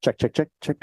Check, check, check, check.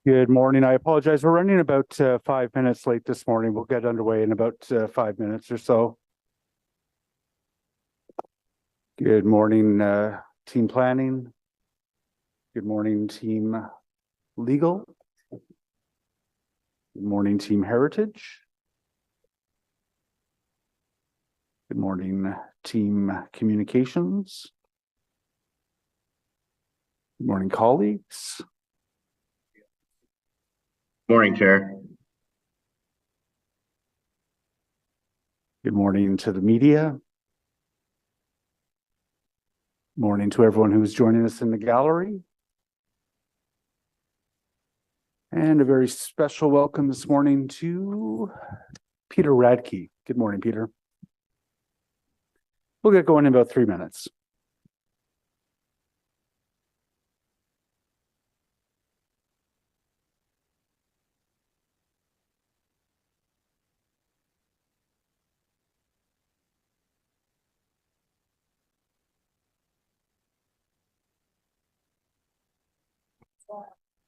Good morning. I apologize. We're running about 5 minutes late this morning. We'll get underway in about 5 minutes or so. Good morning, team planning. Good morning, team legal. Good morning, team heritage. Good morning, team communications. Good morning, colleagues. Morning, Chair. Good morning to the media. Morning to everyone who's joining us in the gallery. And a very special welcome this morning to Peter Radke. Good morning, Peter. We'll get going in about 3 minutes.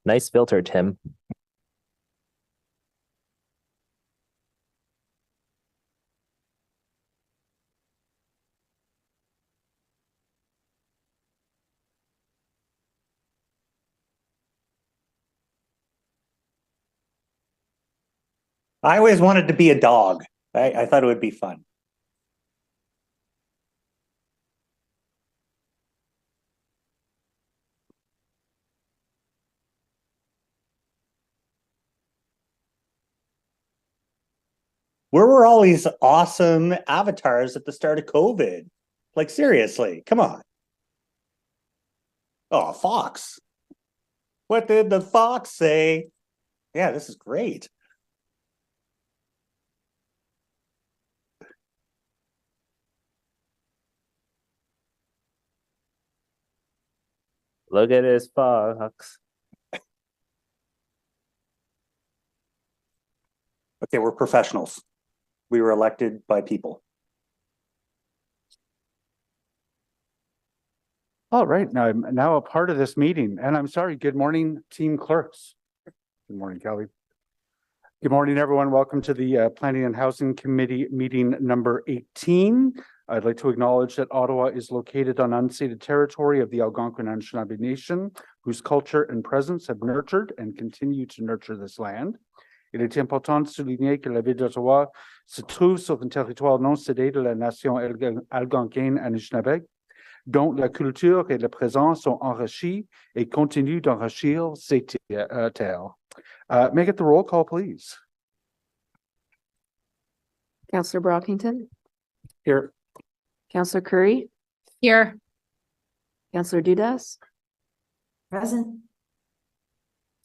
Nice filter, Tim. I always wanted to be a dog. I thought it would be fun. Where were all these awesome avatars at the start of COVID? Like, seriously, come on. Oh, Fox. What did the fox say? Yeah, this is great. Look at his fox. Okay, we're professionals. We were elected by people. All right, now I'm now a part of this meeting, and I'm sorry. Good morning, team clerks. Good morning, Kelly. Good morning, everyone. Welcome to the Planning and Housing Committee meeting number 18. I'd like to acknowledge that Ottawa is located on unceded territory of the Algonquin Anishinaabe Nation, whose culture and presence have nurtured and continue to nurture this land. Il est important de souligner que la ville d'Ottawa se trouve sur un territoire non cédé de la nation algonquine Anishinaabe, dont la culture et la présence sont enrichis et continuent d'enrichir ces terres. May I get the roll call, please? Councillor Brockington. Here. Councillor Curry. Here. Councillor Dudas. Present.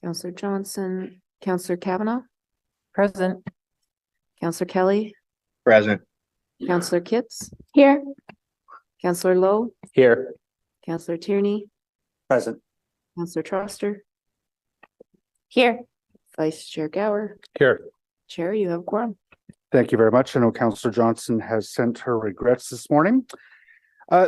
Councillor Johnson. Councillor Kavanaugh. Present. Councillor Kelly. Present. Councillor Kitts. Here. Councillor Lowe. Here. Councillor Tierney. Present. Councillor Troster. Here. Vice Chair Gower. Here. Chair, you have quorum. Thank you very much. I know Councillor Johnson has sent her regrets this morning.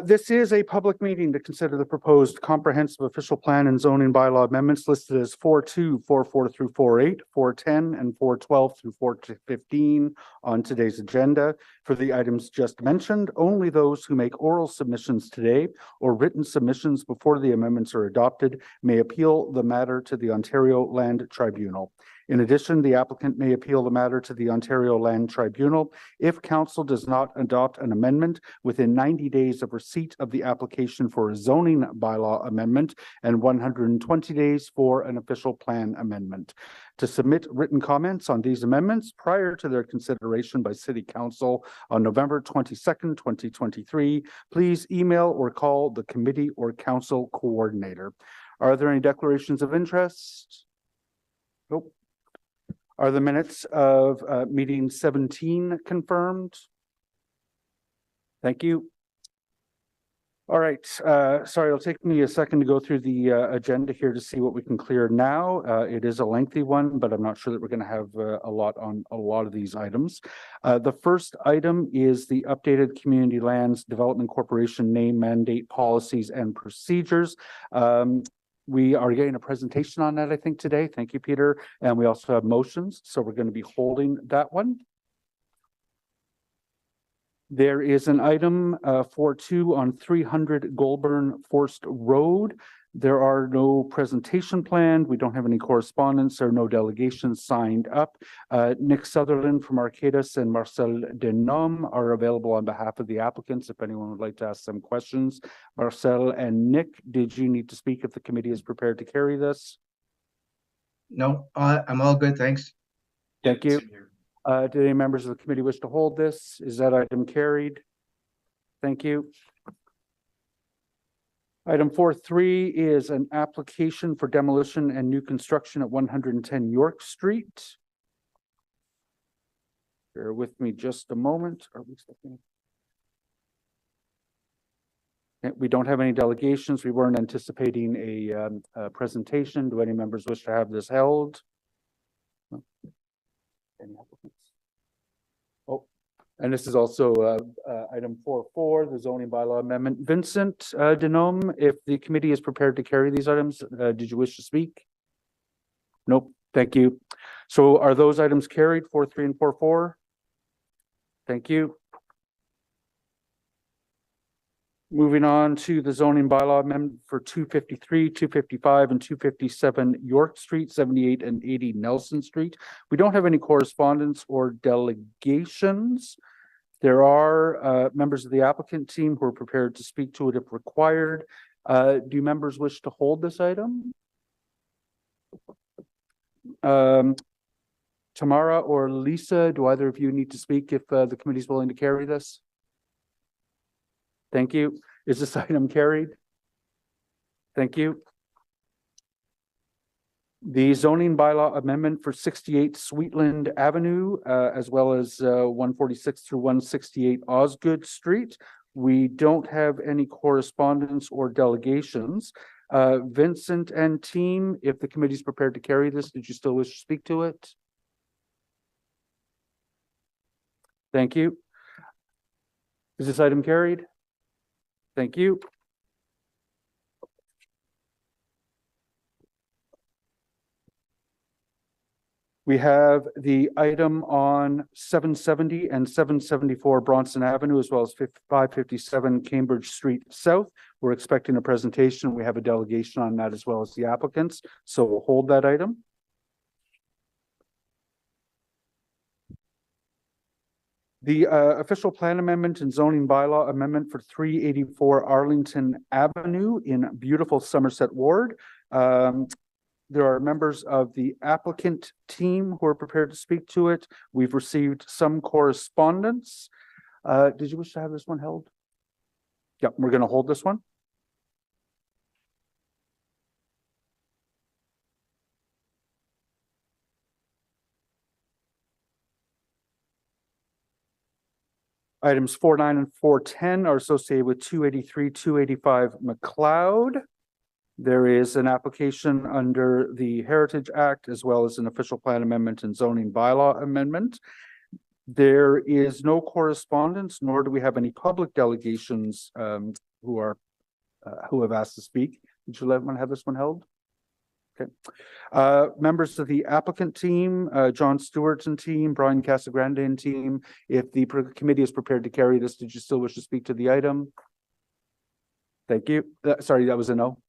This is a public meeting to consider the proposed comprehensive official plan and zoning bylaw amendments listed as 4.2, 4.4 through 4.8, 4.10, and 4.12 through 4.15 on today's agenda. For the items just mentioned, only those who make oral submissions today or written submissions before the amendments are adopted may appeal the matter to the Ontario Land Tribunal. In addition, the applicant may appeal the matter to the Ontario Land Tribunal if council does not adopt an amendment within 90 days of receipt of the application for a zoning bylaw amendment and 120 days for an official plan amendment. To submit written comments on these amendments prior to their consideration by City Council on November 22nd, 2023, please email or call the committee or council coordinator. Are there any declarations of interest? Nope. Are the minutes of meeting 17 confirmed? Thank you. All right. Sorry, it'll take me a second to go through the agenda here to see what we can clear now. It is a lengthy one, but I'm not sure that we're going to have a lot on a lot of these items. The first item is the updated Community Lands Development Corporation name, mandate, policies, and procedures. we are getting a presentation on that, I think, today. Thank you, Peter. And we also have motions, so we're going to be holding that one. There is an item 4.2 on 300 Goulburn Forest Road. There are no presentation planned. We don't have any correspondence. There are no delegations signed up. Nick Sutherland from Arcadis and Marcel Denom are available on behalf of the applicants if anyone would like to ask some questions. Marcel and Nick, did you need to speak if the committee is prepared to carry this? No, I'm all good, thanks. Thank you. Do any members of the committee wish to hold this? Is that item carried? Thank you. Item 4.3 is an application for demolition and new construction at 110 York Street. Bear with me just a moment. Are we stepping? We don't have any delegations. We weren't anticipating a presentation. Do any members wish to have this held? No. Any applicants? Oh, and this is also item 4.4, the zoning bylaw amendment. Vincent Denom, if the committee is prepared to carry these items, did you wish to speak? Nope. Thank you. So are those items carried, 4.3 and 4.4? Thank you. Moving on to the zoning bylaw amendment for 253, 255, and 257 York Street, 78 and 80 Nelson Street. We don't have any correspondence or delegations. There are members of the applicant team who are prepared to speak to it if required. Do members wish to hold this item? Tamara or Lisa, do either of you need to speak if the committee is willing to carry this? Thank you. Is this item carried? Thank you. The zoning bylaw amendment for 68 Sweetland Avenue, as well as 146 through 168 Osgood Street. We don't have any correspondence or delegations. Vincent and team, if the committee is prepared to carry this, did you still wish to speak to it? Thank you. Is this item carried? Thank you. We have the item on 770 and 774 Bronson Avenue, as well as 557 Cambridge Street South. We're expecting a presentation. We have a delegation on that as well as the applicants. So we'll hold that item. The official plan amendment and zoning bylaw amendment for 384 Arlington Avenue in beautiful Somerset Ward. There are members of the applicant team who are prepared to speak to it. We've received some correspondence. Did you wish to have this one held? Yep, we're going to hold this one. Items 4.9 and 4.10 are associated with 283, 285 McLeod. There is an application under the Heritage Act, as well as an official plan amendment and zoning bylaw amendment. There is no correspondence, nor do we have any public delegations who have asked to speak. Would you let one have this one held? Okay. Members of the applicant team, John Stewart's and team, Brian Casagrande and team, if the committee is prepared to carry this, did you still wish to speak to the item? Thank you. Sorry, that was a no.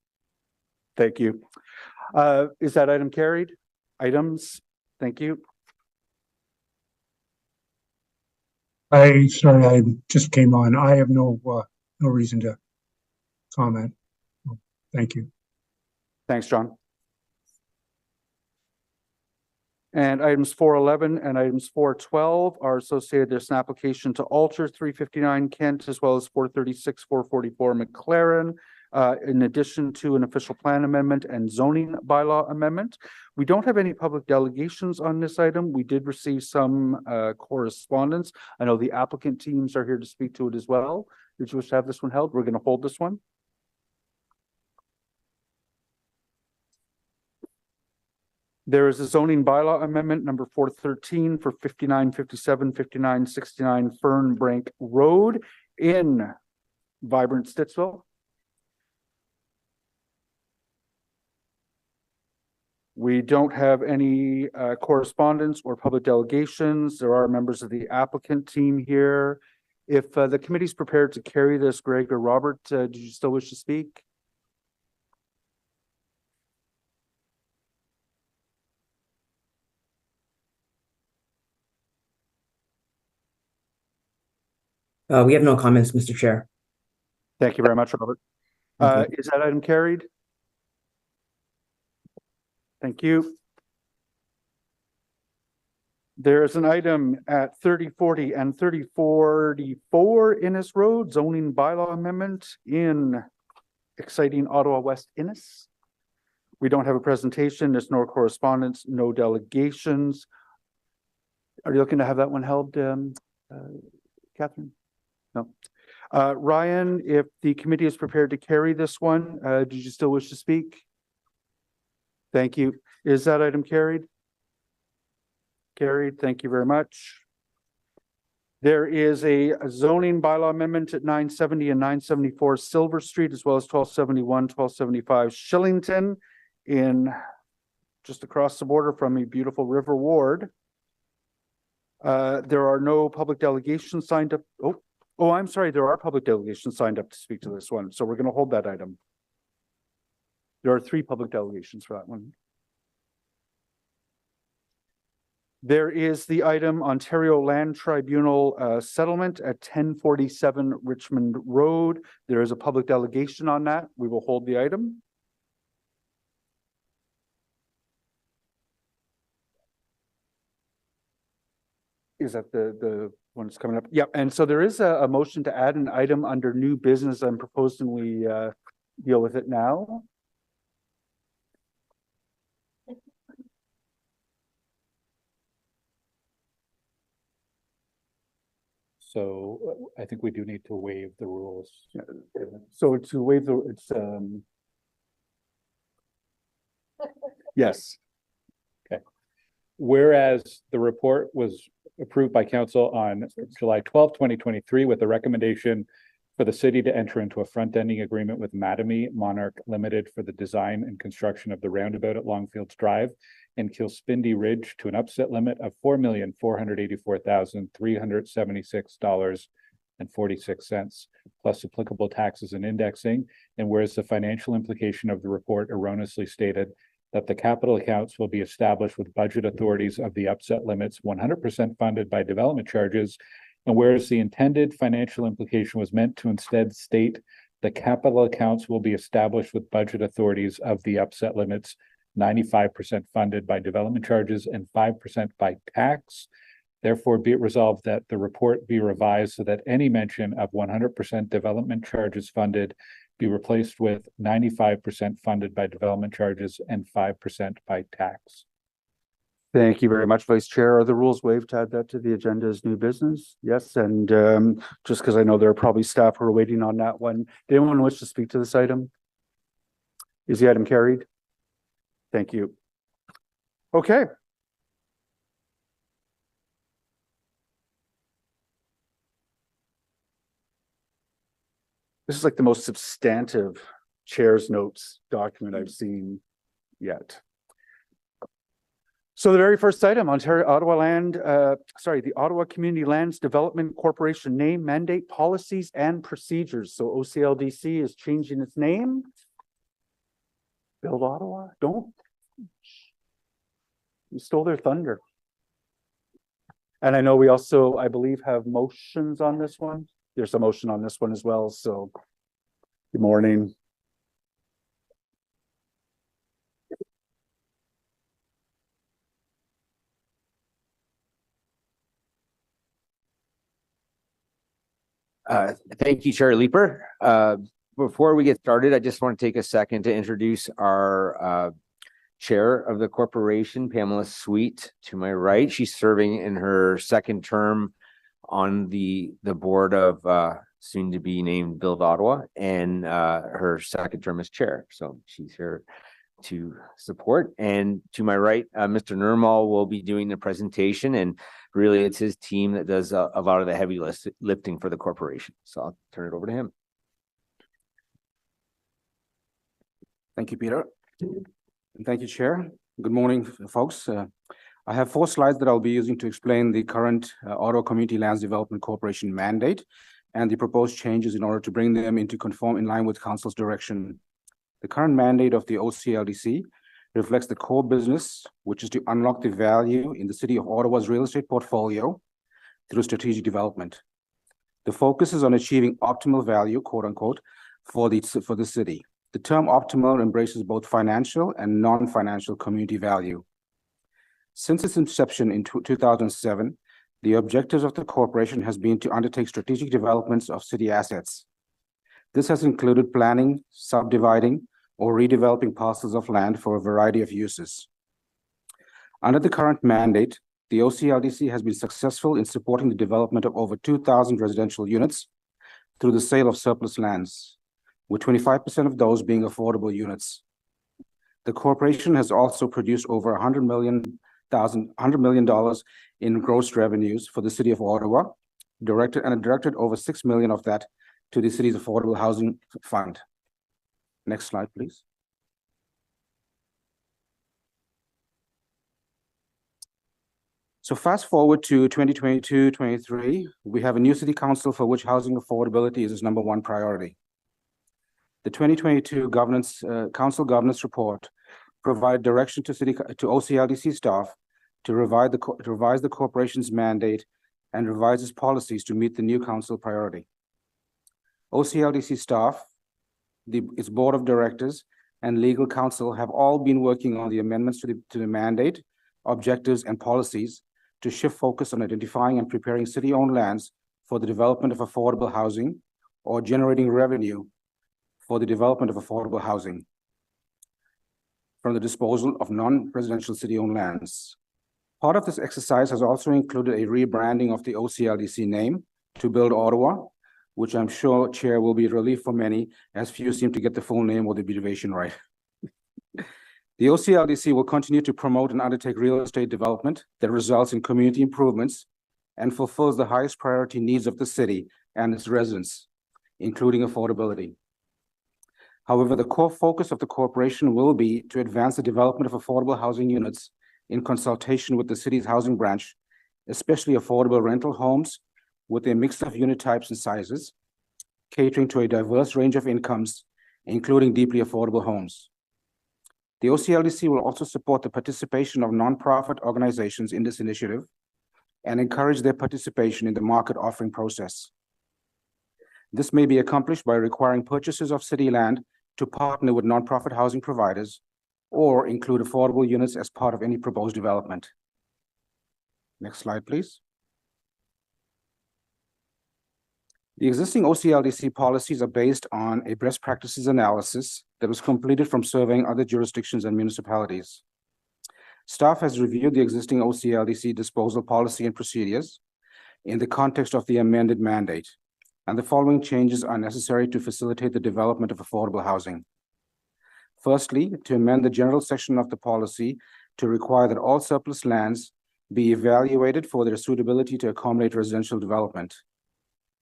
Thank you. Is that item carried? Items? Thank you. Sorry, I just came on. I have no reason to comment. Thank you. Thanks, John. And items 4.11 and items 4.12 are associated. There's an application to alter 359 Kent, as well as 436, 444 McLaren, in addition to an official plan amendment and zoning bylaw amendment. We don't have any public delegations on this item. We did receive some correspondence. I know the applicant teams are here to speak to it as well. Did you wish to have this one held? We're going to hold this one. There is a zoning bylaw amendment number 413 for 5957, 5969 Fernbrank Road in vibrant Stittsville. We don't have any correspondence or public delegations. There are members of the applicant team here. If the committee's prepared to carry this, Greg or Robert, do you still wish to speak? We have no comments, Mr. Chair. Thank you very much, Robert. Thank Is that item carried? Thank you. There's an item at 3040 and 3044 Innes Road, zoning bylaw amendment in exciting Ottawa West Innes. We don't have a presentation, there's no correspondence, no delegations. Are you looking to have that one held, Catherine? No. Ryan, if the committee is prepared to carry this one, did you still wish to speak? Thank you. Is that item carried? Carried. Thank you very much. There is a zoning bylaw amendment at 970 and 974 Silver Street, as well as 1271, 1275 Shillington in just across the border from a beautiful River Ward. There are no public delegations signed up. Oh, I'm sorry. There are public delegations signed up to speak to this one. So we're going to hold that item. There are 3 public delegations for that one. There is the item Ontario Land Tribunal settlement at 1047 Richmond Road. There is a public delegation on that. We will hold the item. Is that the one that's coming up? Yep. And so there is a motion to add an item under new business. I'm proposing we deal with it now. So I think we do need to waive the rules. So to waive the, it's yes. Whereas the report was approved by council on July 12th, 2023, with a recommendation for the city to enter into a front-ending agreement with Mattamy Monarch Limited for the design and construction of the roundabout at Longfields Drive and Kilspindie Ridge to an upset limit of $4,484,376.46 plus applicable taxes and indexing. And whereas the financial implication of the report erroneously stated that the capital accounts will be established with budget authorities of the upset limits 100% funded by development charges. And whereas the intended financial implication was meant to instead state the capital accounts will be established with budget authorities of the upset limits 95% funded by development charges and 5% by tax. Therefore, be it resolved that the report be revised so that any mention of 100% development charges funded be replaced with 95% funded by development charges and 5% by tax. Thank you very much, Vice Chair. Are the rules waived to add that to the agenda as new business? Yes, and just because I know there are probably staff who are waiting on that one. Did anyone wish to speak to this item? Is the item carried? Thank you. Okay. This is like the most substantive chair's notes document I've seen yet. So the very first item, the Ottawa Community Lands Development Corporation name, mandate, policies, and procedures. So OCLDC is changing its name. Build Ottawa, don't. You stole their thunder. And I know we also, I believe, have motions on this one. There's a motion on this one as well, so good morning. Thank you, Chair Leeper. Before we get started, I just want to take a second to introduce our chair of the corporation, Pamela Sweet, to my right. She's serving in her second term on the board of soon to be named Build Ottawa, and her second term as chair. So she's here to support. And to my right, Mr. Nirmal will be doing the presentation, and really it's his team that does a lot of the heavy lifting for the corporation. So I'll turn it over to him. Thank you, Peter. And thank you, Chair. Good morning, folks. I have 4 slides that I'll be using to explain the current Ottawa Community Lands Development Corporation mandate and the proposed changes in order to bring them into conform in line with Council's direction. The current mandate of the OCLDC reflects the core business, which is to unlock the value in the City of Ottawa's real estate portfolio through strategic development. The focus is on achieving optimal value, quote unquote, for the city. The term optimal embraces both financial and non-financial community value. Since its inception in 2007, the objectives of the corporation has been to undertake strategic developments of city assets. This has included planning, subdividing, or redeveloping parcels of land for a variety of uses. Under the current mandate, the OCLDC has been successful in supporting the development of over 2,000 residential units through the sale of surplus lands, with 25% of those being affordable units. The corporation has also produced over $100 million in gross revenues for the City of Ottawa, directed over $6 million of that to the city's Affordable Housing Fund. Next slide, please. So fast forward to 2022-23, we have a new city council for which housing affordability is its #1 priority. The 2022 council governance report provided direction to OCLDC staff to revise the corporation's mandate and revise its policies to meet the new council priority. OCLDC staff, its board of directors, and legal counsel have all been working on the amendments to the mandate, objectives, and policies to shift focus on identifying and preparing city-owned lands for the development of affordable housing or generating revenue for the development of affordable housing from the disposal of non-residential city-owned lands. Part of this exercise has also included a rebranding of the OCLDC name to Build Ottawa, which I'm sure, Chair, will be a relief for many, as few seem to get the full name or the abbreviation right. The OCLDC will continue to promote and undertake real estate development that results in community improvements and fulfills the highest priority needs of the city and its residents, including affordability. However, the core focus of the corporation will be to advance the development of affordable housing units in consultation with the city's housing branch, especially affordable rental homes with a mix of unit types and sizes, catering to a diverse range of incomes, including deeply affordable homes. The OCLDC will also support the participation of nonprofit organizations in this initiative and encourage their participation in the market offering process. This may be accomplished by requiring purchasers of city land to partner with nonprofit housing providers or include affordable units as part of any proposed development. Next slide, please. The existing OCLDC policies are based on a best practices analysis that was completed from surveying other jurisdictions and municipalities. Staff has reviewed the existing OCLDC disposal policy and procedures in the context of the amended mandate, and the following changes are necessary to facilitate the development of affordable housing. Firstly, to amend the general section of the policy to require that all surplus lands be evaluated for their suitability to accommodate residential development,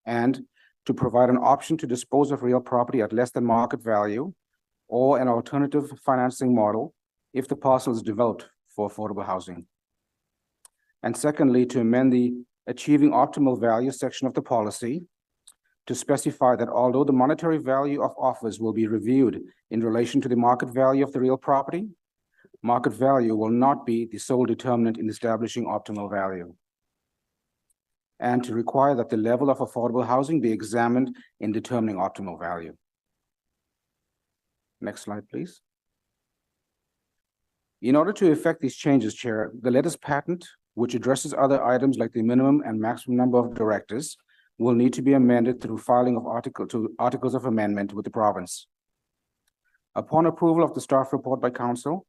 and to provide an option to dispose of real property at less than market value or an alternative financing model if the parcel is developed for affordable housing. And secondly, to amend the achieving optimal value section of the policy to specify that although the monetary value of offers will be reviewed in relation to the market value of the real property, market value will not be the sole determinant in establishing optimal value, and to require that the level of affordable housing be examined in determining optimal value. Next slide, please. In order to effect these changes, Chair, the letters patent, which addresses other items like the minimum and maximum number of directors, will need to be amended through filing of articles of amendment with the province. Upon approval of the staff report by Council,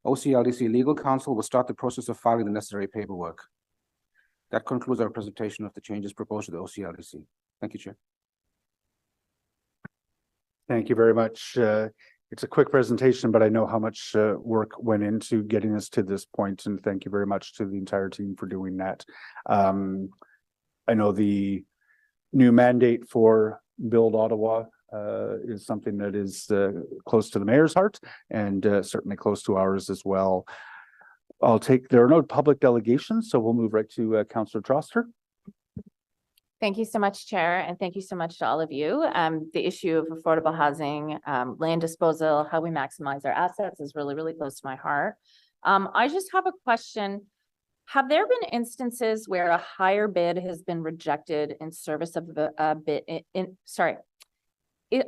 OCLDC Legal Counsel will start the process of filing the necessary paperwork. That concludes our presentation of the changes proposed to the OCLDC. Thank you, Chair. Thank you very much. It's a quick presentation, but I know how much work went into getting us to this point, and thank you very much to the entire team for doing that. I know the new mandate for Build Ottawa is something that is close to the mayor's heart and certainly close to ours as well. there are no public delegations, so we'll move right to Councillor Troster. Thank you so much, Chair, and thank you so much to all of you. The issue of affordable housing, land disposal, how we maximize our assets is really, really close to my heart. I just have a question. Have there been instances where a higher bid has been rejected in service of a bid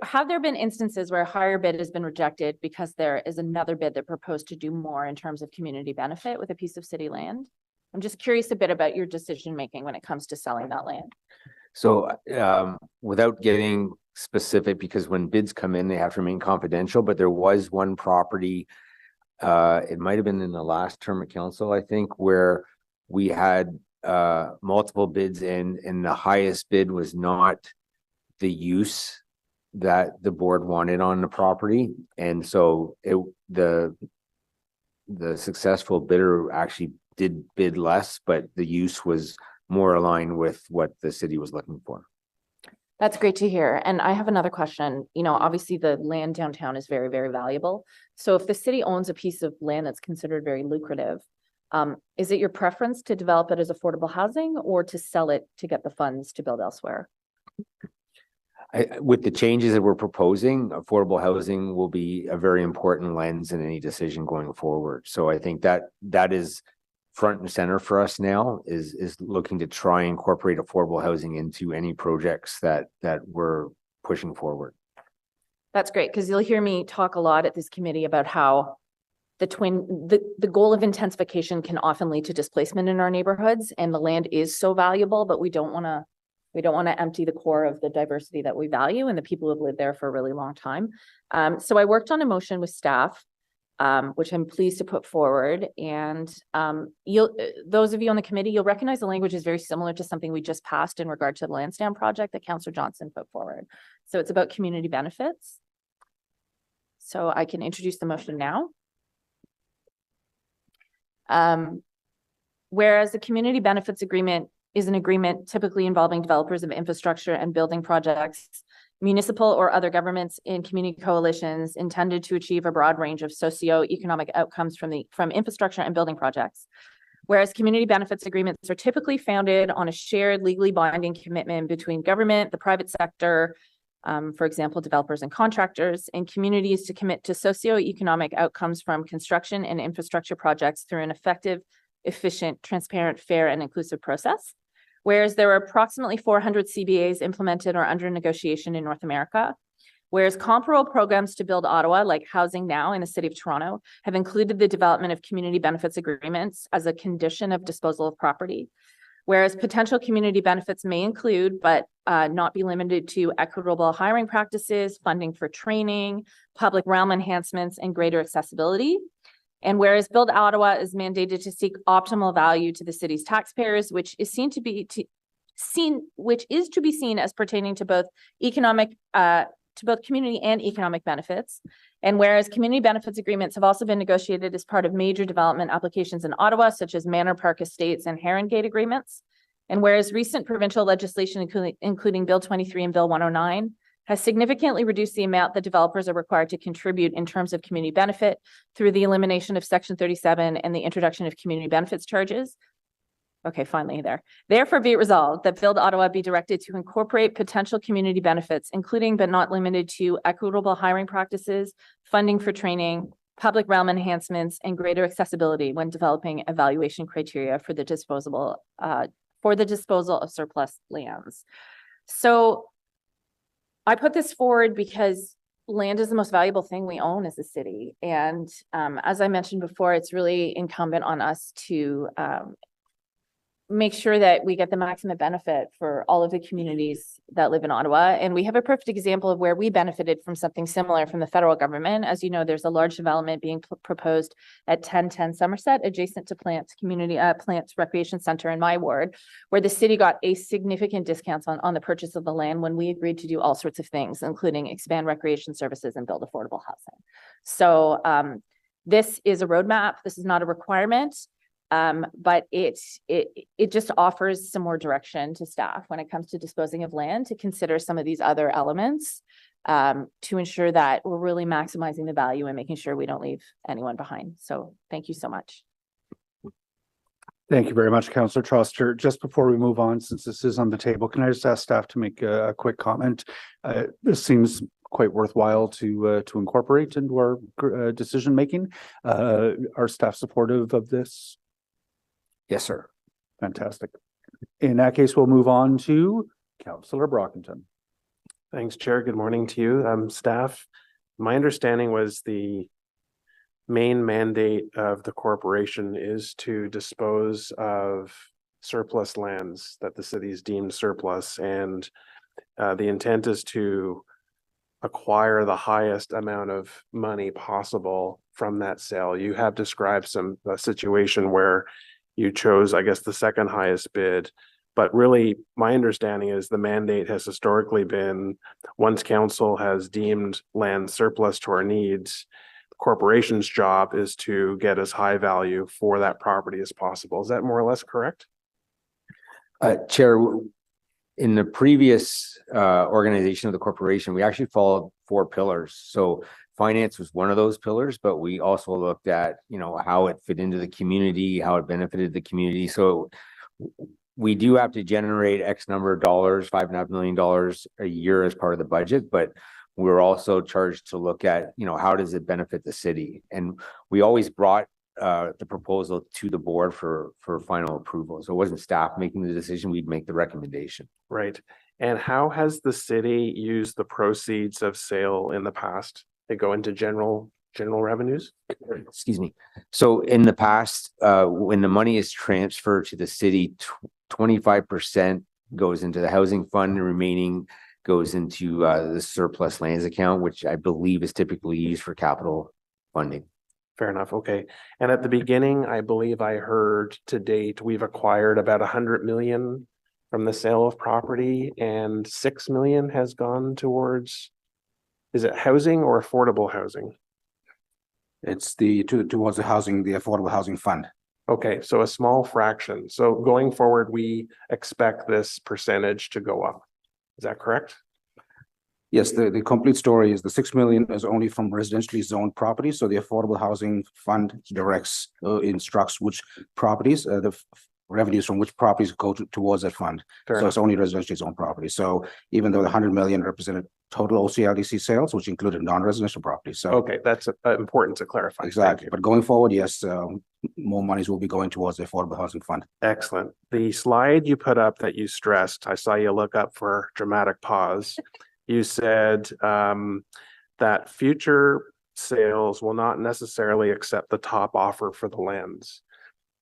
have there been instances where a higher bid has been rejected because there is another bid that proposed to do more in terms of community benefit with a piece of city land? I'm just curious a bit about your decision-making when it comes to selling that land. So without getting specific, because when bids come in, they have to remain confidential, but there was one property, it might have been in the last term of council, I think, where we had multiple bids in, and the highest bid was not the use that the board wanted on the property. And so the successful bidder actually did bid less, but the use was more aligned with what the city was looking for. That's great to hear. And I have another question. You know, obviously the land downtown is very, very valuable. So if the city owns a piece of land that's considered very lucrative, is it your preference to develop it as affordable housing or to sell it to get the funds to build elsewhere? With the changes that we're proposing, affordable housing will be a very important lens in any decision going forward. So I think that is front and center for us now, is looking to try and incorporate affordable housing into any projects that we're pushing forward. That's great, because you'll hear me talk a lot at this committee about how the goal of intensification can often lead to displacement in our neighborhoods, and the land is so valuable, but we don't want to empty the core of the diversity that we value and the people who have lived there for a really long time. So I worked on a motion with staff, which I'm pleased to put forward. And those of you on the committee, you'll recognize the language is very similar to something we just passed in regard to the Lansdowne project that Councillor Johnson put forward. So it's about community benefits. So I can introduce the motion now. Whereas the community benefits agreement is an agreement typically involving developers of infrastructure and building projects, municipal or other governments in community coalitions intended to achieve a broad range of socio-economic outcomes from infrastructure and building projects. Whereas community benefits agreements are typically founded on a shared legally binding commitment between government, the private sector, for example, developers and contractors, and communities to commit to socio-economic outcomes from construction and infrastructure projects through an effective, efficient, transparent, fair, and inclusive process. Whereas there are approximately 400 CBAs implemented or under negotiation in North America. Whereas comparable programs to build Ottawa, like Housing Now in the City of Toronto, have included the development of community benefits agreements as a condition of disposal of property. Whereas potential community benefits may include, but not be limited to, equitable hiring practices, funding for training, public realm enhancements, and greater accessibility. And whereas Build Ottawa is mandated to seek optimal value to the city's taxpayers, which is to be seen as pertaining to both community and economic benefits. And whereas community benefits agreements have also been negotiated as part of major development applications in Ottawa, such as Manor Park Estates and Heron Gate agreements. And whereas recent provincial legislation, including Bill 23 and Bill 109, has significantly reduced the amount that developers are required to contribute in terms of community benefit through the elimination of Section 37 and the introduction of community benefits charges. Okay, finally there. Therefore, be it resolved that Build Ottawa be directed to incorporate potential community benefits, including but not limited to equitable hiring practices, funding for training, public realm enhancements, and greater accessibility when developing evaluation criteria for the disposal of surplus lands. So I put this forward because land is the most valuable thing we own as a city. And as I mentioned before, it's really incumbent on us to make sure that we get the maximum benefit for all of the communities that live in Ottawa. And we have a perfect example of where we benefited from something similar from the federal government. As you know, there's a large development being proposed at 1010 Somerset, adjacent to Plants Recreation Center in my ward, where the city got a significant discount on the purchase of the land when we agreed to do all sorts of things, including expand recreation services and build affordable housing. So this is a roadmap. This is not a requirement. But it just offers some more direction to staff when it comes to disposing of land to consider some of these other elements to ensure that we're really maximizing the value and making sure we don't leave anyone behind. So thank you so much. Thank you very much, Councillor Troster. Just before we move on, since this is on the table, can I just ask staff to make a quick comment? This seems quite worthwhile to incorporate into our decision making. Are staff supportive of this? Yes, sir. Fantastic. In that case, we'll move on to Councillor Brockington. Thanks, Chair. Good morning to you, staff. My understanding was the main mandate of the corporation is to dispose of surplus lands that the city's deemed surplus, and the intent is to acquire the highest amount of money possible from that sale. You have described a situation where you chose, I guess, the second highest bid, but really my understanding is the mandate has historically been, once council has deemed land surplus to our needs, the corporation's job is to get as high value for that property as possible. Is that more or less correct? Chair, in the previous organization of the corporation, we actually followed 4 pillars. So finance was one of those pillars, but we also looked at, how it fit into the community, how it benefited the community. So we do have to generate X number of dollars, $5.5 million a year as part of the budget, but we're also charged to look at, how does it benefit the city? And we always brought the proposal to the board for final approval. So it wasn't staff making the decision, we'd make the recommendation. Right. And how has the city used the proceeds of sale in the past? They go into general revenues? Excuse me. So in the past, when the money is transferred to the city, 25% goes into the housing fund, the remaining goes into the surplus lands account, which I believe is typically used for capital funding. Fair enough. Okay. And at the beginning, I believe I heard to date, we've acquired about 100 million from the sale of property, and 6 million has gone towards, is it housing or affordable housing? It's towards the affordable housing fund. Okay, so a small fraction. So going forward, we expect this percentage to go up. Is that correct? Yes, the complete story is the 6 million is only from residentially zoned properties. So the affordable housing fund instructs which properties, the revenues from which properties go towards that fund. So it's only residentially zoned properties. So even though the 100 million represented total OCLDC sales, which included non-residential properties. So okay, that's important to clarify. Exactly. But going forward, yes, more monies will be going towards the affordable housing fund. Excellent. The slide you put up that you stressed, I saw you look up for dramatic pause. You said that future sales will not necessarily accept the top offer for the lands.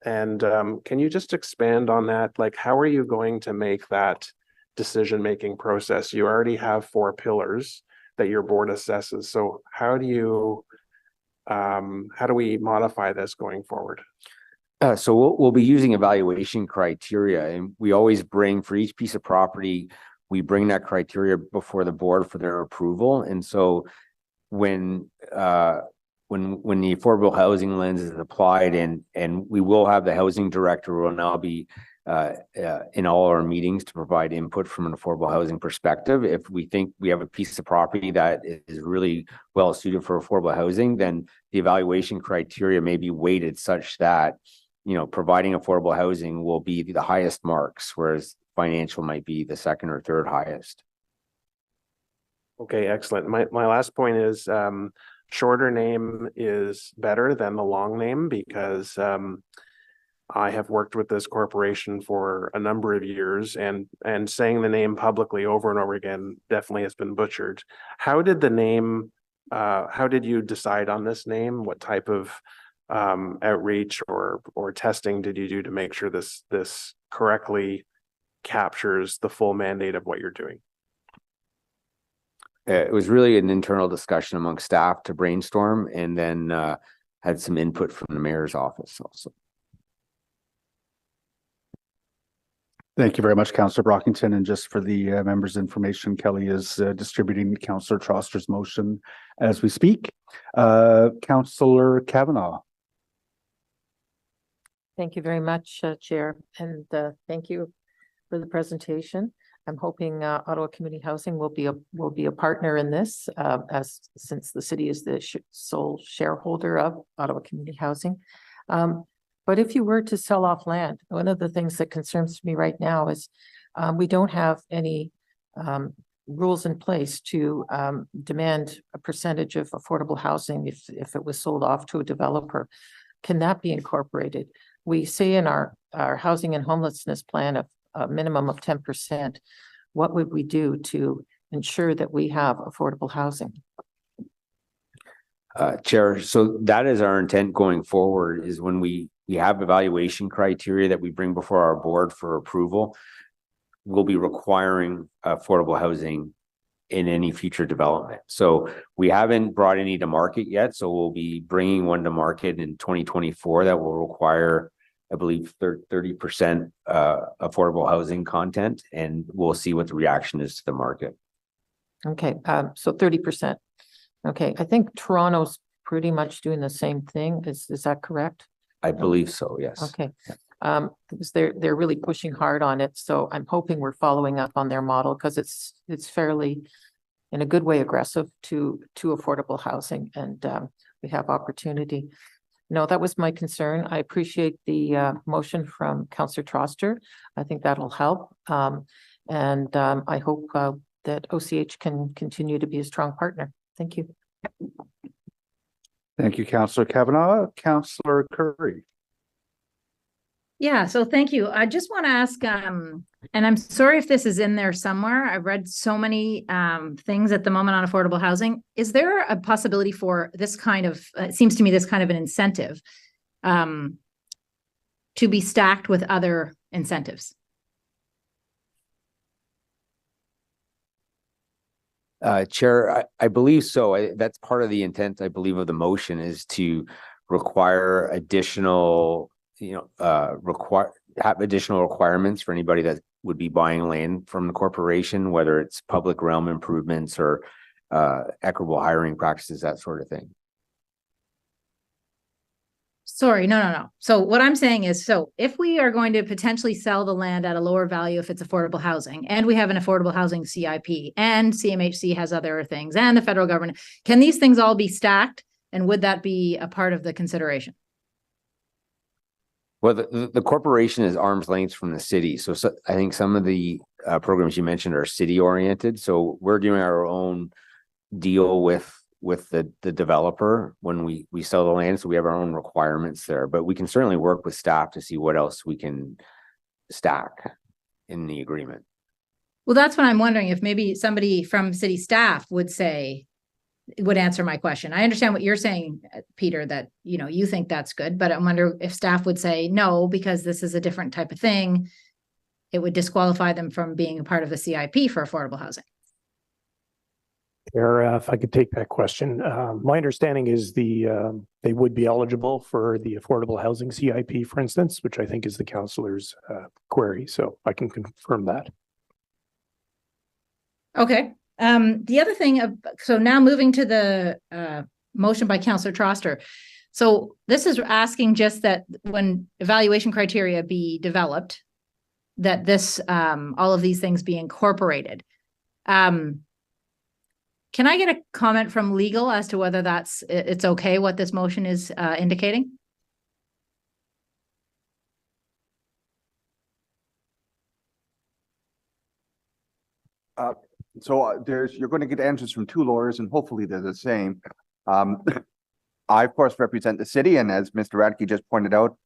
And can you just expand on that? Like, how are you going to make that decision-making process? You already have 4 pillars that your board assesses. So how do we modify this going forward? So we'll be using evaluation criteria, and we always bring, for each piece of property, we bring that criteria before the board for their approval. And so when the affordable housing lens is applied, and we will have the housing director will now be in all our meetings to provide input from an affordable housing perspective. If we think we have a piece of property that is really well suited for affordable housing, then the evaluation criteria may be weighted such that, providing affordable housing will be the highest marks, whereas financial might be the second or third highest. Okay, excellent. My last point is shorter name is better than the long name, because I have worked with this corporation for a number of years, and saying the name publicly over and over again definitely has been butchered. How did you decide on this name? What type of outreach or testing did you do to make sure this correctly captures the full mandate of what you're doing? It was really an internal discussion among staff to brainstorm, and then had some input from the mayor's office also. Thank you very much, Councillor Brockington. And just for the members' information, Kelly is distributing Councillor Troster's motion as we speak. Councillor Kavanaugh. Thank you very much, Chair, and thank you for the presentation. I'm hoping Ottawa Community Housing will be a partner in this, since the city is the sole shareholder of Ottawa Community Housing. But But if you were to sell off land, one of the things that concerns me right now is we don't have any rules in place to demand a percentage of affordable housing if it was sold off to a developer. Can that be incorporated? We say in our housing and homelessness plan of a minimum of 10%. What would we do to ensure that we have affordable housing? Chair, so that is our intent going forward, is when we have evaluation criteria that we bring before our board for approval, we'll be requiring affordable housing in any future development. So we haven't brought any to market yet. So we'll be bringing one to market in 2024 that will require, I believe, 30% affordable housing content, and we'll see what the reaction is to the market. Okay, so 30%. Okay, I think Toronto's pretty much doing the same thing. Is that correct? I believe so, yes. Okay. Because they're really pushing hard on it. So I'm hoping we're following up on their model because it's fairly, in a good way, aggressive to affordable housing, and we have opportunity. No, that was my concern. I appreciate the motion from Councillor Troster. I think that'll help. And I hope that OCH can continue to be a strong partner. Thank you. Thank you, Councillor Kavanaugh. Councillor Curry. Yeah, so thank you. I just want to ask, and I'm sorry if this is in there somewhere. I've read so many things at the moment on affordable housing. Is there a possibility for this kind of, it seems to me this kind of an incentive to be stacked with other incentives? Chair, I believe so. That's part of the intent, I believe, of the motion, is to require additional, have additional requirements for anybody that would be buying land from the corporation, whether it's public realm improvements or equitable hiring practices, that sort of thing. Sorry, no. So what I'm saying is, so if we are going to potentially sell the land at a lower value if it's affordable housing, and we have an affordable housing CIP, and CMHC has other things, and the federal government, can these things all be stacked? And would that be a part of the consideration? Well, the corporation is arm's length from the city. So I think some of the programs you mentioned are city oriented. So we're doing our own deal with the developer when we sell the land. So we have our own requirements there, but we can certainly work with staff to see what else we can stack in the agreement. Well, that's what I'm wondering, if maybe somebody from city staff would answer my question. I understand what you're saying, Peter, that, you think that's good, but I wonder if staff would say no, because this is a different type of thing. It would disqualify them from being a part of the CIP for affordable housing. If I could take that question. My understanding is they would be eligible for the affordable housing CIP, for instance, which I think is the councillor's query. So I can confirm that. Okay. The other thing, so now moving to the motion by Councillor Troster. So this is asking just that when evaluation criteria be developed, that this, all of these things be incorporated. Can I get a comment from legal as to whether it's okay what this motion is indicating? So you're going to get answers from two lawyers, and hopefully they're the same. I, of course, represent the city, and as Mr. Radke just pointed out,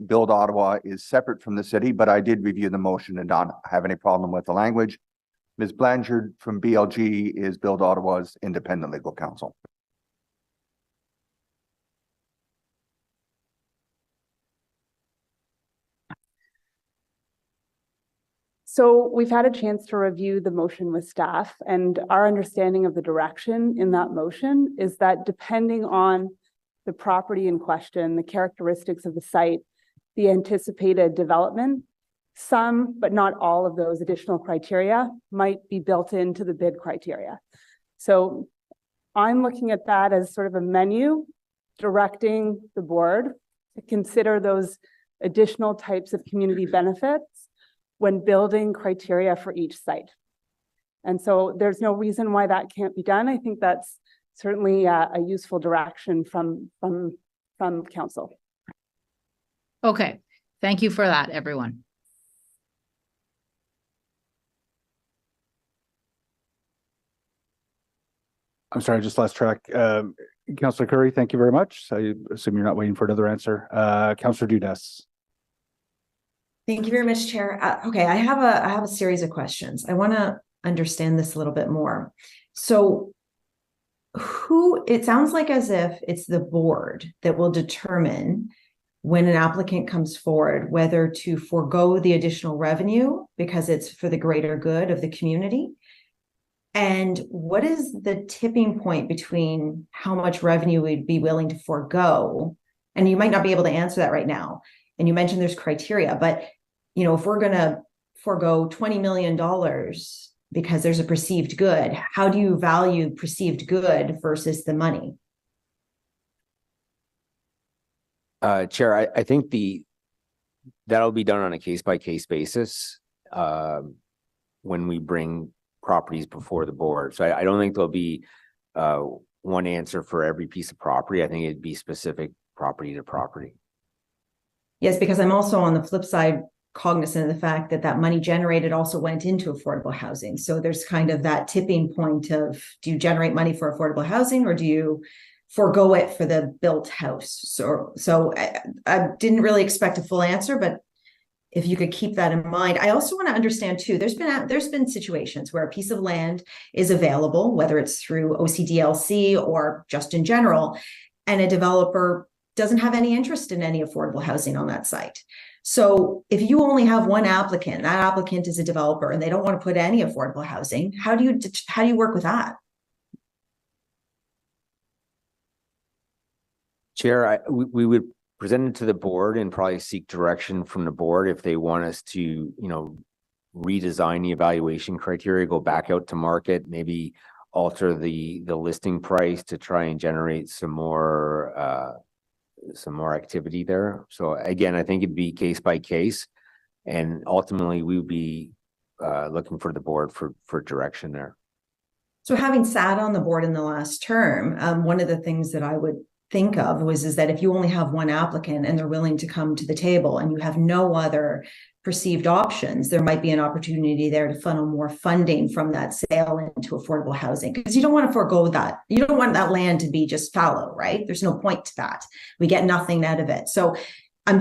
Build Ottawa is separate from the city, but I did review the motion and not have any problem with the language. Ms. Blanchard from BLG is Build Ottawa's independent legal counsel. So we've had a chance to review the motion with staff, and our understanding of the direction in that motion is that depending on the property in question, the characteristics of the site, the anticipated development, some, but not all of those additional criteria might be built into the bid criteria. So I'm looking at that as sort of a menu directing the board to consider those additional types of community benefits when building criteria for each site. And so there's no reason why that can't be done. I think that's certainly a useful direction from council. Okay, thank you for that, everyone. I'm sorry, I just lost track. Councillor Curry, thank you very much. I assume you're not waiting for another answer. Councillor Dudas. Thank you very much, Chair. Okay, I have a series of questions. I want to understand this a little bit more. So it sounds like as if it's the board that will determine when an applicant comes forward, whether to forego the additional revenue because it's for the greater good of the community. And what is the tipping point between how much revenue we'd be willing to forego? And you might not be able to answer that right now. And you mentioned there's criteria, but you know, if we're going to forego $20 million because there's a perceived good, how do you value perceived good versus the money? Chair, I think that'll be done on a case-by-case basis when we bring properties before the board. So I don't think there'll be one answer for every piece of property. I think it'd be specific property to property. Yes, because I'm also on the flip side cognizant of the fact that that money generated also went into affordable housing. So there's kind of that tipping point of, do you generate money for affordable housing or do you forego it for the built house? So I didn't really expect a full answer, but if you could keep that in mind. I also want to understand too, there's been situations where a piece of land is available, whether it's through OCDLC or just in general, and a developer doesn't have any interest in any affordable housing on that site. So if you only have one applicant, that applicant is a developer and they don't want to put any affordable housing, how do you work with that? Chair, we would present it to the board and probably seek direction from the board if they want us to, you know, redesign the evaluation criteria, go back out to market, maybe alter the listing price to try and generate some more activity there. So again, I think it'd be case by case, and ultimately we would be looking for the board for direction there. So having sat on the board in the last term, one of the things that I would think of is that if you only have one applicant and they're willing to come to the table and you have no other perceived options, there might be an opportunity there to funnel more funding from that sale into affordable housing, because you don't want to forego that. You don't want that land to be just fallow, right? There's no point to that. We get nothing out of it. So I'm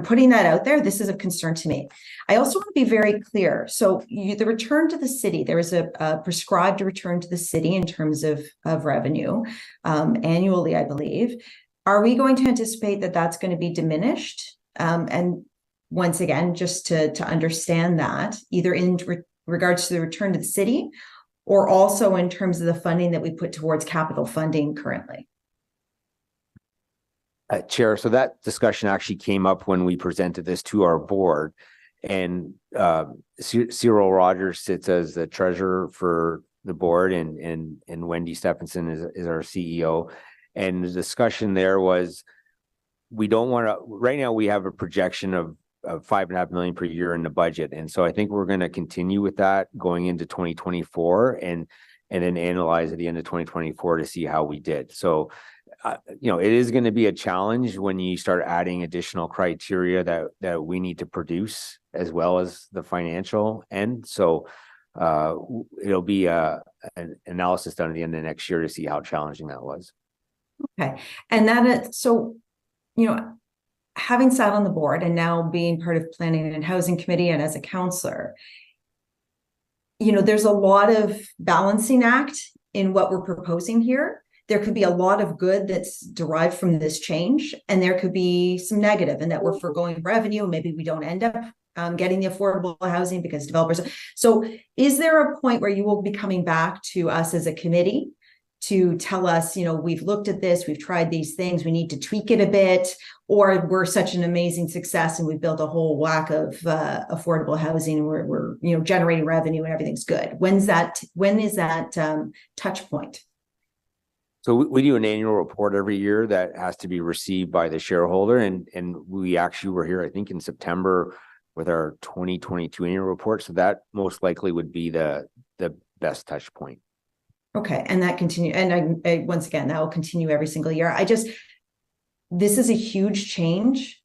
putting that out there. This is of concern to me. I also want to be very clear. So the return to the city, there is a prescribed return to the city in terms of revenue annually, I believe. Are we going to anticipate that that's going to be diminished? And once again, just to understand that, either in regards to the return to the city or also in terms of the funding that we put towards capital funding currently. Chair, so that discussion actually came up when we presented this to our board, and Cyril Rogers sits as the treasurer for the board, and Wendy Stephenson is our CEO. And the discussion there was, we don't want to, right now we have a projection of $5.5 million per year in the budget. And so I think we're going to continue with that going into 2024 and then analyze at the end of 2024 to see how we did. So you know, it is going to be a challenge when you start adding additional criteria that we need to produce as well as the financial end. So it'll be an analysis done at the end of next year to see how challenging that was. Okay. And so, you know, having sat on the board and now being part of planning and housing committee and as a counselor, you know, there's a lot of balancing act in what we're proposing here. There could be a lot of good that's derived from this change, and there could be some negative in that we're foregoing revenue. Maybe we don't end up getting the affordable housing because developers. So is there a point where you will be coming back to us as a committee to tell us, you know, we've looked at this, we've tried these things, we need to tweak it a bit, or we're such an amazing success and we've built a whole whack of affordable housing and we're you know, generating revenue and everything's good? When is that touch point? So we do an annual report every year that has to be received by the shareholder, and we actually were here, I think, in September with our 2022 annual report. So that most likely would be the best touch point. Okay, and that continue, and I once again, that will continue every single year. This is a huge change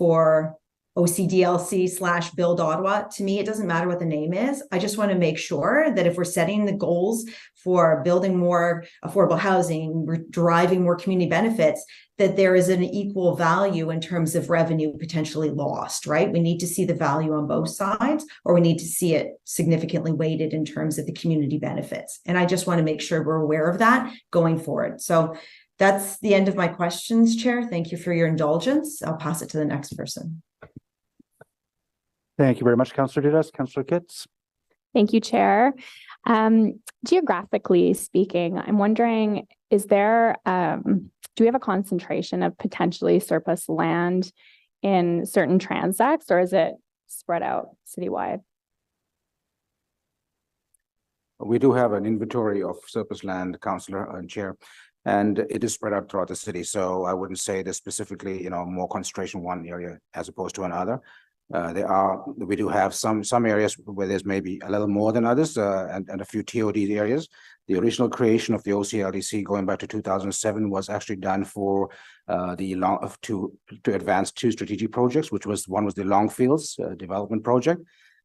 for OCDLC/Build Ottawa. To me, it doesn't matter what the name is. I just want to make sure that if we're setting the goals for building more affordable housing, we're driving more community benefits, that there is an equal value in terms of revenue potentially lost, right? We need to see the value on both sides, or we need to see it significantly weighted in terms of the community benefits. And I just want to make sure we're aware of that going forward. So that's the end of my questions, Chair. Thank you for your indulgence. I'll pass it to the next person. Thank you very much, Councillor Dudas. Councillor Kitts. Thank you, Chair. Geographically speaking, I'm wondering, is there, do we have a concentration of potentially surplus land in certain transects, or is it spread out citywide? We do have an inventory of surplus land, Councillor and Chair, and it is spread out throughout the city. So I wouldn't say there's specifically, more concentration in one area as opposed to another. We do have some areas where there's maybe a little more than others, and a few TOD areas. The original creation of the OCLDC going back to 2007 was actually done for to advance two strategic projects, which was one was the Longfields development project,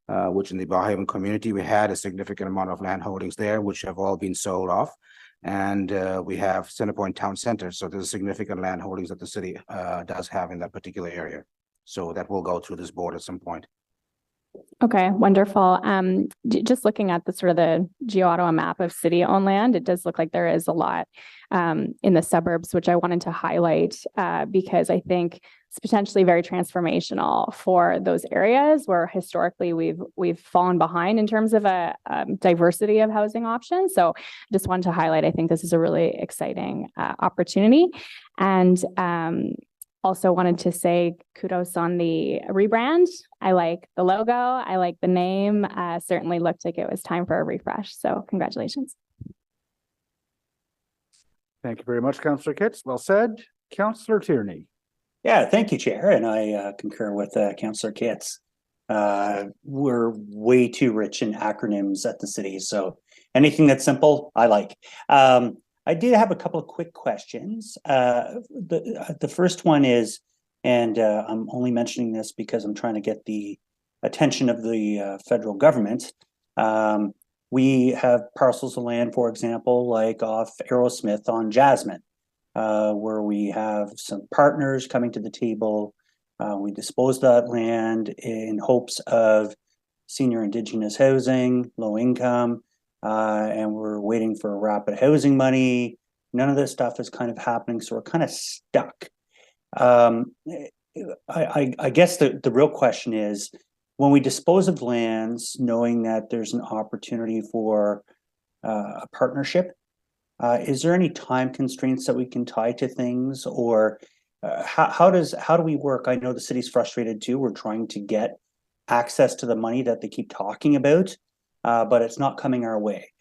which in the Barhaven community we had a significant amount of land holdings there, which have all been sold off. And we have Centerpoint Town Center, so there's significant land holdings that the city does have in that particular area. So that will go through this board at some point. Okay, wonderful. Just looking at the sort of the Geo-Ottawa map of city-owned land, it does look like there is a lot in the suburbs, which I wanted to highlight because I think it's potentially very transformational for those areas where historically we've fallen behind in terms of a diversity of housing options. So just wanted to highlight, I think this is a really exciting opportunity. And also wanted to say kudos on the rebrand. I like the logo. I like the name. Certainly looked like it was time for a refresh. So congratulations. Thank you very much, Councillor Kitts. Well said. Councillor Tierney. Yeah, thank you, Chair. And I concur with Councillor Kitts. We're way too rich in acronyms at the city. So anything that's simple, I like. I did have a couple of quick questions. The first one is, and I'm only mentioning this because I'm trying to get the attention of the federal government. We have parcels of land, for example, like off Aerosmith on Jasmine, where we have some partners coming to the table. We disposed of that land in hopes of senior Indigenous housing, low income, and we're waiting for rapid housing money. None of this stuff is kind of happening, so we're kind of stuck. I guess the real question is, when we dispose of lands, knowing that there's an opportunity for a partnership, is there any time constraints that we can tie to things, or how do we work? I know the city's frustrated too. We're trying to get access to the money that they keep talking about, but it's not coming our way.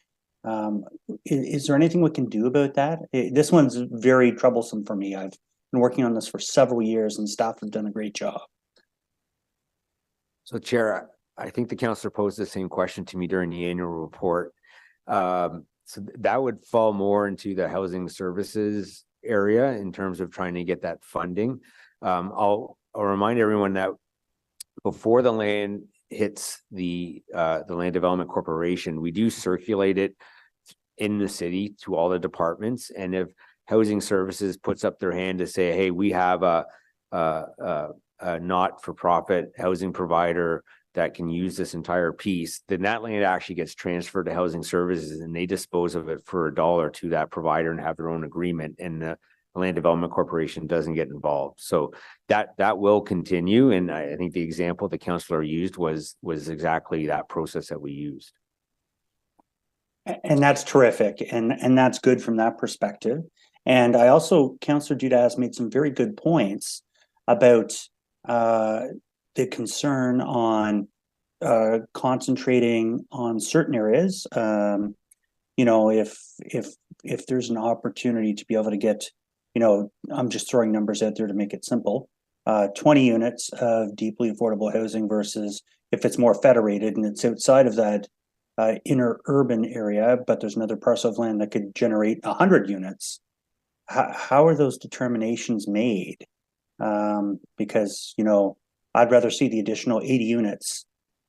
Is there anything we can do about that? This one's very troublesome for me. I've been working on this for several years and staff have done a great job. So Chair, I think the councillor posed the same question to me during the annual report. So that would fall more into the housing services area in terms of trying to get that funding. I'll remind everyone that before the land hits the Land Development Corporation, we do circulate it in the city to all the departments. And if housing services puts up their hand to say, hey, we have a not-for-profit housing provider that can use this entire piece, then that land actually gets transferred to housing services and they dispose of it for $1 to that provider and have their own agreement, and the Land Development Corporation doesn't get involved. So that will continue. And I think the example the councillor used was exactly that process that we used. And that's terrific. And that's good from that perspective. And I also, Councillor Dudas made some very good points about the concern on concentrating on certain areas. If there's an opportunity to be able to get, I'm just throwing numbers out there to make it simple, 20 units of deeply affordable housing versus if it's more federated and it's outside of that inner urban area, but there's another parcel of land that could generate 100 units. How are those determinations made? Because, you know, I'd rather see the additional 80 units,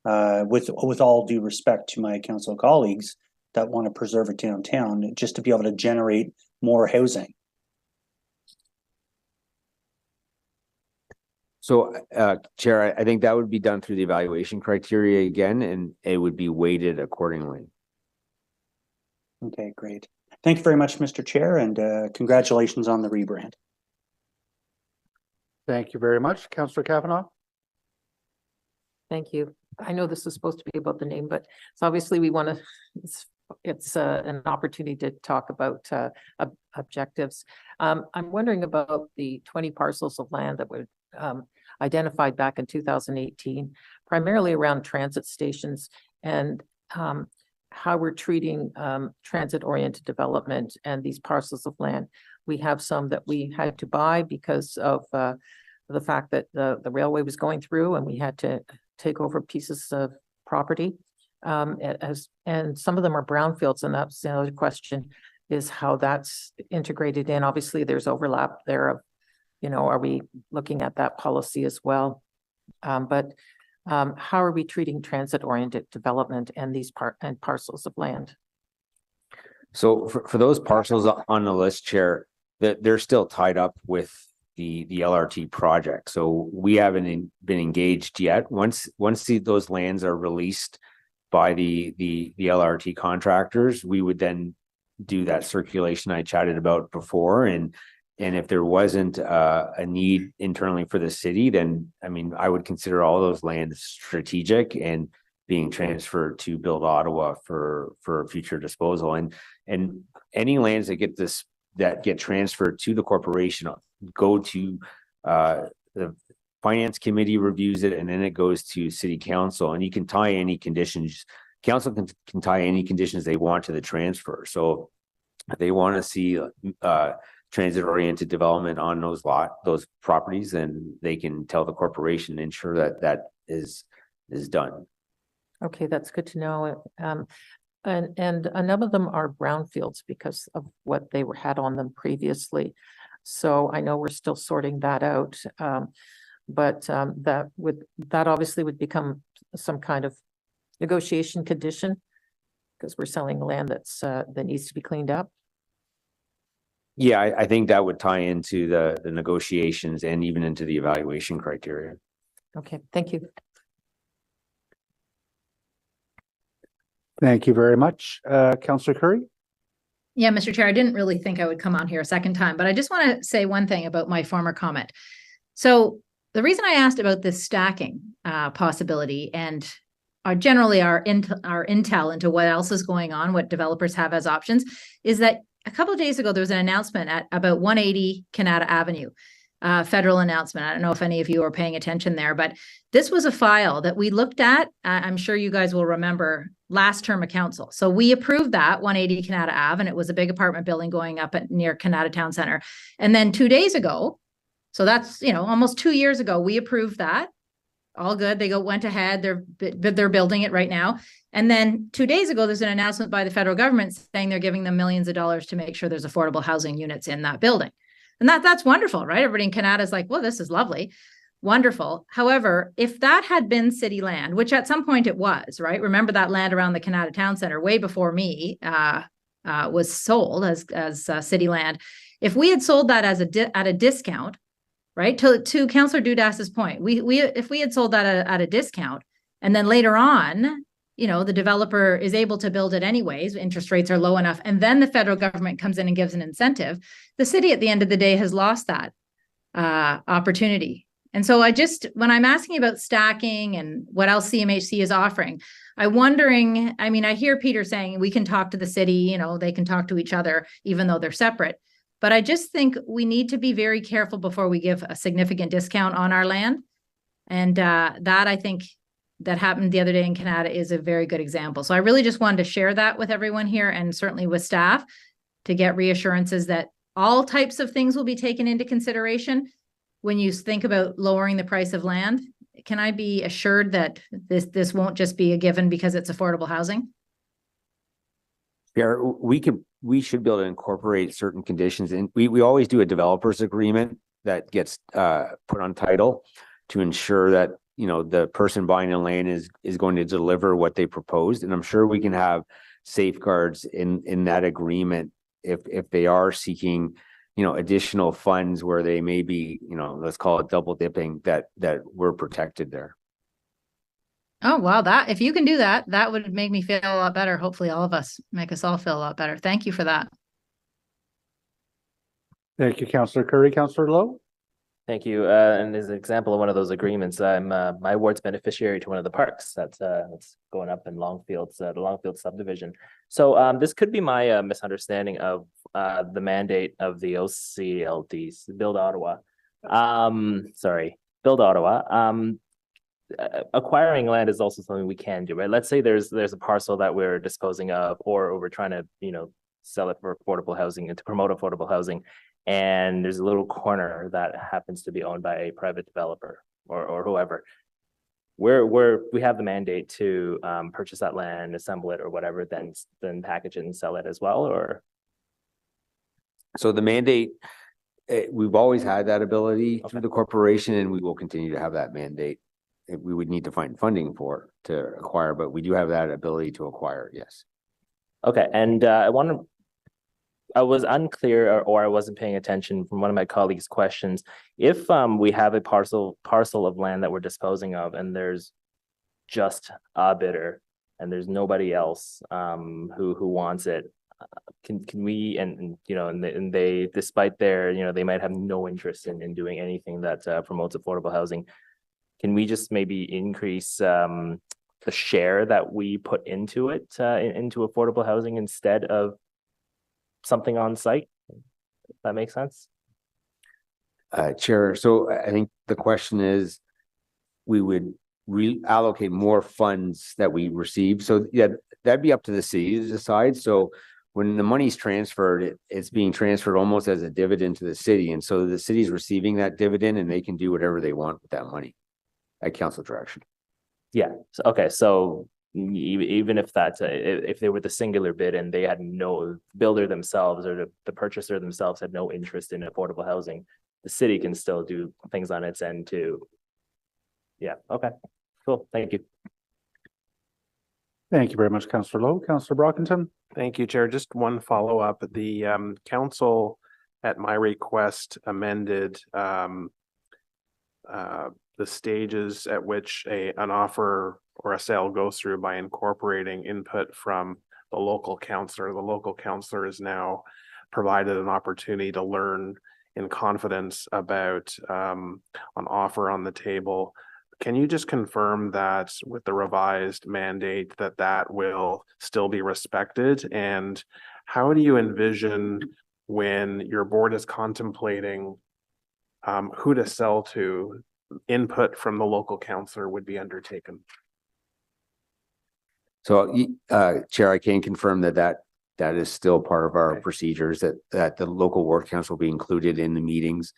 with all due respect to my council colleagues that want to preserve it downtown, just to be able to generate more housing. So, Chair, I think that would be done through the evaluation criteria again, and it would be weighted accordingly. Okay, great. Thank you very much, Mr. Chair, and congratulations on the rebrand. Thank you very much. Councillor Kavanaugh. Thank you. I know this is supposed to be about the name, but so obviously we want to, it's an opportunity to talk about objectives. I'm wondering about the 20 parcels of land that were identified back in 2018, primarily around transit stations, and how we're treating transit-oriented development and these parcels of land. We have some that we had to buy because of the fact that the railway was going through, and we had to take over pieces of property. And some of them are brownfields, and that's the other question, is how that's integrated in. Obviously, there's overlap there of, you know, are we looking at that policy as well? But how are we treating transit-oriented development and these parcels of land? So for those parcels on the list, Chair, that they're still tied up with the LRT project. So we haven't been engaged yet. Once those lands are released by the LRT contractors, we would then do that circulation I chatted about before. And if there wasn't a need internally for the city, then, I mean, I would consider all those lands strategic and being transferred to Build Ottawa for future disposal. And any lands that get transferred to the corporation go to the finance committee, reviews it, and then it goes to city council, and you can tie any conditions. Council can tie any conditions they want to the transfer. So if they want to see transit-oriented development on those properties, then they can tell the corporation, ensure that is done. Okay, that's good to know. And a number of them are brownfields because of what they had on them previously. So I know we're still sorting that out. But that obviously would become some kind of negotiation condition, because we're selling land that needs to be cleaned up. Yeah, I think that would tie into the negotiations and even into the evaluation criteria. Okay, thank you. Thank you very much. Councillor Curry. Yeah, Mr. Chair, I didn't really think I would come on here a second time, but I just want to say one thing about my former comment. So the reason I asked about this stacking possibility and generally our intel into what else is going on, what developers have as options, is that a couple of days ago, there was an announcement at about 180 Canada Avenue, federal announcement. I don't know if any of you are paying attention there, but this was a file that we looked at. I'm sure you guys will remember last term of council. So we approved that 180 Canada Ave, and it was a big apartment building going up near Canada Town Center. And then 2 days ago, so that's, you know, almost 2 years ago, we approved that. All good. They went ahead. They're building it right now. And then 2 days ago, there's an announcement by the federal government saying they're giving them millions of dollars to make sure there's affordable housing units in that building. And that's wonderful, right? Everybody in Canada is like, well, this is lovely. Wonderful. However, if that had been city land, which at some point it was, right? Remember that land around the Canada Town Center way before me was sold as city land. If we had sold that at a discount, right? To Councillor Dudas's point, if we had sold that at a discount, and then later on, you know, the developer is able to build it anyways, interest rates are low enough, and then the federal government comes in and gives an incentive, the city at the end of the day has lost that opportunity. And so when I'm asking about stacking and what else CMHC is offering, I'm wondering, I mean, I hear Peter saying we can talk to the city, you know, they can talk to each other, even though they're separate. But I just think we need to be very careful before we give a significant discount on our land. And that, I think, that happened the other day in Canada is a very good example. So I really just wanted to share that with everyone here, and certainly with staff, to get reassurances that all types of things will be taken into consideration when you think about lowering the price of land. Can I be assured that this won't just be a given because it's affordable housing? Yeah, we should be able to incorporate certain conditions, and we always do a developers agreement that gets put on title to ensure that, you know, the person buying the land is going to deliver what they proposed. And I'm sure we can have safeguards in that agreement if they are seeking, you know, additional funds where they may be, you know, let's call it double dipping, that we're protected there. Oh, wow. That, if you can do that, that would make me feel a lot better. Hopefully all of us make us all feel a lot better. Thank you for that. Thank you, Councillor Curry. Councillor Lowe? Thank you. And as an example of one of those agreements, I'm my ward's beneficiary to one of the parks that's going up in Longfield's the Longfield subdivision. So this could be my misunderstanding of the mandate of the OCLDs, Build Ottawa. Build Ottawa. Acquiring land is also something we can do, right? Let's say there's a parcel that we're disposing of, or we're trying to, you know, sell it for affordable housing and to promote affordable housing. And there's a little corner that happens to be owned by a private developer or whoever. We have the mandate to purchase that land, assemble it or whatever, then package it and sell it as well, or? So the mandate, we've always had that ability through the corporation, and we will continue to have that mandate. We would need to find funding for it to acquire, but we do have that ability to acquire, yes. Okay, and I was unclear or I wasn't paying attention from one of my colleagues' questions. If we have a parcel of land that we're disposing of and there's just a bidder and there's nobody else who wants it, can we, and you know, and they, despite their, you know, they might have no interest in doing anything that promotes affordable housing, can we just maybe increase the share that we put into it, into affordable housing instead of something on site? If that makes sense. Chair, so I think the question is, we would reallocate more funds that we receive. So yeah, that'd be up to the city to decide. So when the money's transferred, it's being transferred almost as a dividend to the city. And so the city's receiving that dividend and they can do whatever they want with that money at council direction. Yeah. So, okay. So even if that's if they were the singular bid and they had no builder themselves or the purchaser themselves had no interest in affordable housing, the city can still do things on its end too. Yeah. Okay. Cool. Thank you. Thank you very much, Councillor Lowe. Councillor Brockington? Thank you, Chair. Just one follow-up. The council, at my request, amended the stages at which an offer or a sale goes through by incorporating input from the local councillor. The local councillor is now provided an opportunity to learn in confidence about an offer on the table. Can you just confirm that with the revised mandate that will still be respected? And how do you envision when your board is contemplating who to sell to, input from the local councillor would be undertaken? So, Chair, I can confirm that is still part of our procedures, that the local ward council will be included in the meetings.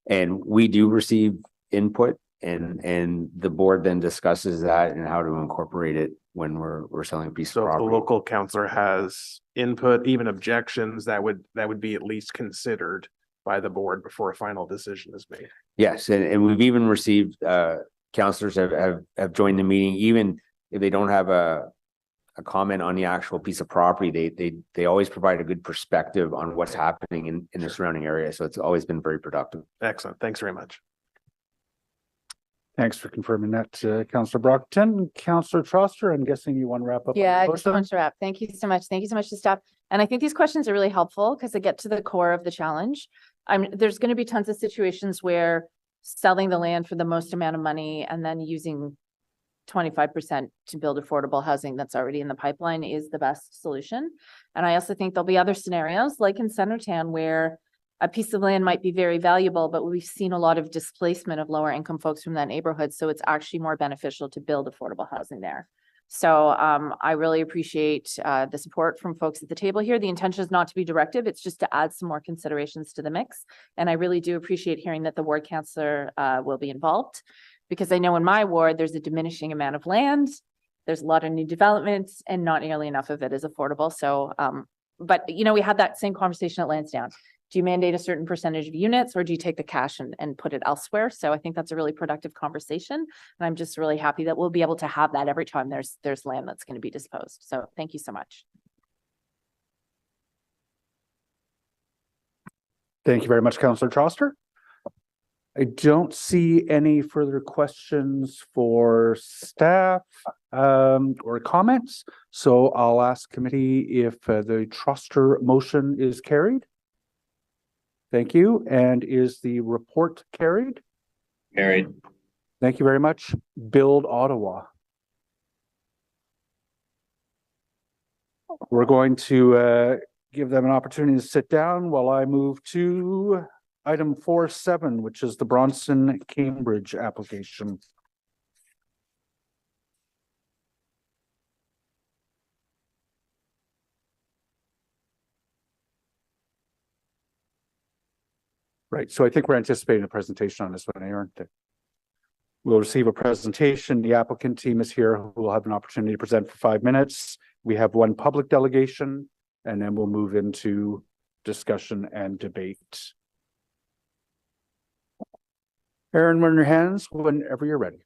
And we do receive input, and the board then discusses that and how to incorporate it when we're selling a piece of property. So if the local councillor has input, even objections, that would be at least considered by the board before a final decision is made. Yes, and we've even received councillors have joined the meeting, even if they don't have a comment on the actual piece of property. They always provide a good perspective on what's happening in the surrounding area. So it's always been very productive. Excellent. Thanks very much. Thanks for confirming that, Councillor Brockington. Councillor Troster, I'm guessing you want to wrap up? Yeah, I just want to wrap. Thank you so much. Thank you so much to staff. And I think these questions are really helpful because they get to the core of the challenge. There's going to be tons of situations where selling the land for the most amount of money and then using 25% to build affordable housing that's already in the pipeline is the best solution. And I also think there'll be other scenarios like in Centertown where a piece of land might be very valuable, but we've seen a lot of displacement of lower income folks from that neighborhood. So it's actually more beneficial to build affordable housing there. So I really appreciate the support from folks at the table here. The intention is not to be directive. It's just to add some more considerations to the mix. And I really do appreciate hearing that the ward councillor will be involved, because I know in my ward, there's a diminishing amount of land. There's a lot of new developments and not nearly enough of it is affordable. So, but you know, we had that same conversation at Lansdowne. Do you mandate a certain percentage of units, or do you take the cash and put it elsewhere? So I think that's a really productive conversation. And I'm just really happy that we'll be able to have that every time there's land that's going to be disposed. So thank you so much. Thank you very much, Councillor Troster. I don't see any further questions for staff or comments. So I'll ask committee if the Troster motion is carried. Thank you. And is the report carried? Carried. Thank you very much. Build Ottawa. We're going to give them an opportunity to sit down while I move to item 4.7, which is the Bronson Cambridge application. Right, so I think we're anticipating a presentation on this one, aren't they? We'll receive a presentation. The applicant team is here who will have an opportunity to present for 5 minutes. We have one public delegation, and then we'll move into discussion and debate. Aaron, run your hands whenever you're ready.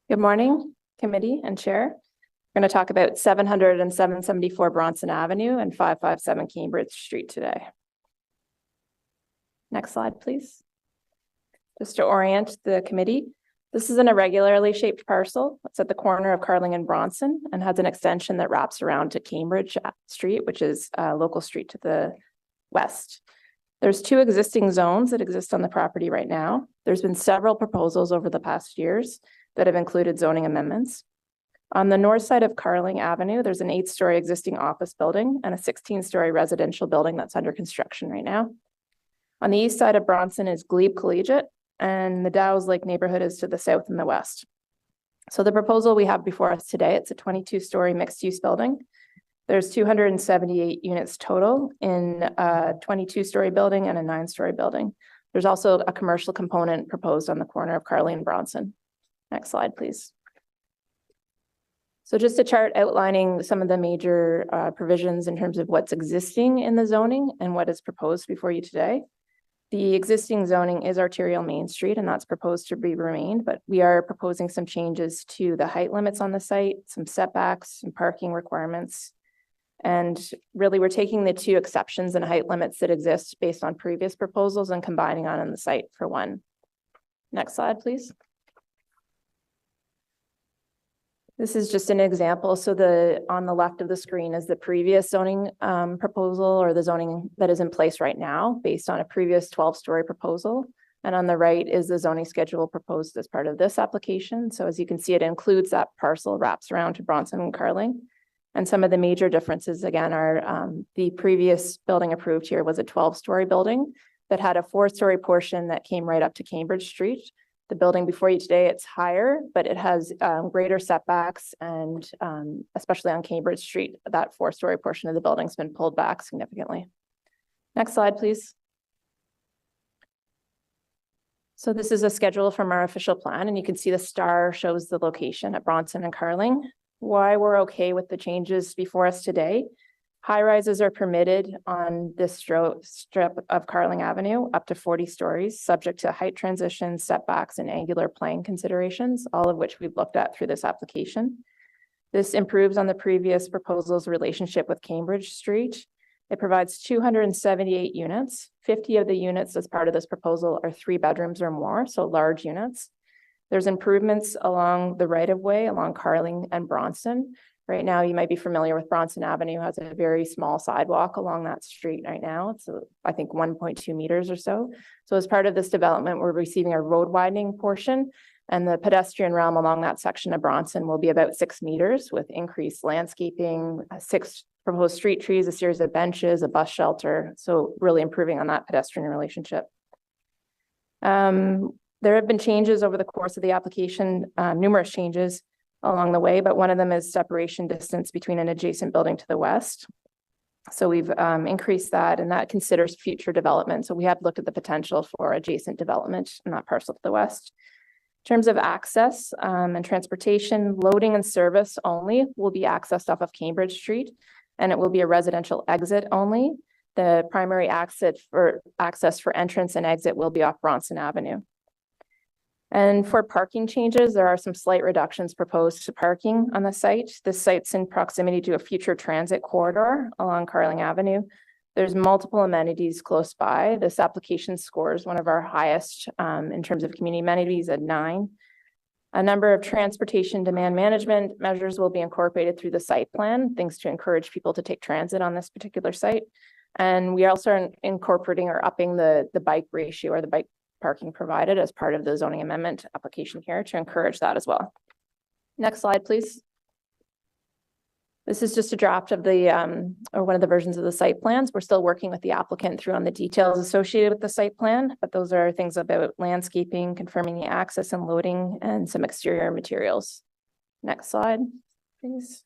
Good morning, committee and chair. We're going to talk about 700 and 774 Bronson Avenue and 557 Cambridge Street today. Next slide, please. Just to orient the committee, this is an irregularly shaped parcel. It's at the corner of Carling and Bronson and has an extension that wraps around to Cambridge Street, which is a local street to the west. There's 2 existing zones that exist on the property right now. There's been several proposals over the past years that have included zoning amendments. On the north side of Carling Avenue, there's an 8-story existing office building and a 16-story residential building that's under construction right now. On the east side of Bronson is Glebe Collegiate, and the Dow's Lake neighborhood is to the south and the west. So the proposal we have before us today, it's a 22-story mixed-use building. There's 278 units total in a 22-story building and a 9-story building. There's also a commercial component proposed on the corner of Carling and Bronson. Next slide, please. So just a chart outlining some of the major provisions in terms of what's existing in the zoning and what is proposed before you today. The existing zoning is arterial Main Street, and that's proposed to be remained, but we are proposing some changes to the height limits on the site, some setbacks, some parking requirements. And really, we're taking the 2 exceptions and height limits that exist based on previous proposals and combining on the site for one. Next slide, please. This is just an example. So on the left of the screen is the previous zoning proposal, or the zoning that is in place right now based on a previous 12-story proposal. And on the right is the zoning schedule proposed as part of this application. So as you can see, it includes that parcel, wraps around to Bronson and Carling. And some of the major differences again are the previous building approved here was a 12-story building that had a 4-story portion that came right up to Cambridge Street. The building before you today, it's higher, but it has greater setbacks, and especially on Cambridge Street, that 4-story portion of the building's been pulled back significantly. Next slide, please. So this is a schedule from our official plan, and you can see the star shows the location at Bronson and Carling. Why we're okay with the changes before us today. High rises are permitted on this strip of Carling Avenue up to 40 stories, subject to height transitions, setbacks, and angular plane considerations, all of which we've looked at through this application. This improves on the previous proposal's relationship with Cambridge Street. It provides 278 units. 50 of the units as part of this proposal are 3 bedrooms or more, so large units. There's improvements along the right-of-way along Carling and Bronson. Right now, you might be familiar with Bronson Avenue has a very small sidewalk along that street right now. It's, I think, 1.2 meters or so. So as part of this development, we're receiving a road widening portion, and the pedestrian realm along that section of Bronson will be about 6 meters with increased landscaping, 6 proposed street trees, a series of benches, a bus shelter. So really improving on that pedestrian relationship. There have been changes over the course of the application, numerous changes along the way, but one of them is separation distance between an adjacent building to the west. So we've increased that, and that considers future development. So we have looked at the potential for adjacent development in that parcel to the west. terms of access and transportation, loading and service only will be accessed off of Cambridge Street, and it will be a residential exit only. The primary access for entrance and exit will be off Bronson Avenue. And for parking changes, there are some slight reductions proposed to parking on the site. This site's in proximity to a future transit corridor along Carling Avenue. There's multiple amenities close by. This application scores one of our highest in terms of community amenities at 9. A number of transportation demand management measures will be incorporated through the site plan, things to encourage people to take transit on this particular site. And we also are incorporating or upping the bike ratio or the bike parking provided as part of the zoning amendment application here to encourage that as well. Next slide, please. This is just a draft of the or one of the versions of the site plans. We're still working with the applicant through on the details associated with the site plan, but those are things about landscaping, confirming the access and loading, and some exterior materials. Next slide, please.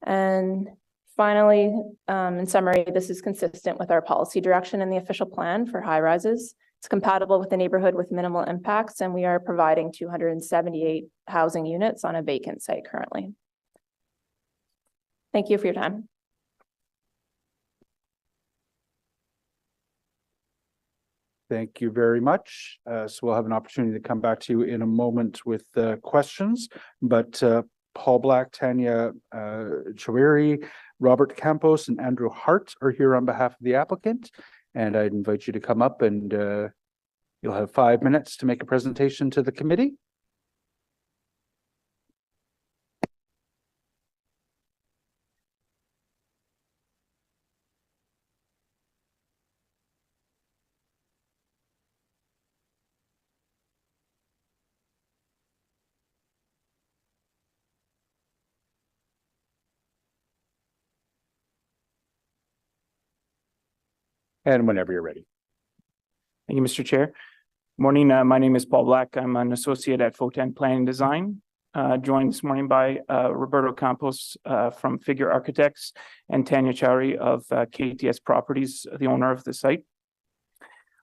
And finally, in summary, this is consistent with our policy direction in the official plan for high rises. It's compatible with the neighborhood with minimal impacts, and we are providing 278 housing units on a vacant site currently. Thank you for your time. Thank you very much. So we'll have an opportunity to come back to you in a moment with questions, but Paul Black, Tanya Chaweri, Robert Campos, and Andrew Hart are here on behalf of the applicant. And I'd invite you to come up and you'll have 5 minutes to make a presentation to the committee. And whenever you're ready. Thank you, Mr. Chair. Morning, my name is Paul Black. I'm an associate at Foten Planning Design, joined this morning by Roberto Campos from Figure Architects and Tanya Chowri of KTS Properties, the owner of the site.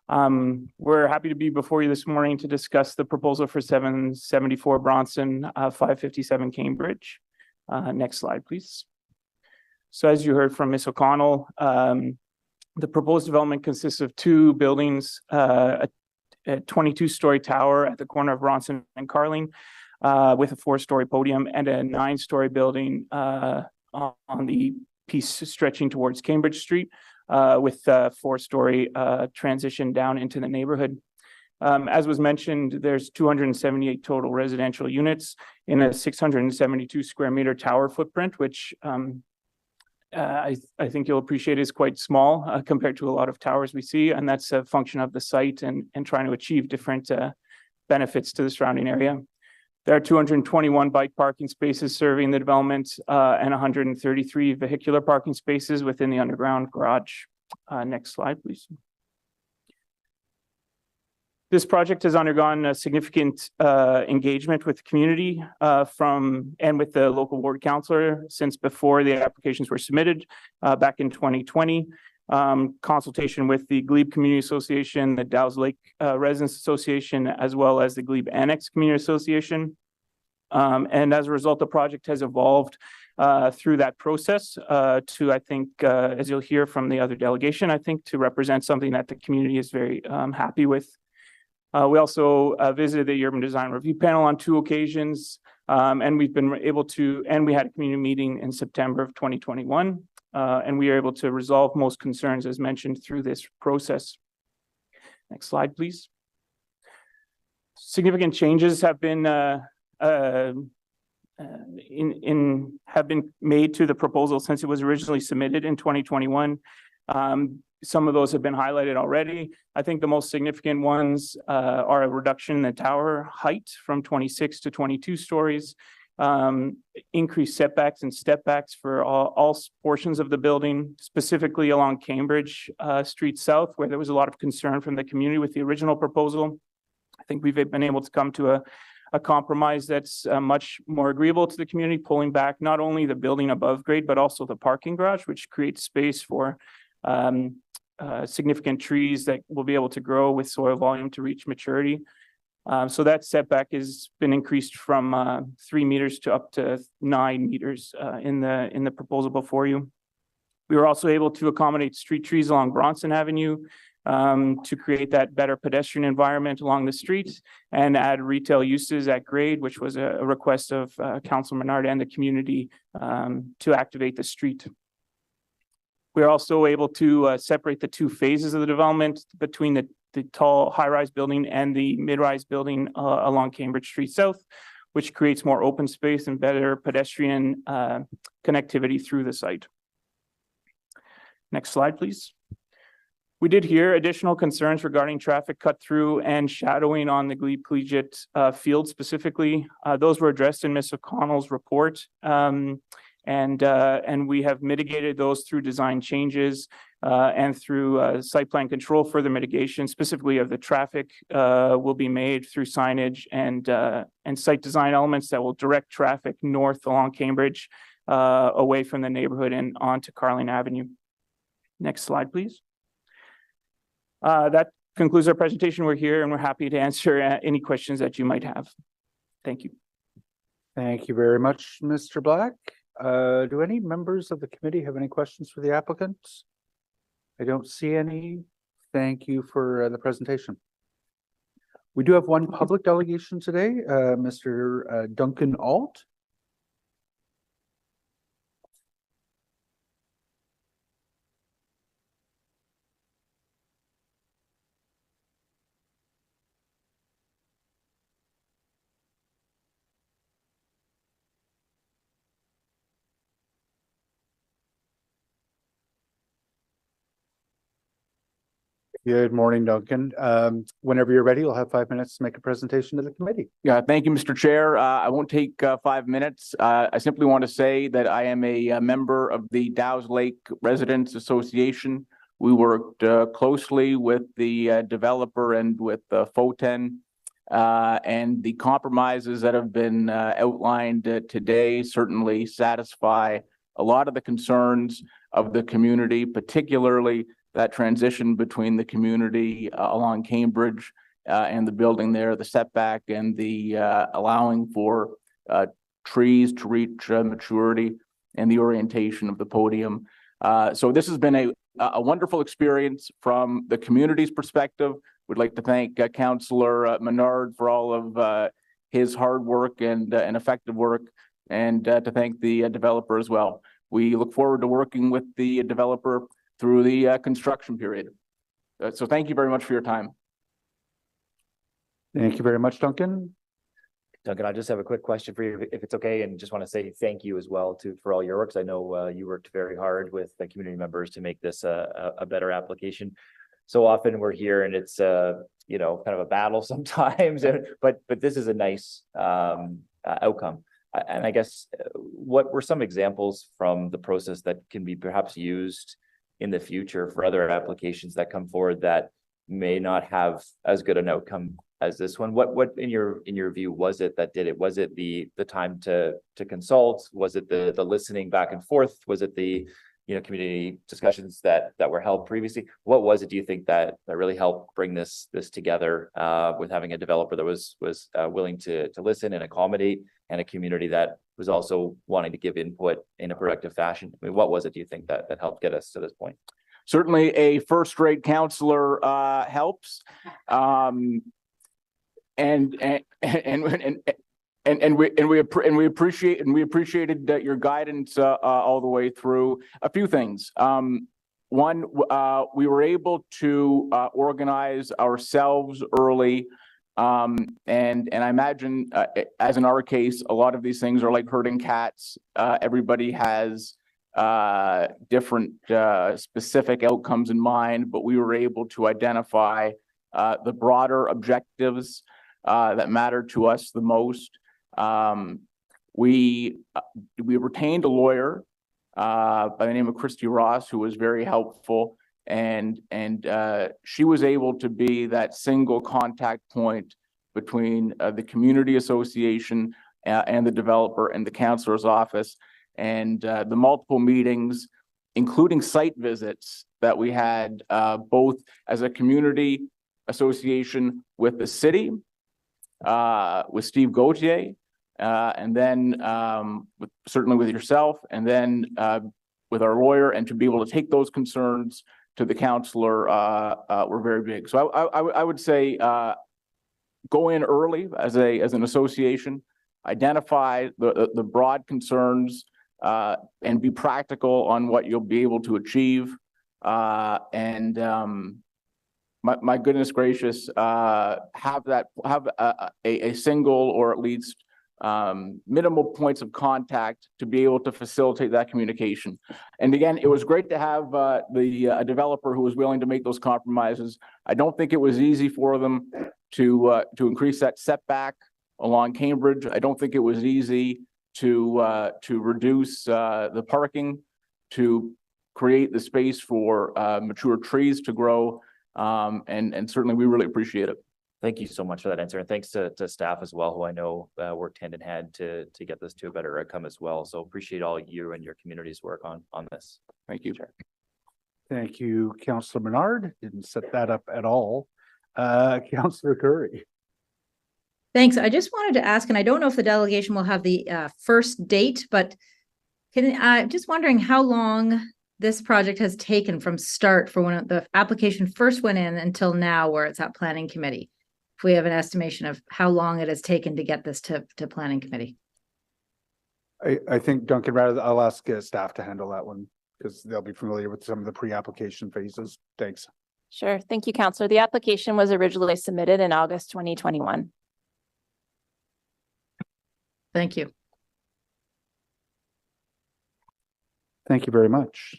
We're happy to be before you this morning to discuss the proposal for 774 Bronson, 557 Cambridge. Next slide, please. So as you heard from Ms. O'Connell, the proposed development consists of 2 buildings, a 22-story tower at the corner of Bronson and Carling with a 4-story podium, and a 9-story building on the piece stretching towards Cambridge Street with a 4-story transition down into the neighborhood. As was mentioned, there's 278 total residential units in a 672 square meter tower footprint, which I think you'll appreciate is quite small compared to a lot of towers we see, and that's a function of the site and trying to achieve different benefits to the surrounding area. There are 221 bike parking spaces serving the development and 133 vehicular parking spaces within the underground garage. Next slide, please. This project has undergone a significant engagement with the community and with the local ward councillor since before the applications were submitted back in 2020. Consultation with the Glebe Community Association, the Dow's Lake Residents Association, as well as the Glebe Annex Community Association. And as a result, the project has evolved through that process to, I think, as you'll hear from the other delegation, I think to represent something that the community is very happy with. We also visited the Urban Design Review Panel on 2 occasions, and we've been able to, and we had a community meeting in September of 2021, and we are able to resolve most concerns as mentioned through this process. Next slide, please. Significant changes have been made to the proposal since it was originally submitted in 2021. Some of those have been highlighted already. I think the most significant ones are a reduction in the tower height from 26 to 22 stories, increased setbacks and step backs for all portions of the building, specifically along Cambridge Street South, where there was a lot of concern from the community with the original proposal. I think we've been able to come to a compromise that's much more agreeable to the community, pulling back not only the building above grade, but also the parking garage, which creates space for significant trees that will be able to grow with soil volume to reach maturity. So that setback has been increased from 3 meters to up to 9 meters in the proposal before you. We were also able to accommodate street trees along Bronson Avenue to create that better pedestrian environment along the street and add retail uses at grade, which was a request of Councilor Menard and the community to activate the street. We are also able to separate the 2 phases of the development between the tall high-rise building and the mid-rise building along Cambridge Street South, which creates more open space and better pedestrian connectivity through the site. Next slide, please. We did hear additional concerns regarding traffic cut through and shadowing on the Glebe Collegiate field specifically. Those were addressed in Ms. O'Connell's report. And we have mitigated those through design changes and through site plan control. Further mitigation, specifically of the traffic, will be made through signage and site design elements that will direct traffic north along Cambridge, away from the neighborhood and onto Carling Avenue. Next slide, please. That concludes our presentation. We're here and we're happy to answer any questions that you might have. Thank you. Thank you very much, Mr. Black. Do any members of the committee have any questions for the applicants? I don't see any. Thank you for the presentation. We do have one public delegation today, Mr. Duncan Alt. Good morning, Duncan. Whenever you're ready, you'll have 5 minutes to make a presentation to the committee. Yeah, thank you, Mr. Chair. I won't take 5 minutes. I simply want to say that I am a member of the Dow's Lake Residents Association. We worked closely with the developer and with FOTEN, and the compromises that have been outlined today certainly satisfy a lot of the concerns of the community, particularly that transition between the community along Cambridge and the building there, the setback and the allowing for trees to reach maturity and the orientation of the podium. So this has been a wonderful experience from the community's perspective. We'd like to thank Councillor Menard for all of his hard work and effective work, and to thank the developer as well. We look forward to working with the developer through the construction period. So thank you very much for your time. Thank you very much, Duncan. Duncan, I just have a quick question for you, if it's okay, and just want to say thank you as well for all your work. I know you worked very hard with the community members to make this a better application. So often we're here and it's you know, kind of a battle sometimes, but this is a nice outcome. And I guess what were some examples from the process that can be perhaps used in the future for other applications that come forward that may not have as good an outcome as this one? What in your view was it that did it? Was it the time to consult? Was it the listening back and forth? Was it the community discussions that were held previously? What was it, do you think, that really helped bring this together with having a developer that was willing to listen and accommodate, and a community that was also wanting to give input in a productive fashion? I mean, what was it, do you think, that helped get us to this point? Certainly a first-rate counselor helps. And we appreciated your guidance all the way through. A few things. One, we were able to organize ourselves early, and I imagine, as in our case, a lot of these things are like herding cats. Everybody has different specific outcomes in mind, but we were able to identify the broader objectives that matter to us the most. We retained a lawyer by the name of Christy Ross, who was very helpful, and she was able to be that single contact point between the community association and the developer and the councilor's office, and the multiple meetings, including site visits that we had both as a community association with the city with Steve Gauthier, and then certainly with yourself, and then with our lawyer, and to be able to take those concerns to the councillor were very big. So I would say go in early as an association, identify the broad concerns, and be practical on what you'll be able to achieve. My goodness gracious, have a single or at least minimal points of contact to be able to facilitate that communication. And again, it was great to have a developer who was willing to make those compromises. I don't think it was easy for them to increase that setback along Cambridge. I don't think it was easy to reduce the parking, to create the space for mature trees to grow. And certainly we really appreciate it. Thank you so much for that answer. And thanks to staff as well, who I know worked hand in hand to get this to a better outcome as well. So appreciate all you and your community's work on this. Thank you. Thank you, Councillor Menard. Didn't set that up at all. Councillor Curry. Thanks. I just wanted to ask, and I don't know if the delegation will have the first date, but I'm just wondering how long this project has taken from start for when the application first went in until now where it's at planning committee. If we have an estimation of how long it has taken to get this to planning committee. I think, Duncan, I'll ask staff to handle that one because they'll be familiar with some of the pre-application phases. Thanks. Sure. Thank you, Councillor. The application was originally submitted in August 2021. Thank you. Thank you very much.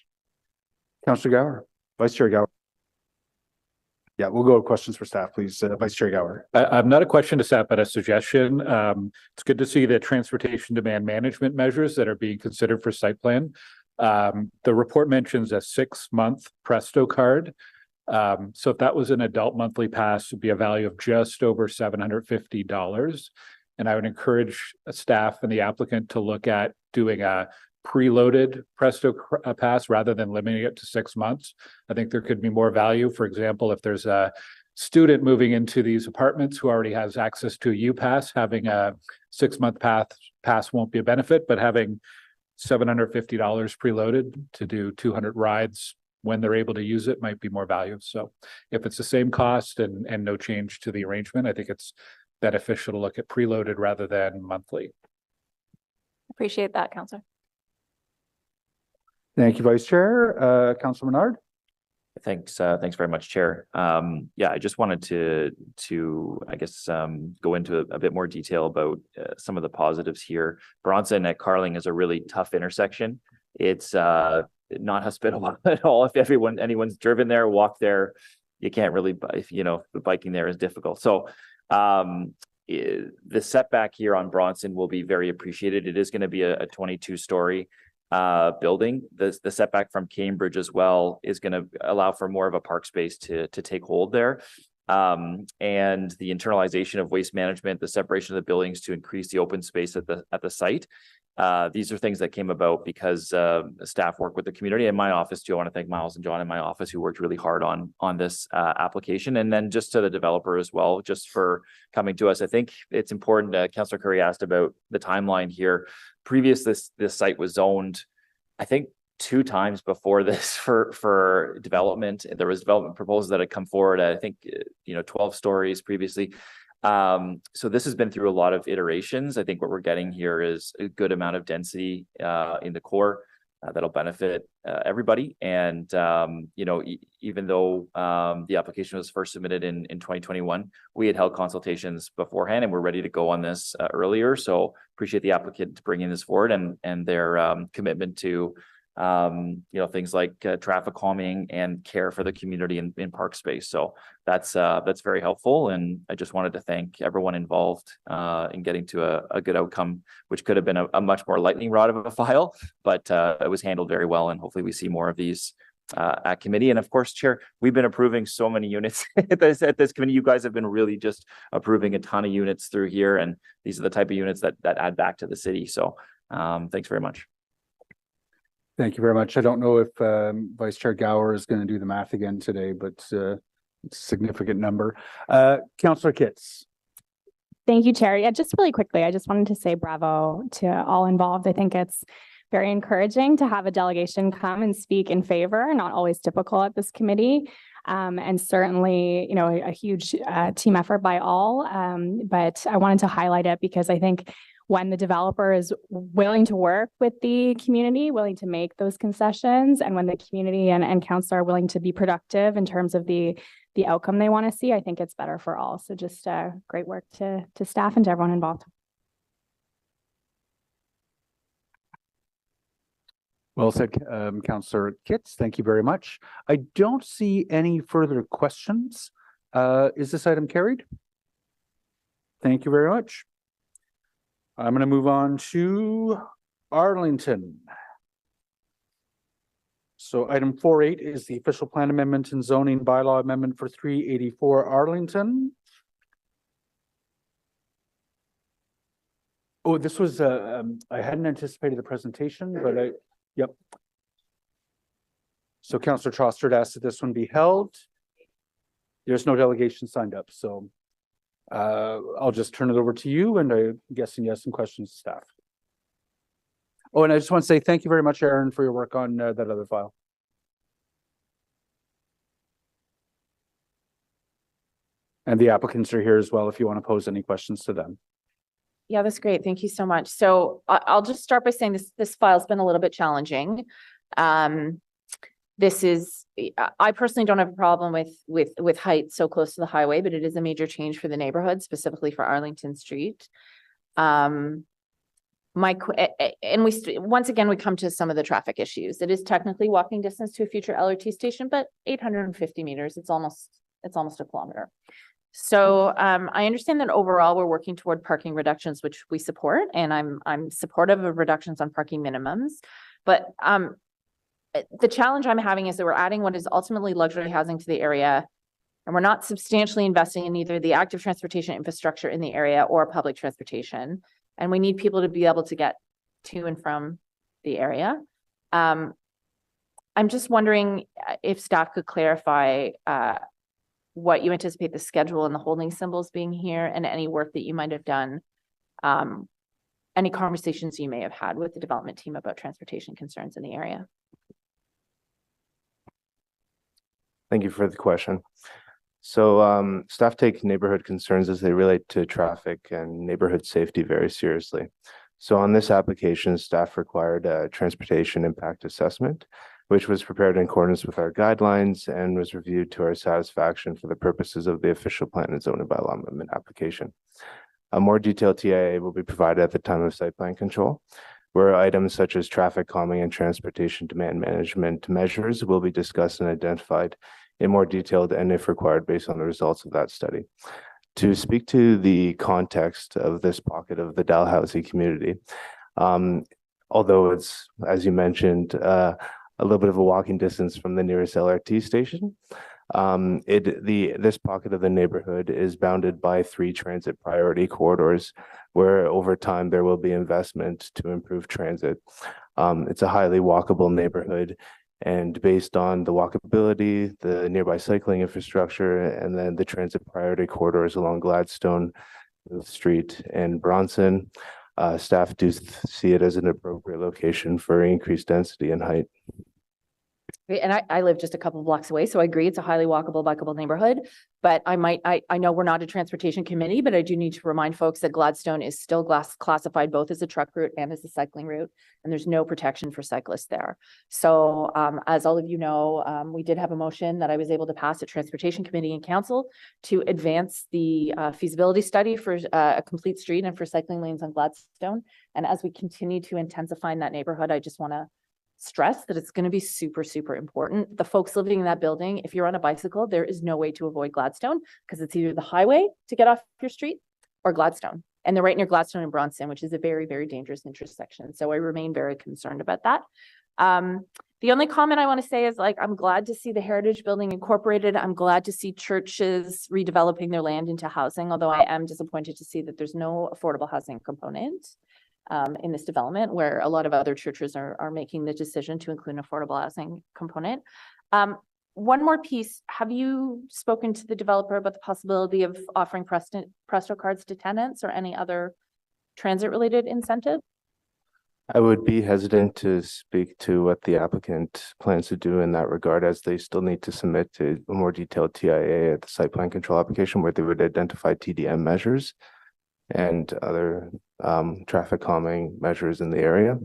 Councillor Gower, Vice Chair Gower. Yeah, we'll go with questions for staff, please. Vice Chair Gower. I'm not a question to staff, but a suggestion. It's good to see the transportation demand management measures that are being considered for site plan. The report mentions a 6-month Presto card. So if that was an adult monthly pass, it would be a value of just over $750. And I would encourage staff and the applicant to look at doing a preloaded Presto pass rather than limiting it to 6 months. I think there could be more value. For example, if there's a student moving into these apartments who already has access to a U-Pass, having a 6-month pass won't be a benefit, but having $750 preloaded to do 200 rides when they're able to use it might be more value. So if it's the same cost and no change to the arrangement, I think it's beneficial to look at preloaded rather than monthly. Appreciate that, Councillor. Thank you, Vice Chair. Councillor Menard. Thanks very much, Chair. Yeah, I just wanted to I guess go into a bit more detail about some of the positives here. Bronson at Carling is a really tough intersection. It's not hospitable at all. If anyone's driven there, walked there, you can't really, biking there is difficult. So the setback here on Bronson will be very appreciated. It is going to be a 22-story building. The setback from Cambridge as well is going to allow for more of a park space to take hold there. And the internalization of waste management, the separation of the buildings to increase the open space at the site. These are things that came about because staff work with the community and my office too. I want to thank Miles and John in my office who worked really hard on this application, and then just to the developer as well, just for coming to us. I think it's important. Councillor Curry asked about the timeline here. Previous, this site was zoned, I think, 2 times before this for development. There was development proposals that had come forward. I think 12 stories previously. So this has been through a lot of iterations. I think what we're getting here is a good amount of density in the core that'll benefit everybody. And even though the application was first submitted in 2021, we had held consultations beforehand and we're ready to go on this earlier. So appreciate the applicant bringing this forward and their commitment to things like traffic calming and care for the community in park space. So that's very helpful. And I just wanted to thank everyone involved in getting to a good outcome, which could have been a much more lightning rod of a file, but it was handled very well. And hopefully we see more of these at committee. And of course, Chair, we've been approving so many units at this committee. You guys have been really just approving a ton of units through here. And these are the type of units that add back to the city. So thanks very much. Thank you very much. I don't know if Vice Chair Gower is going to do the math again today, but it's a significant number. Councillor Kitts. Thank you, Chair. Yeah, just really quickly, I just wanted to say bravo to all involved. I think it's very encouraging to have a delegation come and speak in favor, not always typical at this committee. And certainly, you know, a huge team effort by all. But I wanted to highlight it because I think when the developer is willing to work with the community, willing to make those concessions, and when the community and council are willing to be productive in terms of the outcome they want to see, I think it's better for all. So just great work to staff and to everyone involved. Well said, Councillor Kitts. Thank you very much. I don't see any further questions. Is this item carried? Thank you very much. I'm going to move on to Arlington. So item 4.8 is the official plan amendment and zoning bylaw amendment for 384 Arlington. Oh, this was, I hadn't anticipated the presentation, but yep. So Councillor Trostert asked that this one be held. There's no delegation signed up, so I'll just turn it over to you, and I'm guessing you have some questions to staff. Oh, and I just want to say thank you very much, Aaron, for your work on that other file. And the applicants are here as well if you want to pose any questions to them. Yeah, that's great. Thank you so much. So I'll just start by saying this file's been a little bit challenging. This is, I personally don't have a problem with height so close to the highway, but it is a major change for the neighborhood, specifically for Arlington Street. Once again, we come to some of the traffic issues. It is technically walking distance to a future LRT station, but 850 meters, it's almost a kilometer. So I understand that overall we're working toward parking reductions, which we support, and I'm supportive of reductions on parking minimums. But the challenge I'm having is that we're adding what is ultimately luxury housing to the area, and we're not substantially investing in either the active transportation infrastructure in the area or public transportation. And we need people to be able to get to and from the area. I'm just wondering if staff could clarify what you anticipate the schedule and the holding symbols being here, and any work that you might have done, any conversations you may have had with the development team about transportation concerns in the area. Thank you for the question. So staff take neighborhood concerns as they relate to traffic and neighborhood safety very seriously. So on this application, staff required a transportation impact assessment, which was prepared in accordance with our guidelines and was reviewed to our satisfaction for the purposes of the official plan and zoning bylaw amendment application. A more detailed TIA will be provided at the time of site plan control, where items such as traffic calming and transportation demand management measures will be discussed and identified in more detailed and if required based on the results of that study. To speak to the context of this pocket of the Dalhousie community, although it's, as you mentioned, a little bit of a walking distance from the nearest LRT station, this pocket of the neighborhood is bounded by 3 transit priority corridors, where over time there will be investment to improve transit. It's a highly walkable neighborhood, and based on the walkability, the nearby cycling infrastructure, and then the transit priority corridors along Gladstone Street and Bronson, staff do see it as an appropriate location for increased density and height. And I live just a couple of blocks away, so I agree it's a highly walkable, bikeable neighborhood. But I know we're not a transportation committee, but I do need to remind folks that Gladstone is still classified both as a truck route and as a cycling route, and there's no protection for cyclists there. So as all of you know, we did have a motion that I was able to pass at Transportation Committee and Council to advance the feasibility study for a complete street and for cycling lanes on Gladstone. And as we continue to intensify in that neighborhood, I just want to stress that it's going to be super, super important. The folks living in that building, if you're on a bicycle, there is no way to avoid Gladstone because it's either the highway to get off your street or Gladstone. And they're right near Gladstone and Bronson, which is a very, very dangerous intersection. So I remain very concerned about that. The only comment I want to say is, like, I'm glad to see the Heritage Building incorporated. I'm glad to see churches redeveloping their land into housing, although I am disappointed to see that there's no affordable housing component in this development, where a lot of other churches are making the decision to include an affordable housing component. one more piece, have you spoken to the developer about the possibility of offering Presto cards to tenants or any other transit-related incentive? I would be hesitant to speak to what the applicant plans to do in that regard, as they still need to submit a more detailed TIA at the site plan control application where they would identify TDM measures and other traffic calming measures in the area.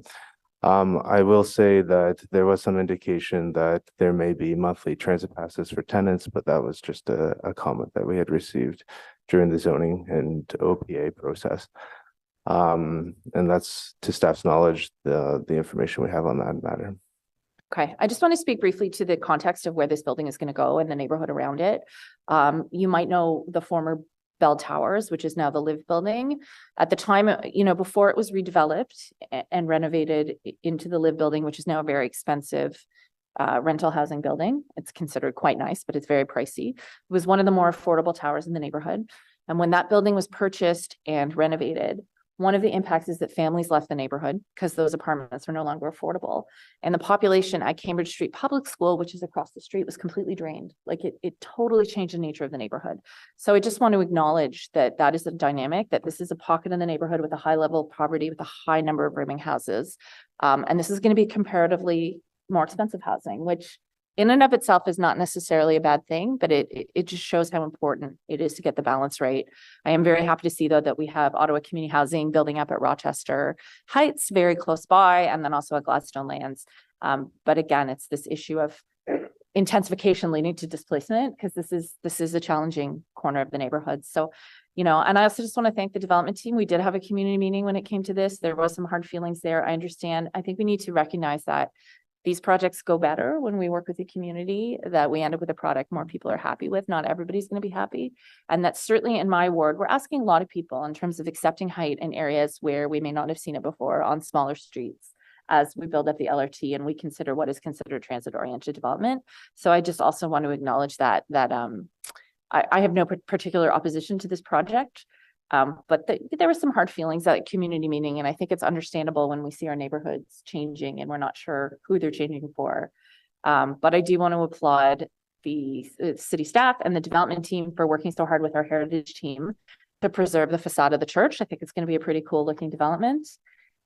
I will say that there was some indication that there may be monthly transit passes for tenants, but that was just a comment that we had received during the zoning and OPA process. And that's, to staff's knowledge, the information we have on that matter. Okay, I just want to speak briefly to the context of where this building is going to go and the neighborhood around it. You might know the former Bell Towers, which is now the Live building. At the time, before it was redeveloped and renovated into the Live building, which is now a very expensive rental housing building. It's considered quite nice, but it's very pricey. It was one of the more affordable towers in the neighborhood. And when that building was purchased and renovated, one of the impacts is that families left the neighborhood because those apartments were no longer affordable. And the population at Cambridge Street Public School, which is across the street, was completely drained. Like it totally changed the nature of the neighborhood. So I just want to acknowledge that that is a dynamic, that this is a pocket in the neighborhood with a high level of poverty, with a high number of rooming houses. And this is going to be comparatively more expensive housing, which in and of itself is not necessarily a bad thing, but it just shows how important it is to get the balance right. I am very happy to see, though, that we have Ottawa Community Housing building up at Rochester Heights, very close by, and then also at Gladstone Lands. But again, it's this issue of intensification leading to displacement, because this is a challenging corner of the neighborhood. So, and I also just want to thank the development team. We did have a community meeting when it came to this. There was some hard feelings there. I understand. I think we need to recognize that these projects go better when we work with the community, that we end up with a product more people are happy with. Not everybody's going to be happy. And that's certainly in my ward. We're asking a lot of people in terms of accepting height in areas where we may not have seen it before on smaller streets as we build up the LRT and we consider what is considered transit-oriented development. So I just also want to acknowledge that I have no particular opposition to this project. But there were some hard feelings at a community meeting, and I think it's understandable when we see our neighborhoods changing and we're not sure who they're changing for. But I do want to applaud the city staff and the development team for working so hard with our heritage team to preserve the facade of the church. I think it's going to be a pretty cool looking development.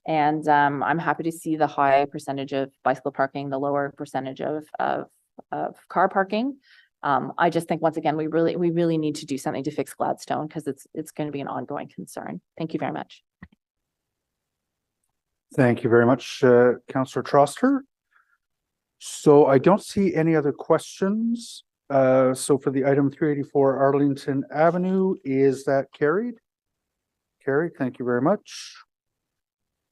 And I'm happy to see the high percentage of bicycle parking, the lower percentage of car parking. I just think, once again, we really need to do something to fix Gladstone, because it's going to be an ongoing concern. Thank you very much. Thank you very much, Councillor Troster. So I don't see any other questions. So for the item 384 Arlington Avenue, is that carried? Carried, thank you very much.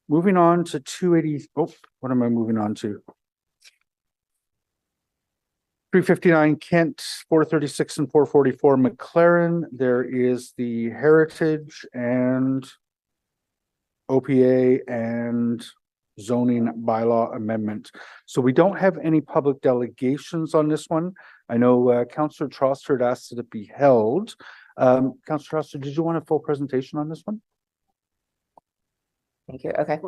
Moving on to 280, what am I moving on to? 359 Kent, 436 and 444 McLaren. There is the Heritage and OPA and zoning bylaw amendment. So we don't have any public delegations on this one. I know Councillor Troster had asked that it be held. Councillor Troster, did you want a full presentation on this one? Thank you. Okay.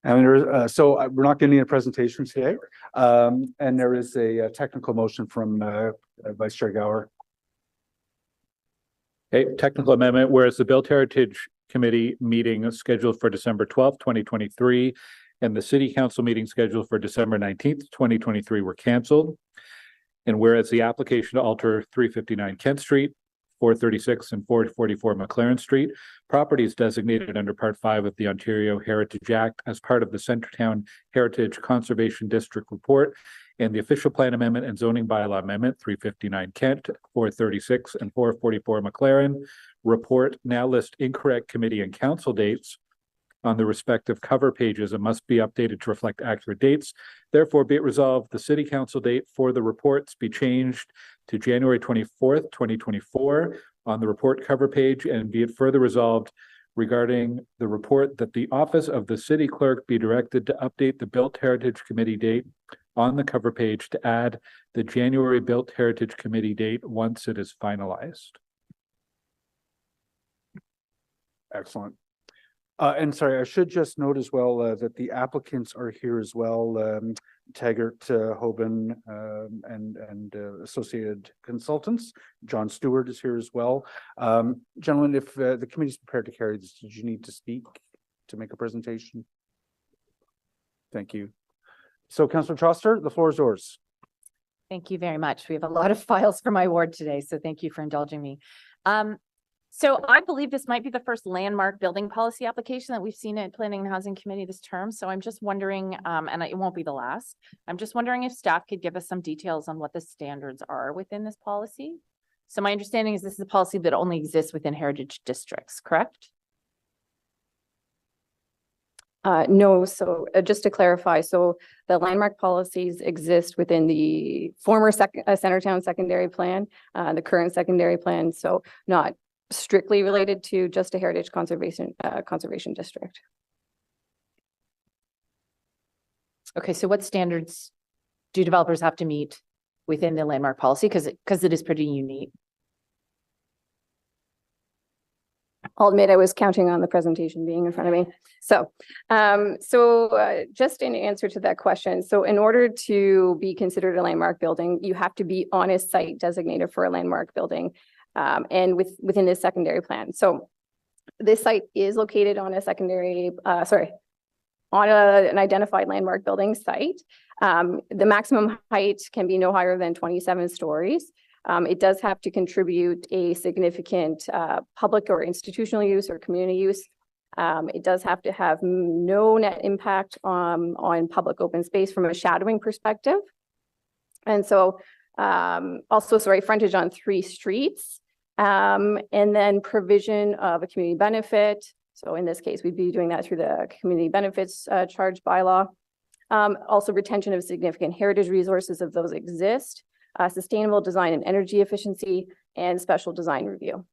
I mean, so we're not going to need a presentation today. And there is a technical motion from Vice Chair Gower. Okay, technical amendment, whereas the Built Heritage Committee meeting scheduled for December 12th, 2023, and the City Council meeting scheduled for December 19th, 2023 were canceled. And whereas the application to alter 359 Kent Street, 436 and 444 McLaren Street, properties designated under Part 5 of the Ontario Heritage Act as part of the Centretown Heritage Conservation District Report, and the official plan amendment and zoning bylaw amendment 359 Kent, 436 and 444 McLaren report now list incorrect committee and council dates on the respective cover pages and must be updated to reflect accurate dates. Therefore, be it resolved, the City Council date for the reports be changed to January 24th, 2024 on the report cover page, and be it further resolved regarding the report that the office of the City Clerk be directed to update the Built Heritage Committee date on the cover page to add the January Built Heritage Committee date once it is finalized. Excellent. And sorry, I should just note as well that the applicants are here as well. Taggart, Hoban, and Associated Consultants. John Stewart is here as well. Gentlemen, if the committee is prepared to carry this, did you need to speak to make a presentation? Thank you. So, Councillor Troster, the floor is yours. Thank you very much. We have a lot of files for my ward today, so thank you for indulging me. So I believe this might be the first landmark building policy application that we've seen at Planning and Housing Committee this term. So I'm just wondering, and it won't be the last, I'm just wondering if staff could give us some details on what the standards are within this policy. So my understanding is this is a policy that only exists within heritage districts, correct? No, so just to clarify, so the landmark policies exist within the former Centertown secondary plan, the current secondary plan, so not strictly related to just a heritage conservation district. Okay, so what standards do developers have to meet within the landmark policy? Because it is pretty unique. I'll admit I was counting on the presentation being in front of me. So, just in answer to that question, so in order to be considered a landmark building, you have to be on a site designated for a landmark building, and within this secondary plan. So this site is located on a secondary, on an identified landmark building site. The maximum height can be no higher than 27 stories. It does have to contribute a significant public or institutional use or community use. It does have to have no net impact on public open space from a shadowing perspective. And so also, frontage on 3 streets, and then provision of a community benefit. So in this case, we'd be doing that through the community benefits charge bylaw. Also retention of significant heritage resources if those exist. Sustainable design and energy efficiency, and special design review.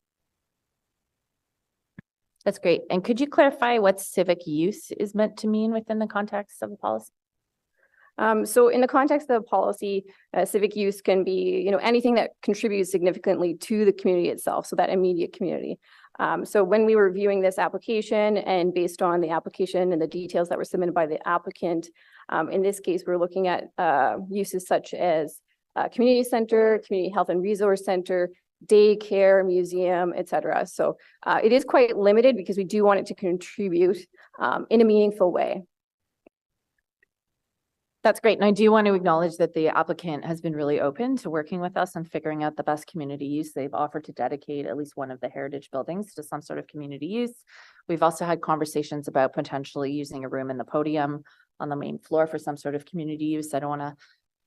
That's great. And could you clarify what civic use is meant to mean within the context of the policy? So in the context of the policy, civic use can be, anything that contributes significantly to the community itself, so that immediate community. So when we were reviewing this application and based on the application and the details that were submitted by the applicant, in this case, we're looking at uses such as community center, community health and resource center, daycare, museum, etc. So it is quite limited because we do want it to contribute in a meaningful way. That's great. And I do want to acknowledge that the applicant has been really open to working with us and figuring out the best community use. They've offered to dedicate at least one of the heritage buildings to some sort of community use. We've also had conversations about potentially using a room in the podium on the main floor for some sort of community use. I don't want to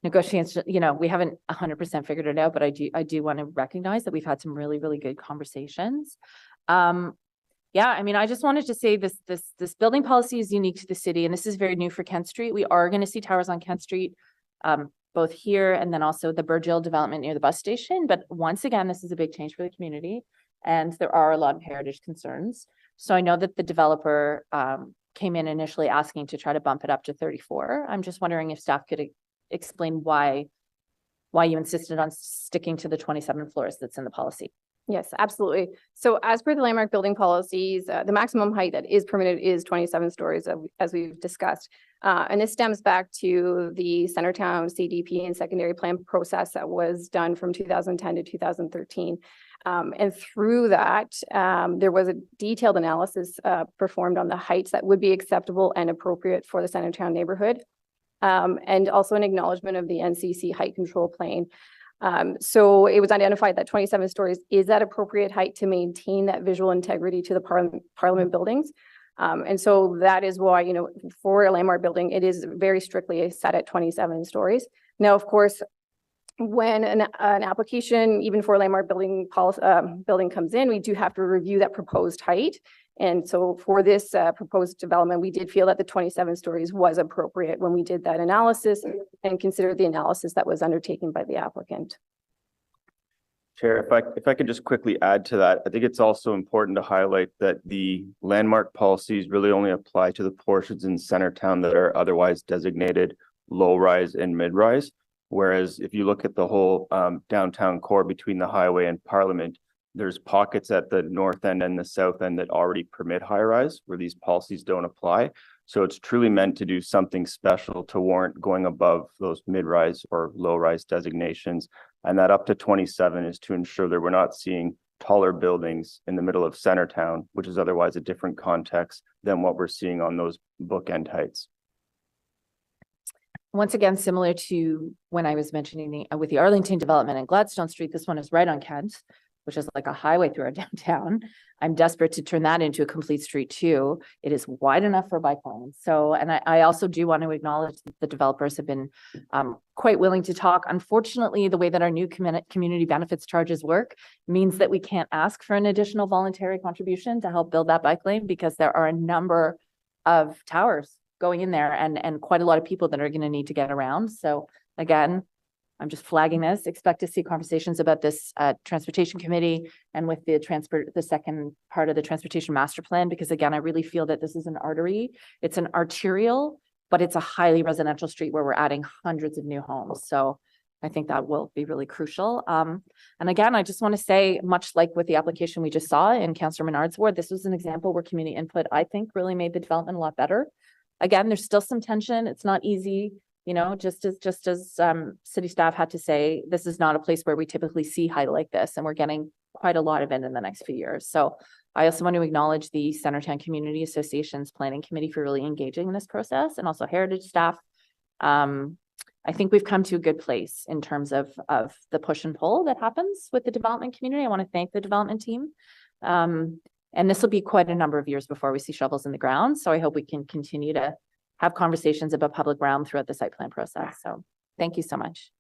negotiate, we haven't 100% figured it out, but I do want to recognize that we've had some really, really good conversations. Yeah, I mean, I just wanted to say this building policy is unique to the city, and this is very new for Kent Street. We are going to see towers on Kent Street, both here and then also the Burgill development near the bus station. But once again, this is a big change for the community, and there are a lot of heritage concerns. So I know that the developer came in initially asking to try to bump it up to 34. I'm just wondering if staff could explain why you insisted on sticking to the 27 floors that's in the policy. Yes, absolutely. So as per the landmark building policies, the maximum height that is permitted is 27 stories, as we've discussed. And this stems back to the Centertown CDP and secondary plan process that was done from 2010 to 2013. And through that, there was a detailed analysis performed on the heights that would be acceptable and appropriate for the Centertown neighborhood. And also an acknowledgement of the NCC height control plane. So it was identified that 27 stories is that appropriate height to maintain that visual integrity to the parliament buildings. And so that is why, for a landmark building, it is very strictly set at 27 stories. Now, of course, when an application, even for a landmark building building comes in, we do have to review that proposed height. And so for this proposed development, we did feel that the 27 stories was appropriate when we did that analysis and considered the analysis that was undertaken by the applicant. Chair, if I could just quickly add to that, I think it's also important to highlight that the landmark policies really only apply to the portions in Centertown that are otherwise designated low rise and mid rise. Whereas if you look at the whole downtown core between the highway and Parliament, there's pockets at the north end and the south end that already permit high rise where these policies don't apply. So it's truly meant to do something special to warrant going above those mid-rise or low-rise designations. And that up to 27 is to ensure that we're not seeing taller buildings in the middle of Centertown, which is otherwise a different context than what we're seeing on those bookend heights. Once again, similar to when I was mentioning with the Arlington development and Gladstone Street, this one is right on Kent, which is like a highway through our downtown. I'm desperate to turn that into a complete street too. It is wide enough for bike lanes. So, and I also do want to acknowledge that the developers have been quite willing to talk. Unfortunately, the way that our new community benefits charges work means that we can't ask for an additional voluntary contribution to help build that bike lane because there are a number of towers going in there and quite a lot of people that are going to need to get around. So again, I'm just flagging this, expect to see conversations about this transportation committee and with the second part of the transportation master plan, because again, I really feel that this is an artery. It's an arterial, but it's a highly residential street where we're adding hundreds of new homes. So I think that will be really crucial. And again, I just want to say, much like with the application we just saw in Councillor Menard's ward, this was an example where community input, I think, really made the development a lot better. Again, there's still some tension. It's not easy. You know, just as city staff had to say, this is not a place where we typically see height like this, and we're getting quite a lot of it in the next few years. So I also want to acknowledge the Centertown Community Association's planning committee for really engaging in this process, and also heritage staff. I think we've come to a good place in terms of the push and pull that happens with the development community. I want to thank the development team. And this will be quite a number of years before we see shovels in the ground. So I hope we can continue to have conversations about public realm throughout the site plan process. So thank you so much.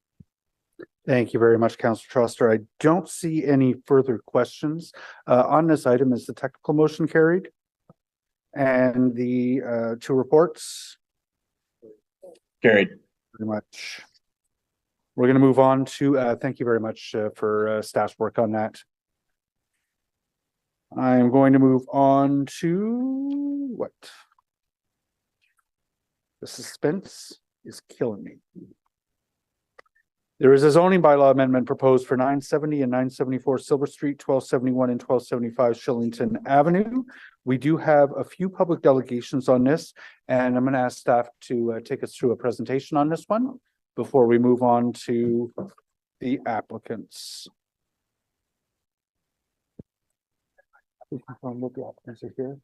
Thank you very much, Councillor Troster. I don't see any further questions on this item. Is the technical motion carried? And the two reports? Carried. Very much. We're going to move on to, thank you very much for staff's work on that. I'm going to move on to what? The suspense is killing me. There is a zoning bylaw amendment proposed for 970 and 974 Silver Street, 1271 and 1275 Shillington Avenue. We do have a few public delegations on this, and I'm going to ask staff to take us through a presentation on this one before we move on to the applicants. What the applicants are here.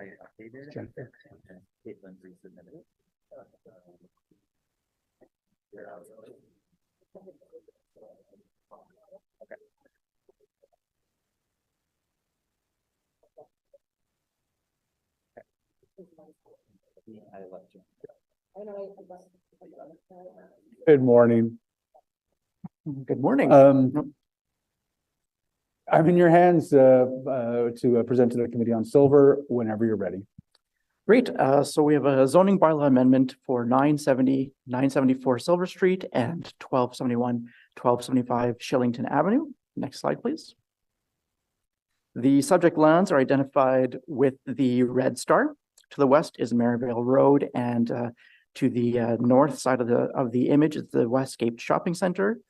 I updated it. Caitlin resubmitted it. Okay. I left you. Good morning. Good morning. I'm in your hands to present to the Committee on Silver whenever you're ready. Great. So we have a zoning bylaw amendment for 970, 974 Silver Street and 1271, 1275 Shillington Avenue. Next slide, please. The subject lands are identified with the red star. To the west is Maryvale Road, and to the north side of the image is the Westgate Shopping Center.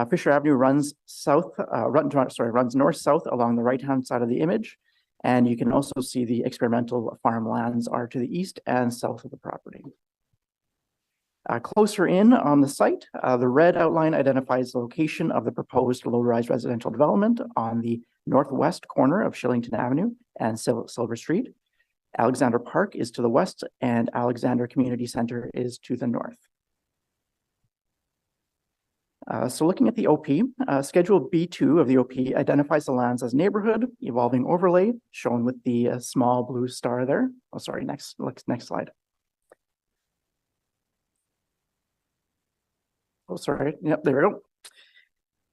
Fisher Avenue runs runs north-south along the right-hand side of the image. And you can also see the experimental farmlands are to the east and south of the property. Closer in on the site, the red outline identifies the location of the proposed low-rise residential development on the northwest corner of Shillington Avenue and Silver Street. Alexander Park is to the west, and Alexander Community Center is to the north. So looking at the OP, Schedule B2 of the OP identifies the lands as neighborhood evolving overlay, shown with the small blue star there. Oh, sorry, next slide. Oh, sorry. Yep, there we go.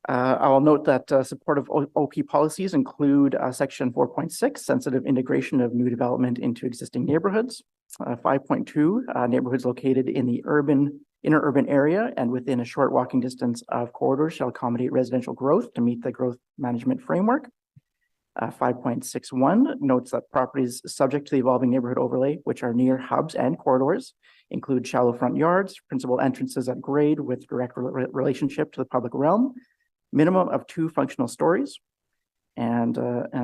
I'll note that supportive OP policies include Section 4.6, sensitive integration of new development into existing neighborhoods. 5.2, neighborhoods located in the inner urban area and within a short walking distance of corridors shall accommodate residential growth to meet the growth management framework. 5.61 notes that properties subject to the evolving neighborhood overlay, which are near hubs and corridors, include shallow front yards, principal entrances at grade with direct relationship to the public realm, minimum of 2 functional stories. And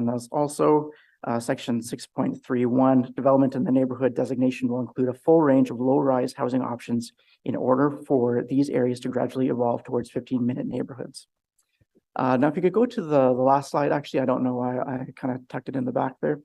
there's also section 6.31, development in the neighborhood designation will include a full range of low-rise housing options in order for these areas to gradually evolve towards 15-minute neighborhoods. Now, if you could go to the last slide, actually, I don't know why I kind of tucked it in the back there.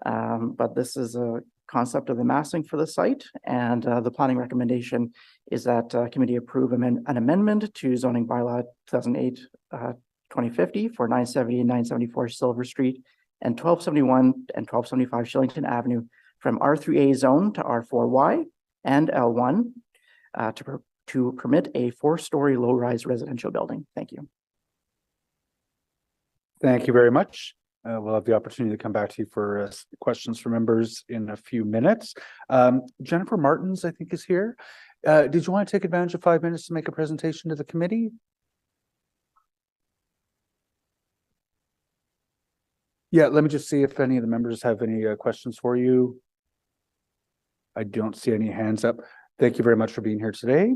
But this is a concept of the massing for the site, and the planning recommendation is that committee approve an amendment to zoning bylaw 2008-2050 for 970 and 974 Silver Street and 1271 and 1275 Shillington Avenue from R3A zone to R4Y and L1 to permit a 4-story low-rise residential building. Thank you. Thank you very much. We'll have the opportunity to come back to you for questions from members in a few minutes. Jennifer Martins, I think, is here. Did you want to take advantage of 5 minutes to make a presentation to the committee? Yeah, let me just see if any of the members have any questions for you. I don't see any hands up. Thank you very much for being here today.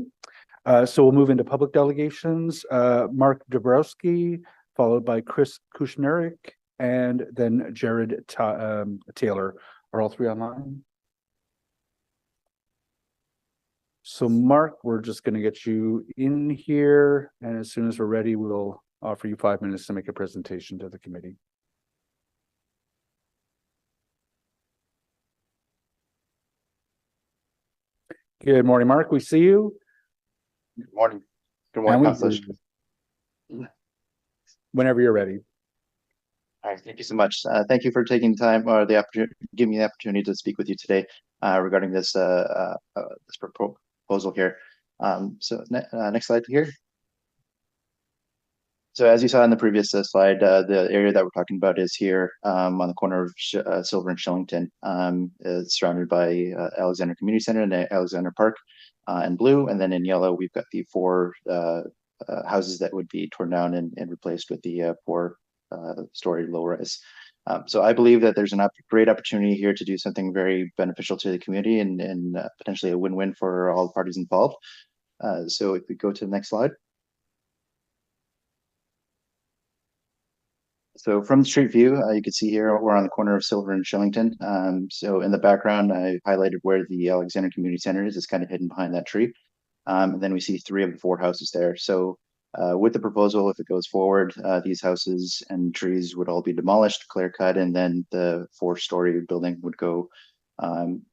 So we'll move into public delegations. Mark Dabrowski, followed by Chris Kushnerik, and then Jared Taylor. Are all three online? So Mark, we're just going to get you in here, and as soon as we're ready, we'll offer you 5 minutes to make a presentation to the committee. Good morning, Mark. We see you. Good morning. Good morning, councilors. Whenever you're ready. All right, thank you so much. Thank you for taking time or the opportunity, giving me the opportunity to speak with you today regarding this this proposal here. Next slide here. So as you saw in the previous slide, the area that we're talking about is here on the corner of Silver and Shillington. It's surrounded by Alexander Community Center and Alexander Park in blue, and then in yellow we've got the 4 houses that would be torn down and replaced with the 4-story low-rise. So I believe that there's a great opportunity here to do something very beneficial to the community and potentially a win-win for all parties involved. So if we go to the next slide. So from the street view, you can see here we're on the corner of Silver and Shillington. So in the background, I highlighted where the Alexander Community Center is. It's kind of hidden behind that tree. And then we see 3 of the 4 houses there. So with the proposal, if it goes forward, these houses and trees would all be demolished, clear cut, and then the 4-story building would go in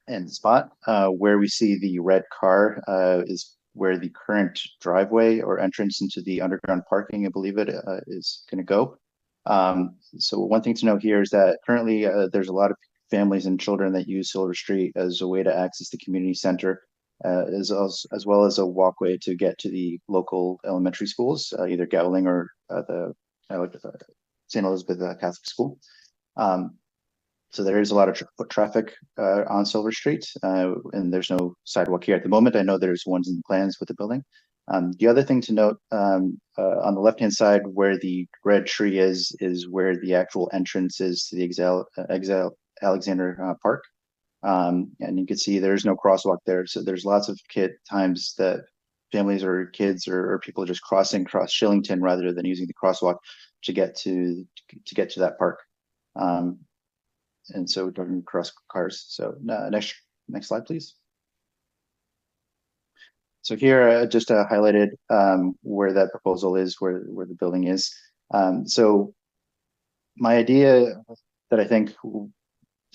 the spot. Where we see the red car is where the current driveway or entrance into the underground parking, I believe it is going to go. So one thing to note here is that currently there's a lot of families and children that use Silver Street as a way to access the community center, as well as a walkway to get to the local elementary schools, either Gowling or the St. Elizabeth Catholic School. So there is a lot of foot traffic on Silver Street, and there's no sidewalk here at the moment. I know there's ones in the plans with the building. The other thing to note, on the left-hand side where the red tree is where the actual entrance is to the Alexander Park. And you can see there's no crosswalk there. So there's lots of times that families or kids or people just cross Shillington rather than using the crosswalk to get to that park. And so driving across cars. So next slide, please. So here just highlighted where that proposal is, where the building is. So my idea that I think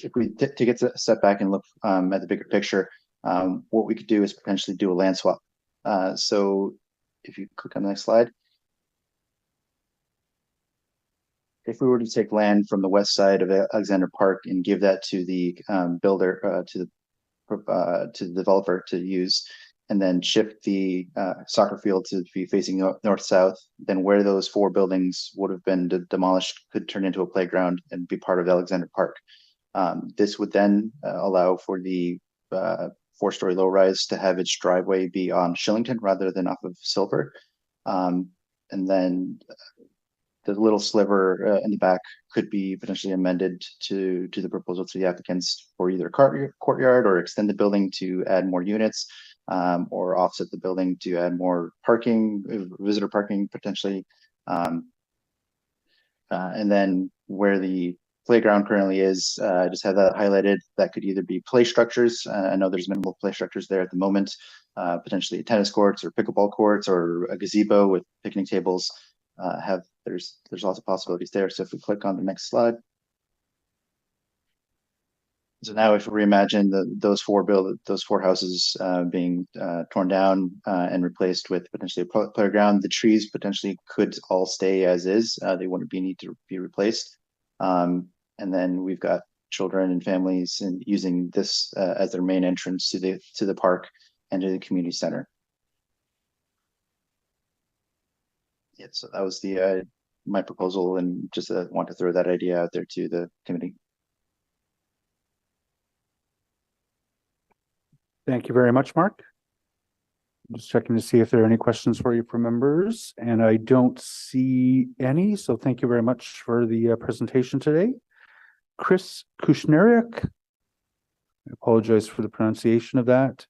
if we take a step back and look at the bigger picture, what we could do is potentially do a land swap. So if you click on the next slide. If we were to take land from the west side of Alexander Park and give that to the builder, to the developer to use, and then shift the soccer field to be facing north-south, then where those 4 buildings would have been demolished could turn into a playground and be part of Alexander Park. This would then allow for the 4-story low-rise to have its driveway be on Shillington rather than off of Silver. And then the little sliver in the back could be potentially amended to the proposal to the applicants for either courtyard or extend the building to add more units, or offset the building to add more parking, visitor parking potentially. And then where the playground currently is, I just have that highlighted. That could either be play structures. I know there's minimal play structures there at the moment, potentially tennis courts or pickleball courts or a gazebo with picnic tables. There's lots of possibilities there. So if we click on the next slide. So now if we reimagine those four houses being torn down and replaced with potentially a playground, the trees potentially could all stay as is. They wouldn't need to be replaced. And then we've got children and families and using this as their main entrance to the park and to the community center. Yeah, so that was my proposal, and just want to throw that idea out there to the committee. Thank you very much, Mark. I'm just checking to see if there are any questions for you from members, and I don't see any. So thank you very much for the presentation today. Chris Kushneriak, I apologize for the pronunciation of that,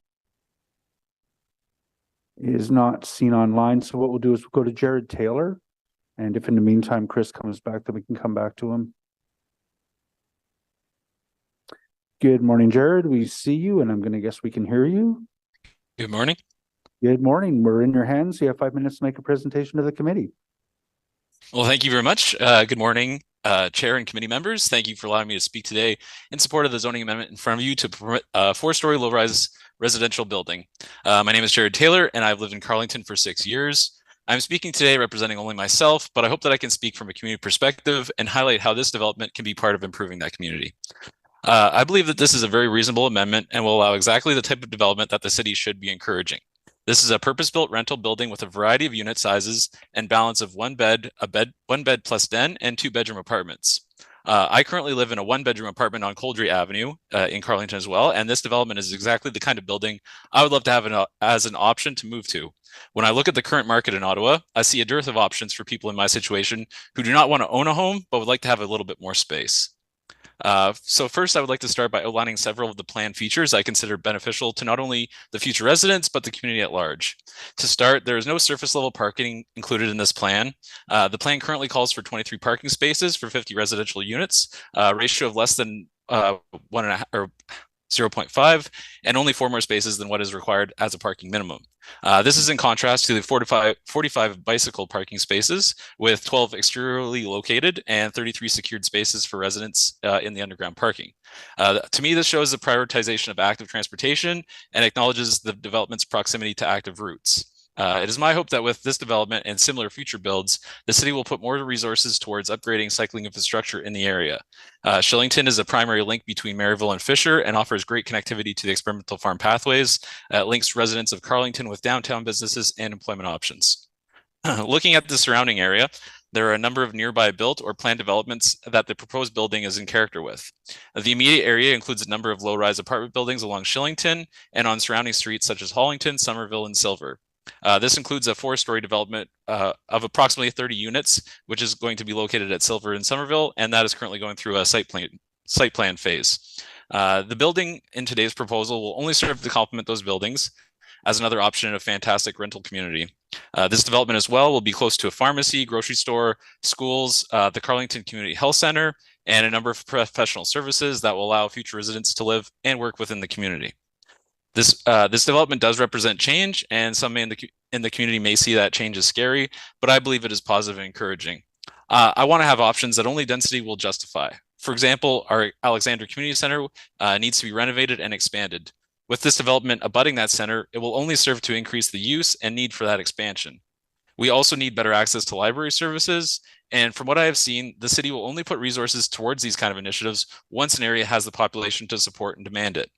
is not seen online. So what we'll do is we'll go to Jared Taylor. And if in the meantime, Chris comes back, then we can come back to him. Good morning, Jared. We see you, and I'm going to guess we can hear you. Good morning. Good morning. We're in your hands. You have 5 minutes to make a presentation to the committee. Well, thank you very much. Good morning, Chair and committee members. Thank you for allowing me to speak today in support of the zoning amendment in front of you to permit a 4-story low-rise residential building. My name is Jared Taylor, and I've lived in Carleton for 6 years. I'm speaking today representing only myself, but I hope that I can speak from a community perspective and highlight how this development can be part of improving that community. I believe that this is a very reasonable amendment and will allow exactly the type of development that the city should be encouraging. This is a purpose-built rental building with a variety of unit sizes and balance of one bed plus den, and 2-bedroom apartments. I currently live in a 1-bedroom apartment on Laurier Avenue in Carleton as well, and this development is exactly the kind of building I would love to have as an option to move to. When I look at the current market in Ottawa, I see a dearth of options for people in my situation who do not want to own a home, but would like to have a little bit more space. So first, I would like to start by outlining several of the plan features I consider beneficial to not only the future residents, but the community at large. To start, there is no surface level parking included in this plan. The plan currently calls for 23 parking spaces for 50 residential units, a ratio of less than 1.5 or 0.5, and only 4 more spaces than what is required as a parking minimum. This is in contrast to the 45 bicycle parking spaces with 12 exteriorly located and 33 secured spaces for residents in the underground parking. To me, this shows the prioritization of active transportation and acknowledges the development's proximity to active routes. It is my hope that with this development and similar future builds, the city will put more resources towards upgrading cycling infrastructure in the area. Shillington is a primary link between Maryville and Fisher and offers great connectivity to the experimental farm pathways. It links residents of Carleton with downtown businesses and employment options. Looking at the surrounding area, there are a number of nearby built or planned developments that the proposed building is in character with. The immediate area includes a number of low-rise apartment buildings along Shillington and on surrounding streets such as Hollington, Somerville, and Silver. This includes a 4-story development of approximately 30 units, which is going to be located at Silver and Somerville, and that is currently going through a site plan phase. The building in today's proposal will only serve to complement those buildings as another option in a fantastic rental community. This development as well will be close to a pharmacy, grocery store, schools, the Carleton Community Health Center, and a number of professional services that will allow future residents to live and work within the community. This development does represent change, and some in the community may see that change as scary, but I believe it is positive and encouraging. I want to have options that only density will justify. For example, our Alexander Community Center needs to be renovated and expanded. With this development abutting that center, it will only serve to increase the use and need for that expansion. We also need better access to library services, and from what I have seen, the city will only put resources towards these kind of initiatives once an area has the population to support and demand it.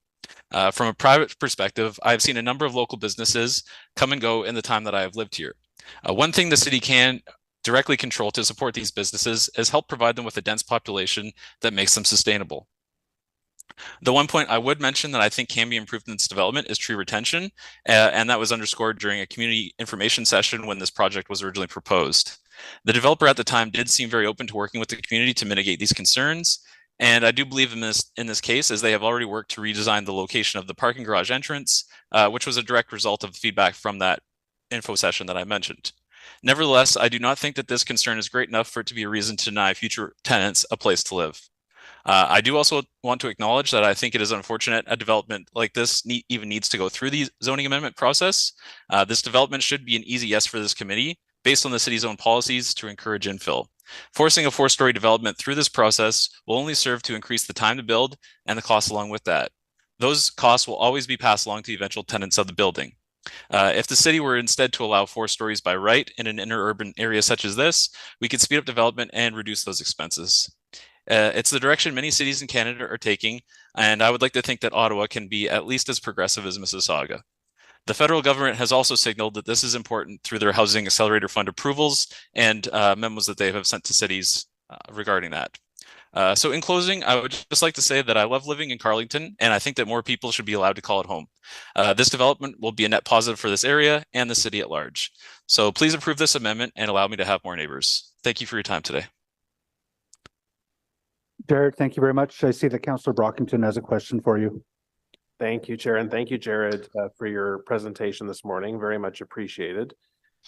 From a private perspective, I've seen a number of local businesses come and go in the time that I have lived here. One thing the city can directly control to support these businesses is help provide them with a dense population that makes them sustainable. The one point I would mention that I think can be improved in this development is tree retention, and that was underscored during a community information session when this project was originally proposed. The developer at the time did seem very open to working with the community to mitigate these concerns, and I do believe in this case, as they have already worked to redesign the location of the parking garage entrance, which was a direct result of feedback from that info session that I mentioned. Nevertheless, I do not think that this concern is great enough for it to be a reason to deny future tenants a place to live. I do also want to acknowledge that I think it is unfortunate a development like this even needs to go through the zoning amendment process. This development should be an easy yes for this committee based on the city's own policies to encourage infill. Forcing a 4-story development through this process will only serve to increase the time to build and the costs along with that. Those costs will always be passed along to the eventual tenants of the building. If the city were instead to allow 4 stories by right in an interurban area such as this, we could speed up development and reduce those expenses. It's the direction many cities in Canada are taking, and I would like to think that Ottawa can be at least as progressive as Mississauga. The federal government has also signaled that this is important through their Housing Accelerator Fund approvals and memos that they have sent to cities regarding that. So in closing, I would just like to say that I love living in Carleton, and I think that more people should be allowed to call it home. This development will be a net positive for this area and the city at large. So please approve this amendment and allow me to have more neighbors. Thank you for your time today. Jared, thank you very much. I see that Councillor Brockington has a question for you. Thank you, Chair, and thank you, Jared, for your presentation this morning. Very much appreciated.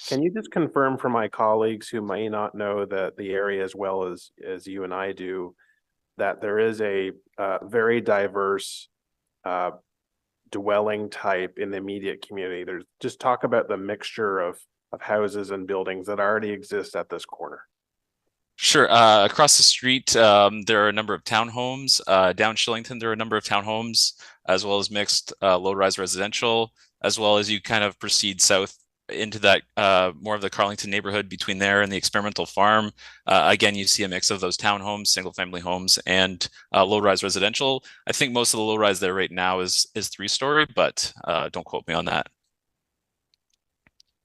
Can you just confirm for my colleagues who may not know that the area as well as you and I do, that there is a very diverse dwelling type in the immediate community? There's just talk about the mixture of houses and buildings that already exist at this corner. Sure. Across the street, there are a number of townhomes. Down Shillington, there are a number of townhomes, as well as mixed low-rise residential, as well as you kind of proceed south into that more of the Carleton neighborhood between there and the experimental farm. Again, you see a mix of those townhomes, single-family homes, and low-rise residential. I think most of the low-rise there right now is 3-story, but don't quote me on that.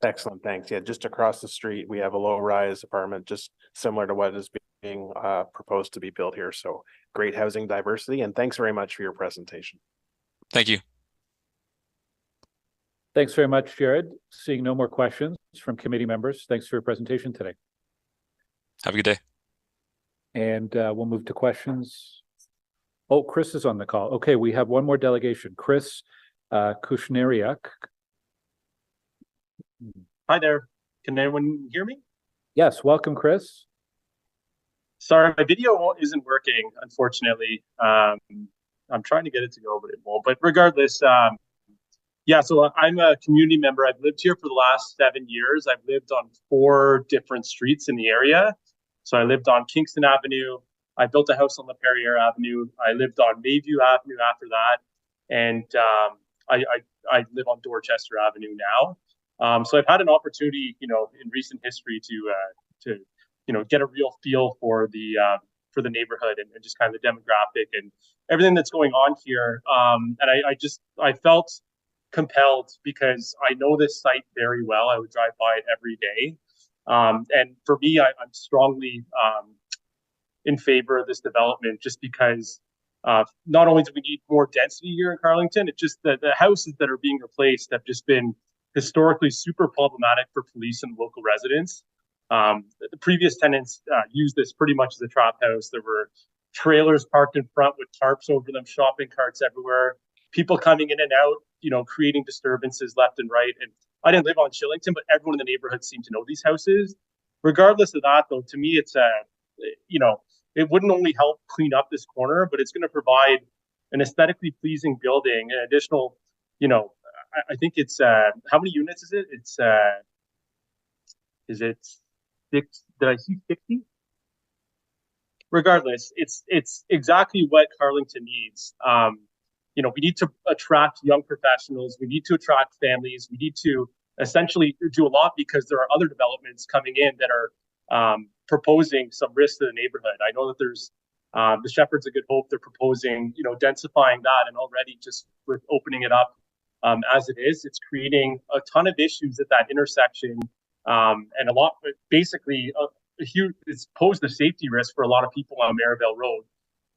Excellent, thanks. Yeah, just across the street, we have a low-rise apartment, just similar to what is being proposed to be built here. So great housing diversity, and thanks very much for your presentation. Thank you. Thanks very much, Jared. Seeing no more questions from committee members, thanks for your presentation today. Have a good day. And we'll move to questions. Oh, Chris is on the call. Okay, we have one more delegation. Chris Kushneriak. Hi there. Can everyone hear me? Yes, welcome, Chris. Sorry, my video isn't working, unfortunately. I'm trying to get it to go, but it won't. But regardless, yeah, so I'm a community member. I've lived here for the last 7 years. I've lived on 4 different streets in the area. So I lived on Kingston Avenue. I built a house on Laurier Avenue. I lived on Mayview Avenue after that. And I live on Dorchester Avenue now. So I've had an opportunity, in recent history to get a real feel for the neighborhood and just kind of the demographic and everything that's going on here. And I felt compelled because I know this site very well. I would drive by it every day. And for me, I'm strongly in favor of this development just because not only do we need more density here in Carleton, it's just that the houses that are being replaced have just been historically super problematic for police and local residents. The previous tenants used this pretty much as a trap house. There were trailers parked in front with tarps over them, shopping carts everywhere, people coming in and out, creating disturbances left and right. And I didn't live on Shillington, but everyone in the neighborhood seemed to know these houses. Regardless of that, though, to me, it's it wouldn't only help clean up this corner, but it's going to provide an aesthetically pleasing building, an additional, I think it's how many units is it? Is it 6? Did I see 60? Regardless, it's exactly what Carleton needs. We need to attract young professionals. We need to attract families. We need to essentially do a lot because there are other developments coming in that are proposing some risks to the neighborhood. I know that there's the Shepherds of Good Hope. They're proposing, densifying that, and already just with opening it up as it is, it's creating a ton of issues at that intersection, and a lot. Basically, it's posed a safety risk for a lot of people on Merivale Road.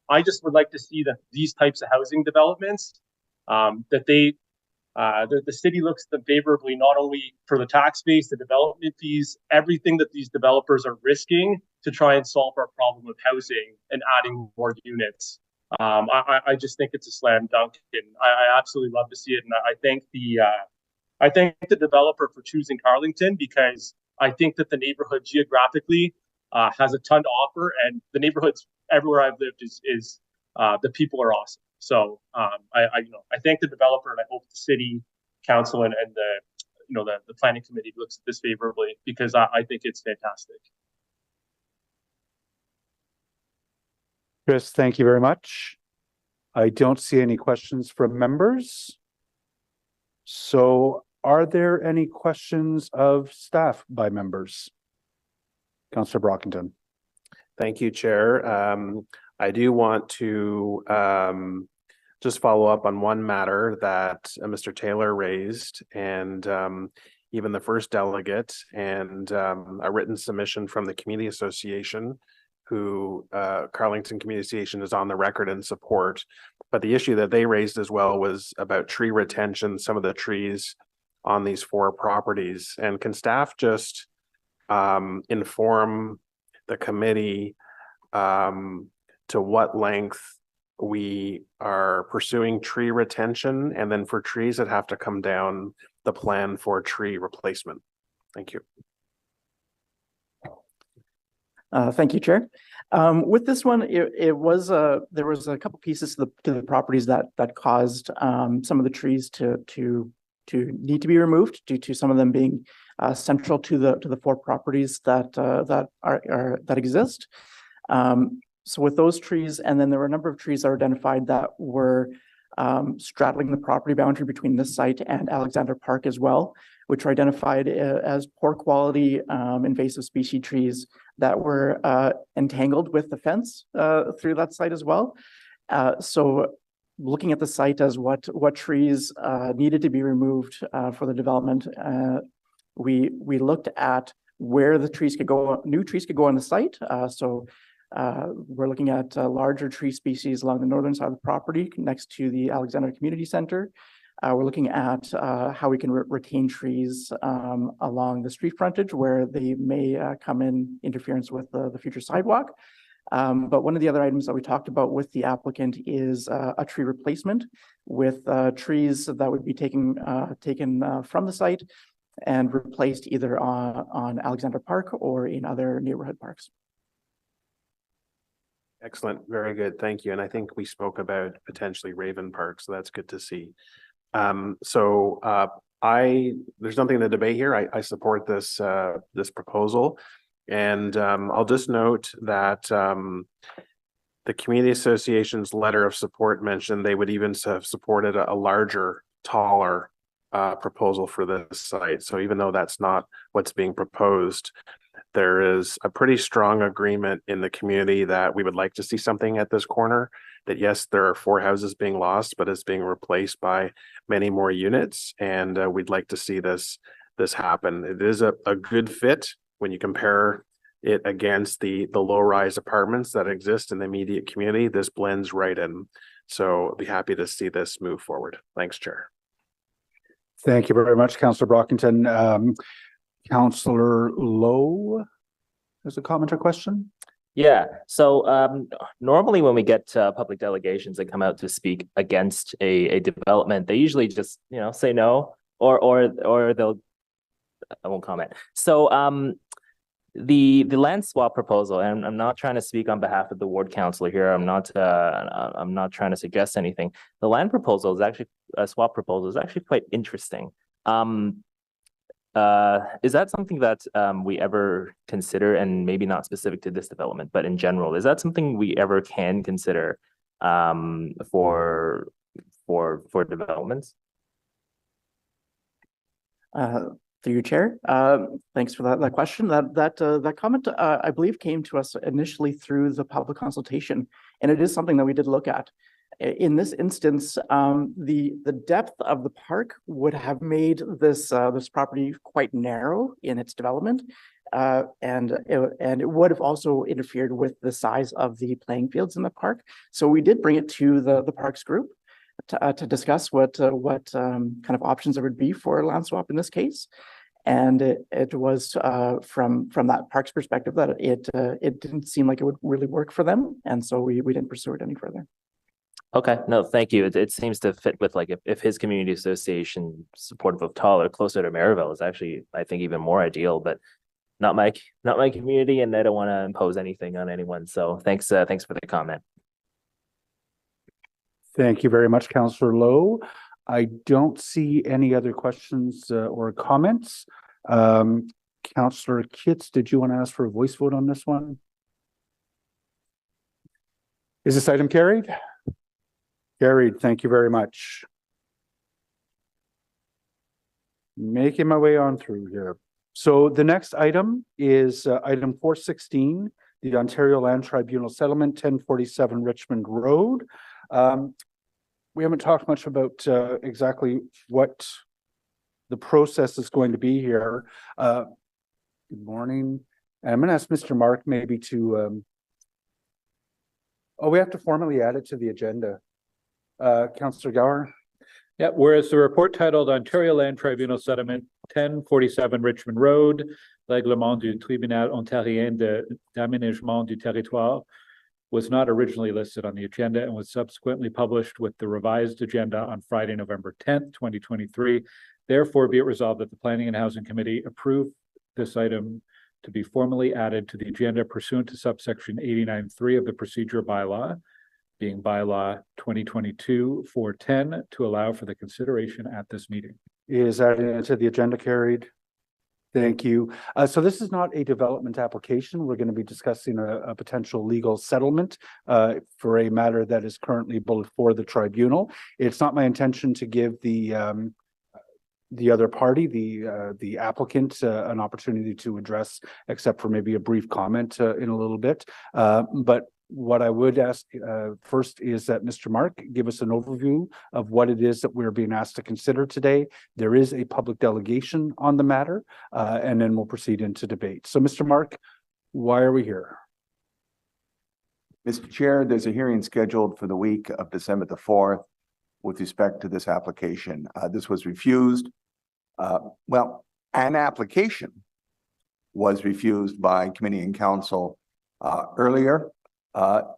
I just would like to see that these types of housing developments, that the city looks at them favorably, not only for the tax base, the development fees, everything that these developers are risking to try and solve our problem of housing and adding more units. I just think it's a slam dunk, and I absolutely love to see it. And I thank the developer for choosing Carleton because I think that the neighborhood geographically has a ton to offer, and the neighborhoods everywhere I've lived is the people are awesome. So I thank the developer, and I hope the city council and the planning committee looks at this favorably, because I think it's fantastic. Chris, thank you very much. I don't see any questions from members. So are there any questions of staff by members? Councillor Brockington. Thank you, Chair. I do want to just follow up on one matter that Mr. Taylor raised, and even the first delegate, and a written submission from the Community Association, who Carlington Community Association is on the record in support. But the issue that they raised as well was about tree retention, some of the trees on these 4 properties. And can staff just inform the committee to what length we are pursuing tree retention, and then for trees that have to come down, the plan for tree replacement? Thank you. Thank you, Chair. With this one, there was a couple pieces to the properties that caused some of the trees to need to be removed due to some of them being central to the 4 properties that exist. So with those trees, and then there were a number of trees that were identified that were straddling the property boundary between this site and Alexander Park as well, which were identified as poor quality invasive species trees that were entangled with the fence through that site as well. So looking at the site as what trees needed to be removed for the development, we looked at where the trees could go, new trees could go on the site. So we're looking at larger tree species along the northern side of the property next to the Alexander Community Center. We're looking at how we can retain trees along the street frontage where they may come in interference with the future sidewalk. But one of the other items that we talked about with the applicant is a tree replacement with trees that would be taken from the site and replaced either on Alexander Park or in other neighborhood parks. Excellent. Very good. Thank you. And I think we spoke about potentially Raven Park, so that's good to see. There's nothing to debate here. I support this proposal. And I'll just note that the Community Association's letter of support mentioned they would even have supported a larger, taller proposal for this site. So even though that's not what's being proposed, there is a pretty strong agreement in the community that we would like to see something at this corner, that yes, there are 4 houses being lost, but it's being replaced by many more units. And we'd like to see this happen. It is a good fit when you compare it against the low-rise apartments that exist in the immediate community. This blends right in. So I'll be happy to see this move forward. Thanks, Chair. Thank you very much, Councillor Brockington. Councillor Lowe has a comment or question? Yeah, so normally when we get public delegations that come out to speak against a development, they usually just say no, or they'll, I won't comment. So the land swap proposal, and I'm not trying to speak on behalf of the ward councillor here. I'm not trying to suggest anything. The land proposal is actually swap proposal is actually quite interesting. Is that something that we ever consider, and maybe not specific to this development, but in general, is that something we ever can consider for developments? Through your chair, thanks for that question. That comment, I believe, came to us initially through the public consultation, and it is something that we did look at. In this instance, the depth of the park would have made this property quite narrow in its development, and it would have also interfered with the size of the playing fields in the park. So we did bring it to the parks group to discuss what kind of options there would be for land swap in this case. And it was from that park's perspective that it didn't seem like it would really work for them, and so we didn't pursue it any further. Okay, no, thank you. It seems to fit with, like, if his community association supportive of Tall or closer to Maryville is actually, I think, even more ideal. But not my community, and I don't want to impose anything on anyone. So thanks for the comment. Thank you very much, Councillor Lowe. I don't see any other questions or comments. Councillor Kitts, did you want to ask for a voice vote on this one? Is this item carried? Carried. Thank you very much. Making my way on through here. So the next item is item 416, the Ontario Land Tribunal Settlement, 1047 Richmond Road. We haven't talked much about exactly what the process is going to be here. Good morning. And I'm going to ask Mr. Mark maybe to, we have to formally add it to the agenda. Councillor Gower. Yeah, whereas the report titled Ontario Land Tribunal Settlement 1047 Richmond Road, Règlement du Tribunal ontarien d'aménagement du territoire, was not originally listed on the agenda and was subsequently published with the revised agenda on Friday, November 10th, 2023. Therefore, be it resolved that the Planning and Housing Committee approve this item to be formally added to the agenda pursuant to subsection 89.3 of the procedure bylaw, being bylaw 2022-410, to allow for the consideration at this meeting. Is adding it to the agenda carried? Thank you. So this is not a development application. We're going to be discussing a potential legal settlement for a matter that is currently before the tribunal. It's not my intention to give the other party, the applicant, an opportunity to address, except for maybe a brief comment in a little bit. But what I would ask first is that Mr. Mark give us an overview of what it is that we're being asked to consider today. There is a public delegation on the matter, and then we'll proceed into debate. So, Mr. Mark, why are we here? Mr. Chair, there's a hearing scheduled for the week of December the 4th with respect to this application. This was refused. Well, an application was refused by committee and council earlier. And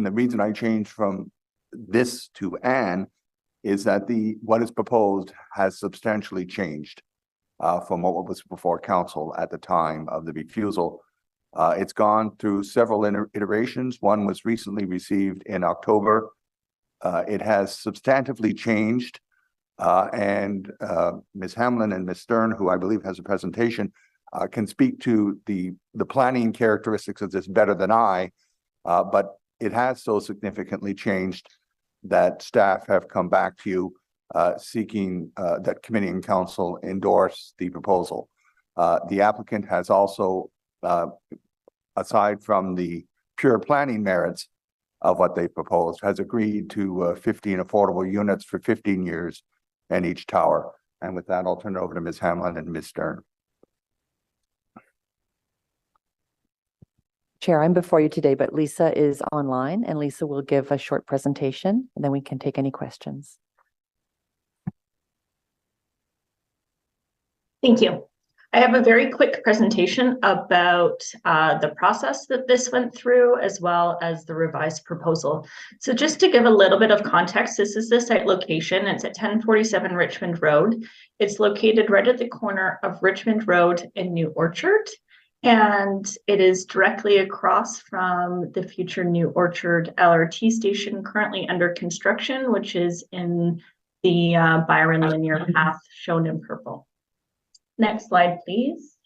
the reason I changed from this to an is that what is proposed has substantially changed from what was before council at the time of the refusal. It's gone through several iterations. One was recently received in October. It has substantively changed, and Ms. Hamlin and Ms. Stern, who I believe has a presentation, can speak to the planning characteristics of this better than I, but it has so significantly changed that staff have come back to you seeking that committee and council endorse the proposal. The applicant has also, aside from the pure planning merits of what they proposed, has agreed to 15 affordable units for 15 years in each tower. And with that, I'll turn it over to Ms. Hamlin and Ms. Stern. Chair, I'm before you today, but Lisa is online, and Lisa will give a short presentation, and then we can take any questions. Thank you. I have a very quick presentation about the process that this went through, as well as the revised proposal. So just to give a little bit of context, this is the site location. It's at 1047 Richmond Road. It's located right at the corner of Richmond Road and New Orchard. And it is directly across from the future New Orchard LRT station, currently under construction, which is in the Byron linear path shown in purple. Next slide, please.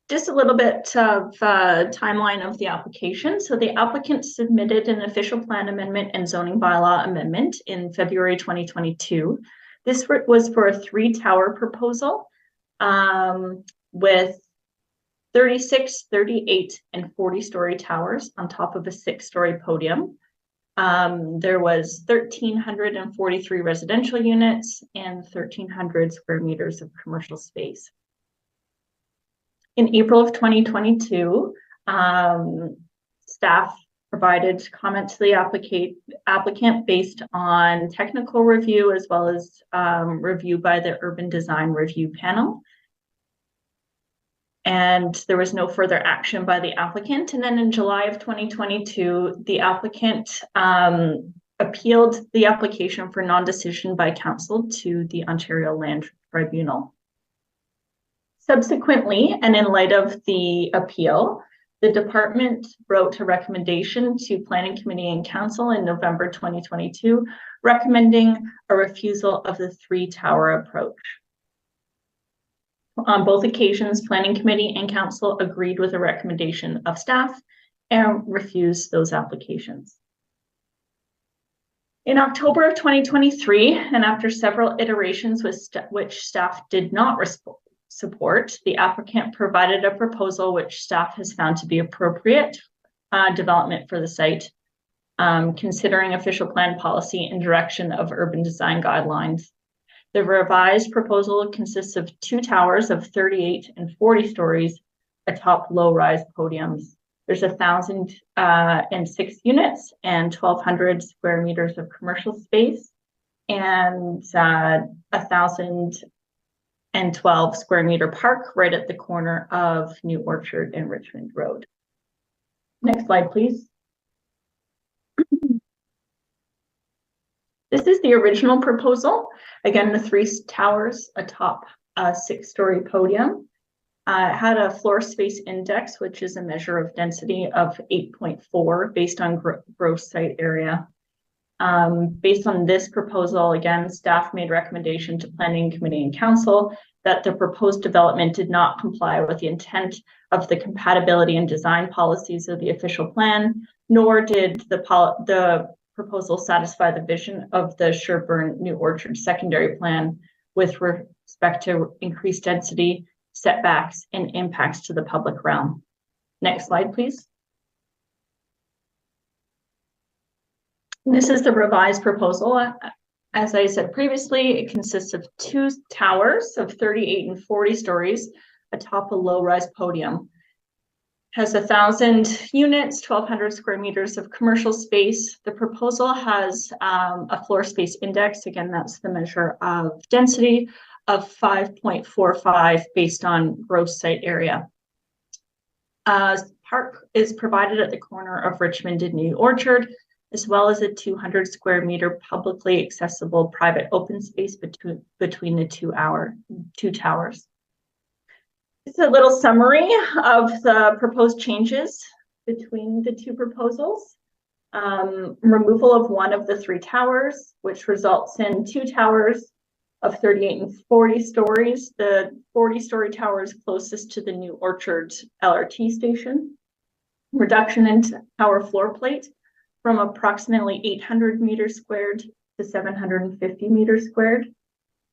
Just a little bit of timeline of the application. So the applicant submitted an official plan amendment and zoning bylaw amendment in February 2022. This was for a 3-tower proposal with 36, 38, and 40-story towers on top of a 6-story podium. There was 1,343 residential units and 1,300 square meters of commercial space. In April of 2022, staff provided comment to the applicant based on technical review, as well as review by the Urban Design Review Panel. And there was no further action by the applicant. And then in July of 2022, the applicant appealed the application for non-decision by council to the Ontario Land Tribunal. Subsequently, and in light of the appeal, the department wrote a recommendation to Planning Committee and Council in November 2022, recommending a refusal of the 3-tower approach. On both occasions, Planning Committee and Council agreed with the recommendation of staff and refused those applications. In October of 2023, and after several iterations which staff did not support, the applicant provided a proposal which staff has found to be appropriate development for the site, considering official plan policy and direction of urban design guidelines. The revised proposal consists of 2 towers of 38 and 40 stories atop low-rise podiums. There's 1,006 units and 1,200 square meters of commercial space and 1,012 square meter park right at the corner of New Orchard and Richmond Road. Next slide, please. This is the original proposal. Again, the 3 towers atop a 6-story podium. It had a floor space index, which is a measure of density of 8.4 based on gross site area. Based on this proposal, again, staff made recommendation to Planning Committee and Council that the proposed development did not comply with the intent of the compatibility and design policies of the official plan, nor did the proposal satisfy the vision of the Sherburne New Orchard secondary plan with respect to increased density, setbacks, and impacts to the public realm. Next slide, please. This is the revised proposal. As I said previously, it consists of 2 towers of 38 and 40 stories atop a low-rise podium. Has 1,000 units, 1,200 square meters of commercial space. The proposal has a floor space index. Again, that's the measure of density of 5.45 based on gross site area. Park is provided at the corner of Richmond and New Orchard, as well as a 200 square meter publicly accessible private open space between the 2 towers. It's a little summary of the proposed changes between the 2 proposals. Removal of one of the 3 towers, which results in 2 towers of 38 and 40 stories. The 40-story tower is closest to the New Orchard LRT station. Reduction in tower floor plate from approximately 800 meters squared to 750 meters squared.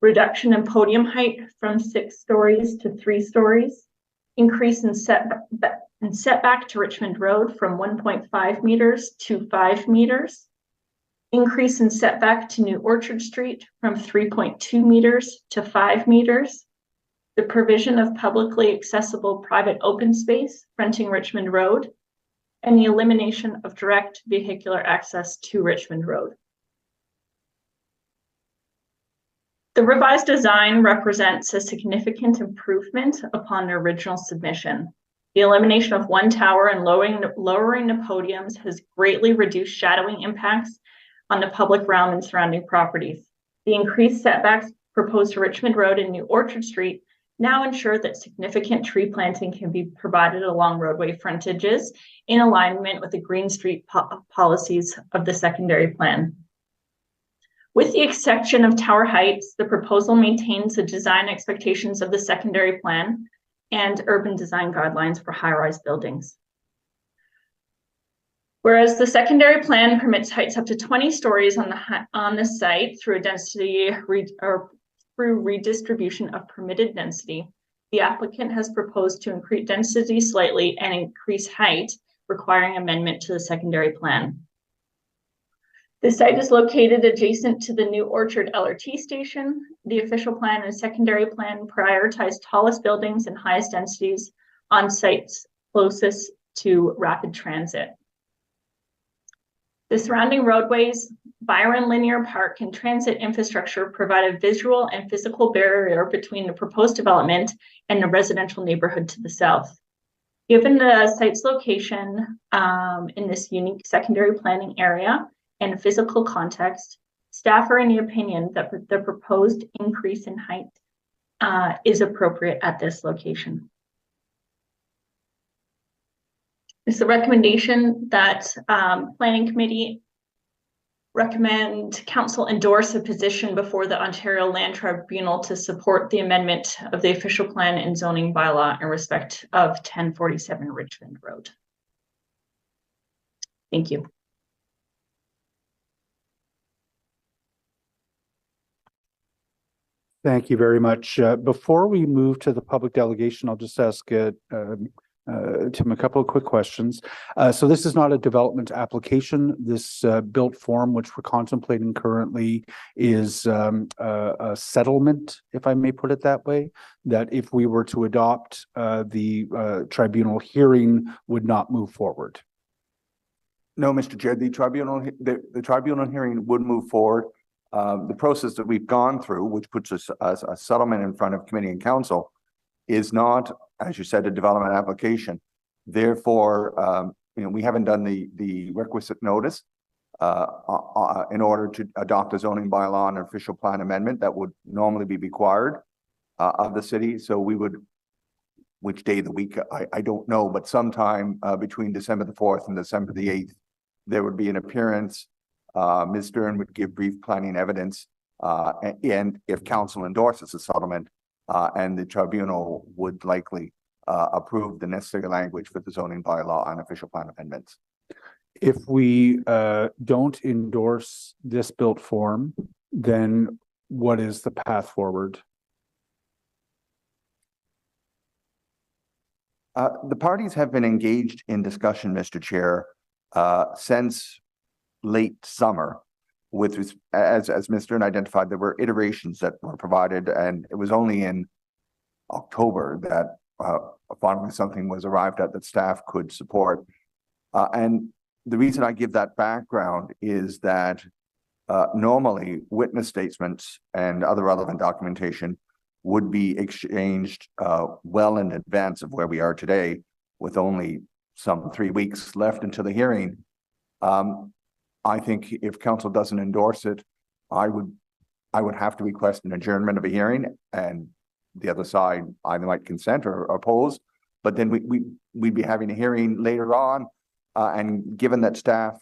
Reduction in podium height from 6 stories to 3 stories. Increase in setback to Richmond Road from 1.5 meters to 5 meters. Increase in setback to New Orchard Street from 3.2 meters to 5 meters. The provision of publicly accessible private open space fronting Richmond Road, and the elimination of direct vehicular access to Richmond Road. The revised design represents a significant improvement upon the original submission. The elimination of 1 tower and lowering the podiums has greatly reduced shadowing impacts on the public realm and surrounding properties. The increased setbacks proposed to Richmond Road and New Orchard Street now ensure that significant tree planting can be provided along roadway frontages in alignment with the Green Street policies of the secondary plan. With the exception of tower heights, the proposal maintains the design expectations of the secondary plan and urban design guidelines for high-rise buildings. Whereas the secondary plan permits heights up to 20 stories on the site through a density through redistribution of permitted density, the applicant has proposed to increase density slightly and increase height, requiring amendment to the secondary plan. The site is located adjacent to the New Orchard LRT station. The official plan and secondary plan prioritize tallest buildings and highest densities on sites closest to rapid transit. The surrounding roadways, Byron Linear Park, and transit infrastructure provide a visual and physical barrier between the proposed development and the residential neighborhood to the south. Given the site's location in this unique secondary planning area and physical context, staff are in the opinion that the proposed increase in height is appropriate at this location. It's the recommendation that Planning Committee recommend Council endorse a position before the Ontario Land Tribunal to support the amendment of the official plan and zoning bylaw in respect of 1047 Richmond Road. Thank you. Thank you very much. Before we move to the public delegation, I'll just ask Tim a couple of quick questions. So this is not a development application. This built form, which we're contemplating currently, is a settlement, if I may put it that way, that if we were to adopt the tribunal hearing would not move forward. No, Mr. Chair, the tribunal hearing would move forward. The process that we've gone through, which puts us as a settlement in front of committee and council, is not, as you said, a development application. Therefore, we haven't done the requisite notice in order to adopt a zoning bylaw and official plan amendment that would normally be required of the city. So we would, which day of the week, I don't know, but sometime between December the 4th and December the 8th, there would be an appearance. Ms. Stern would give brief planning evidence, and if council endorses the settlement, and the tribunal would likely approve the necessary language for the zoning bylaw and official plan amendments. If we don't endorse this built form, then what is the path forward? The parties have been engaged in discussion, Mr. Chair, since late summer. As Mr. Stern identified, there were iterations that were provided, and it was only in October that finally something was arrived at that staff could support. And the reason I give that background is that normally witness statements and other relevant documentation would be exchanged well in advance of where we are today, with only some 3 weeks left until the hearing. I think if council doesn't endorse it, I would have to request an adjournment of a hearing, and the other side either might consent or oppose. But then we'd be having a hearing later on, and given that staff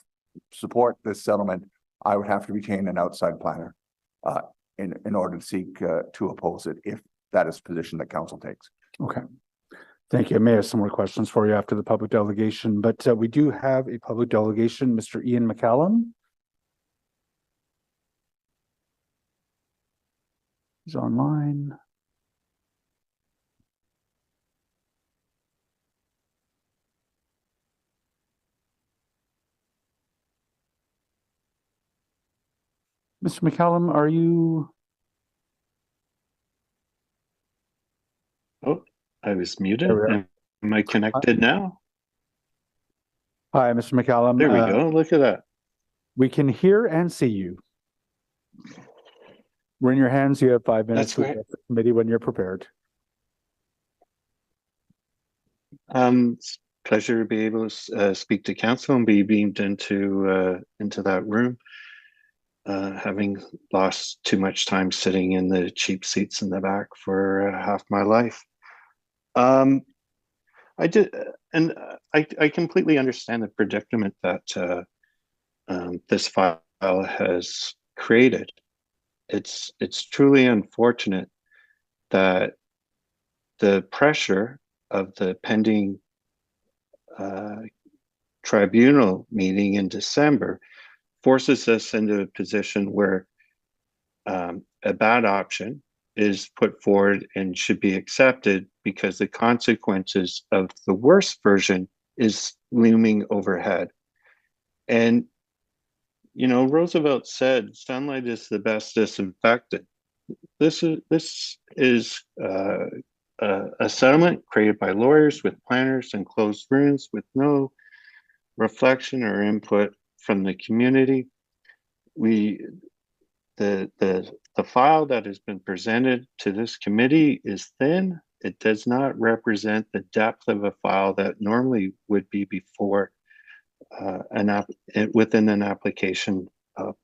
support this settlement, I would have to retain an outside planner in order to seek to oppose it, if that is the position that council takes. Okay. Thank you. I may have some more questions for you after the public delegation, but we do have a public delegation, Mr. Ian McCallum. He's online. Mr. McCallum, are you? Oh, I was muted. Am I connected now? Hi, Mr. McCallum. There we go. Look at that. We can hear and see you. We're in your hands. You have 5 minutes to address the committee when you're prepared. It's a pleasure to be able to speak to council and be beamed into that room. Having lost too much time sitting in the cheap seats in the back for half my life. I did, and I completely understand the predicament that this file has created. It's truly unfortunate that the pressure of the pending tribunal meeting in December forces us into a position where a bad option is put forward and should be accepted because the consequences of the worst version is looming overhead. And, you know, Roosevelt said, sunlight is the best disinfectant. This is a settlement created by lawyers with planners and closed rooms with no reflection or input from the community. The file that has been presented to this committee is thin. It does not represent the depth of a file that normally would be before within an application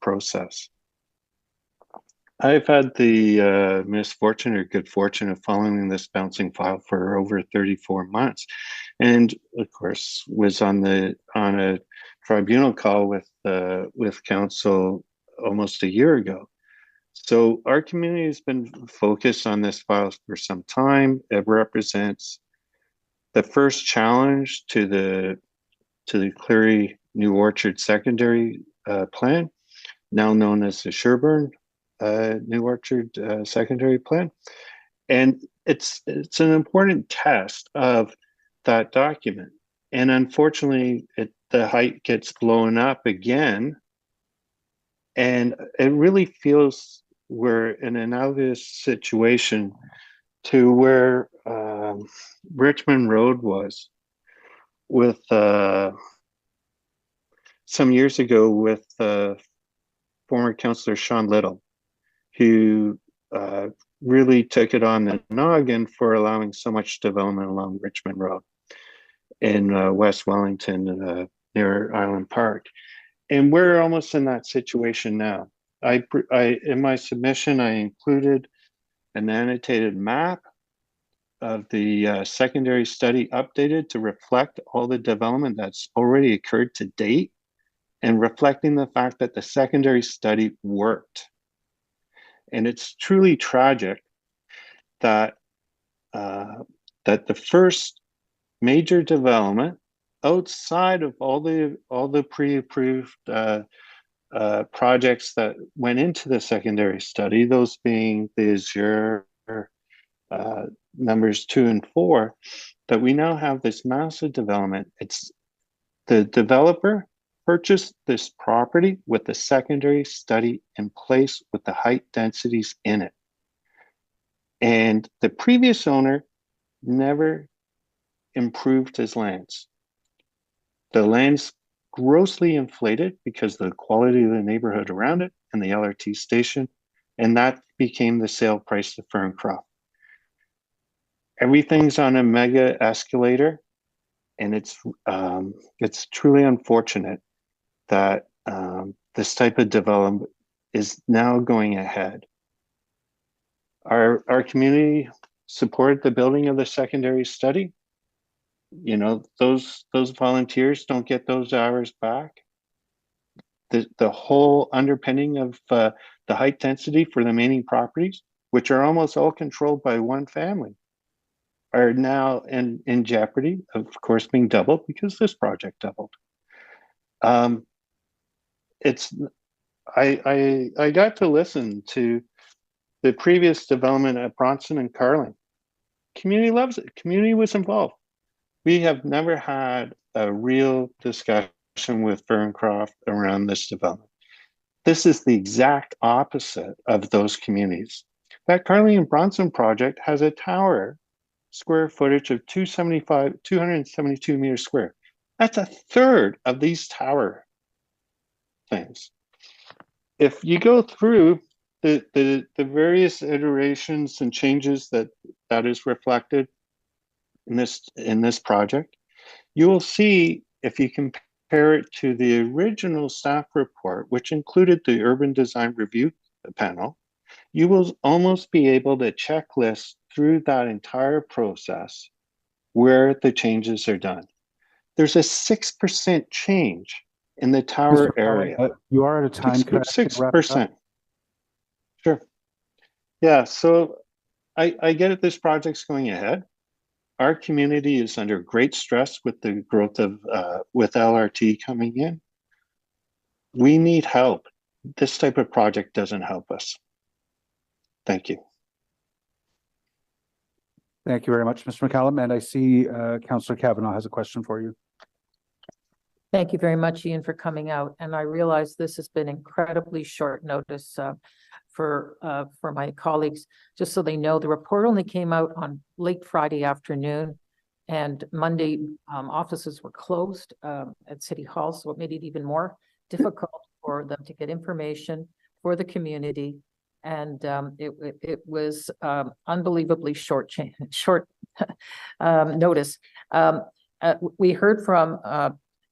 process. I've had the misfortune or good fortune of following this bouncing file for over 34 months, and of course was on a tribunal call with council almost a year ago. So our community has been focused on this file for some time. It represents the first challenge to the Cleary New Orchard secondary plan, now known as the Sherburne New Orchard secondary plan. And it's an important test of that document. And unfortunately, the height gets blown up again. And it really feels we're in an analogous situation to where Richmond Road was with some years ago with former councillor Sean Little, who really took it on the noggin for allowing so much development along Richmond Road in West Wellington near Island Park. And we're almost in that situation now. In my submission, I included an annotated map of the secondary study updated to reflect all the development that's already occurred to date and reflecting the fact that the secondary study worked. And it's truly tragic that that the first major development outside of all the pre-approved projects that went into the secondary study, those being the Azure numbers 2 and 4, that we now have this massive development. It's the developer purchased this property with the secondary study in place with the height densities in it. And the previous owner never improved his lands. The land's grossly inflated because of the quality of the neighborhood around it and the LRT station, and that became the sale price of Ferncroft. Everything's on a mega escalator, and it's truly unfortunate that this type of development is now going ahead. Our community supported the building of the secondary study. You know, those volunteers don't get those hours back. The whole underpinning of the height density for the remaining properties, which are almost all controlled by one family, are now in jeopardy of course being doubled because this project doubled. I got to listen to the previous development at Bronson and Carling. Community loves it. Community was involved. We have never had a real discussion with Ferncroft around this development. This is the exact opposite of those communities. That Carling and Bronson project has a tower square footage of 272 meters square. That's a third of these tower things. If you go through the various iterations and changes that is reflected in this project, you will see, if you compare it to the original staff report, which included the urban design review panel, you will almost be able to checklist through that entire process where the changes are done. There's a 6% change in the tower area. You are out of time. 6%. Sure. Yeah, so I get it, this project's going ahead. Our community is under great stress with the growth of with LRT coming in. We need help. This type of project doesn't help us. Thank you. Thank you very much, Mr. McCallum. And I see Councillor Kavanaugh has a question for you. Thank you very much, Ian, for coming out. And I realize this has been incredibly short notice for my colleagues. Just so they know, the report only came out on late Friday afternoon, and Monday offices were closed at City Hall, so it made it even more difficult for them to get information for the community. And it was unbelievably short notice. We heard from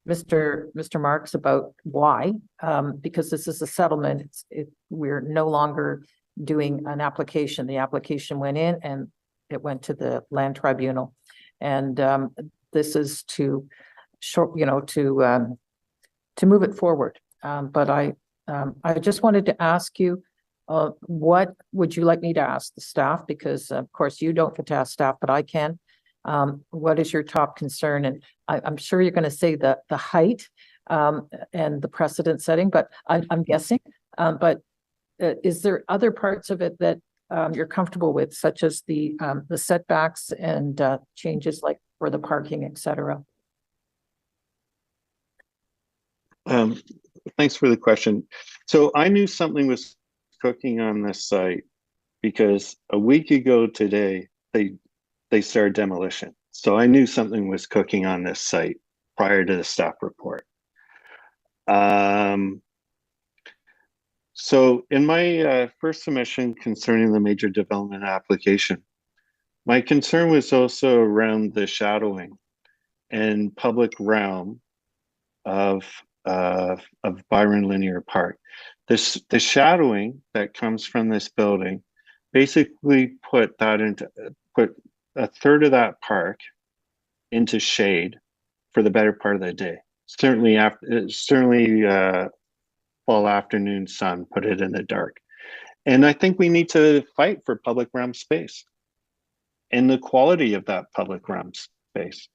Mr. Marks about why, because this is a settlement. We're no longer doing an application. The application went in and it went to the land tribunal. And this is to to move it forward. But I just wanted to ask you, what would you like me to ask the staff? Because of course you don't get to ask staff, but I can. What is your top concern? And I'm sure you're going to say the height and the precedent setting, but I'm guessing. But is there other parts of it that you're comfortable with, such as the setbacks and changes like for the parking, et cetera? Thanks for the question. So I knew something was cooking on this site because a week ago today, they started demolition. So I knew something was cooking on this site prior to the staff report. So in my first submission concerning the major development application, my concern was also around the shadowing and public realm of Byron Linear Park. The shadowing that comes from this building basically put a third of that park into shade for the better part of the day. Certainly fall afternoon sun put it in the dark. And I think we need to fight for public realm space and the quality of that public realm space.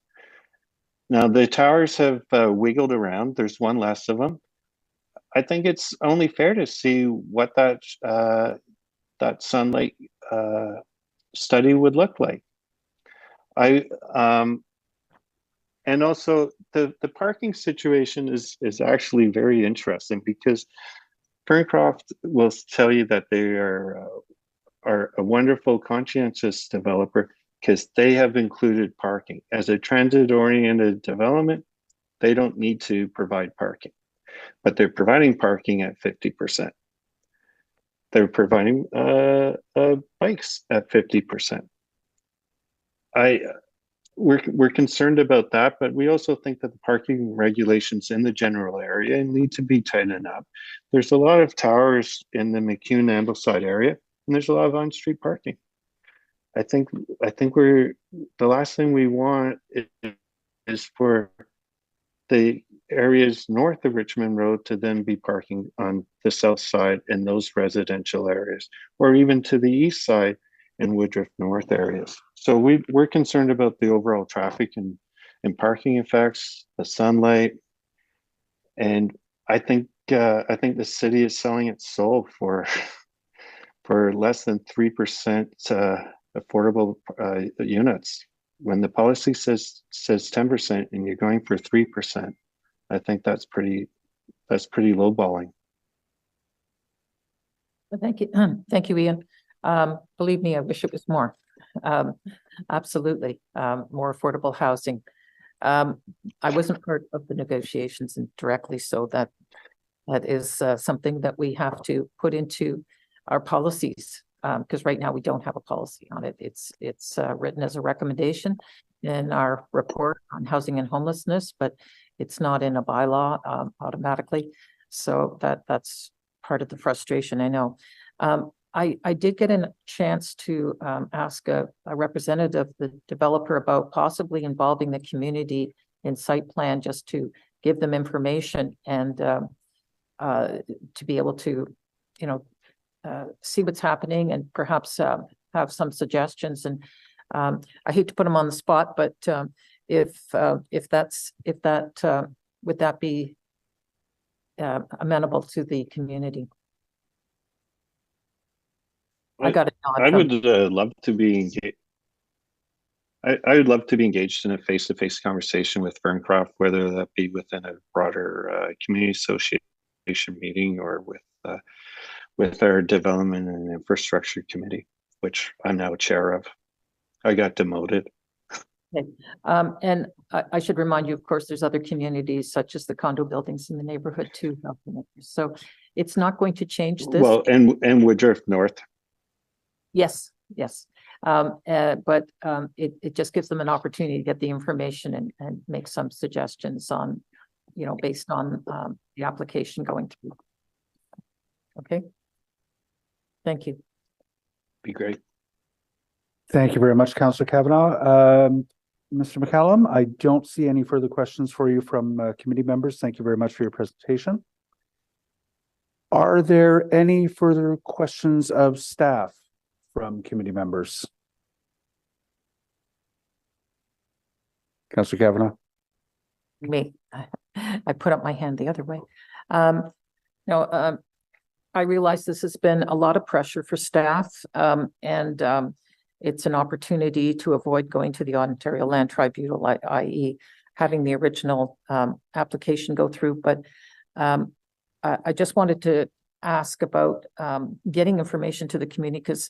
Now the towers have wiggled around. There's one less of them. I think it's only fair to see what that sunlight study would look like. And also the parking situation is actually very interesting because Ferncroft will tell you that they are a wonderful, conscientious developer because they have included parking. As a transit-oriented development, they don't need to provide parking, but they're providing parking at 50%. They're providing bikes at 50%. We're concerned about that, but we also think that the parking regulations in the general area need to be tightened up. There's a lot of towers in the McCune Ambleside area, and there's a lot of on-street parking. I think the last thing we want is for the areas north of Richmond Road to then be parking on the south side in those residential areas, or even to the east side in Woodruff North areas. So we're concerned about the overall traffic and parking effects, the sunlight, and I think the city is selling its soul for less than 3% affordable units. When the policy says 10% and you're going for 3%, I think that's pretty lowballing. Well, thank you, Ian. Believe me, I wish it was more. Absolutely, more affordable housing. I wasn't part of the negotiations and directly, so that is something that we have to put into our policies, because right now we don't have a policy on it. It's written as a recommendation in our report on housing and homelessness, but it's not in a bylaw automatically. So that's part of the frustration, I know. I did get a chance to ask a representative of the developer about possibly involving the community in site plan, just to give them information and to be able to, see what's happening and perhaps have some suggestions. And I hate to put them on the spot, but would that be amenable to the community? I got it. I would love to be engaged. I would love to be engaged in a face-to-face conversation with Ferncroft, whether that be within a broader community association meeting or with our development and infrastructure committee, which I'm now chair of. I got demoted. Okay. And I should remind you, of course, there's other communities such as the condo buildings in the neighborhood too. So it's not going to change this. Well, and Woodruff North. Yes. But it just gives them an opportunity to get the information and make some suggestions on based on, the application going through. Okay. Thank you. Be great. Thank you very much, Councillor Kavanaugh. Mr. McCallum, I don't see any further questions for you from committee members. Thank you very much for your presentation. Are there any further questions of staff from committee members? Councillor Kavanaugh. Me, I put up my hand the other way. I realize this has been a lot of pressure for staff, and it's an opportunity to avoid going to the Ontario Land Tribunal, i.e. having the original application go through. But I just wanted to ask about getting information to the community, because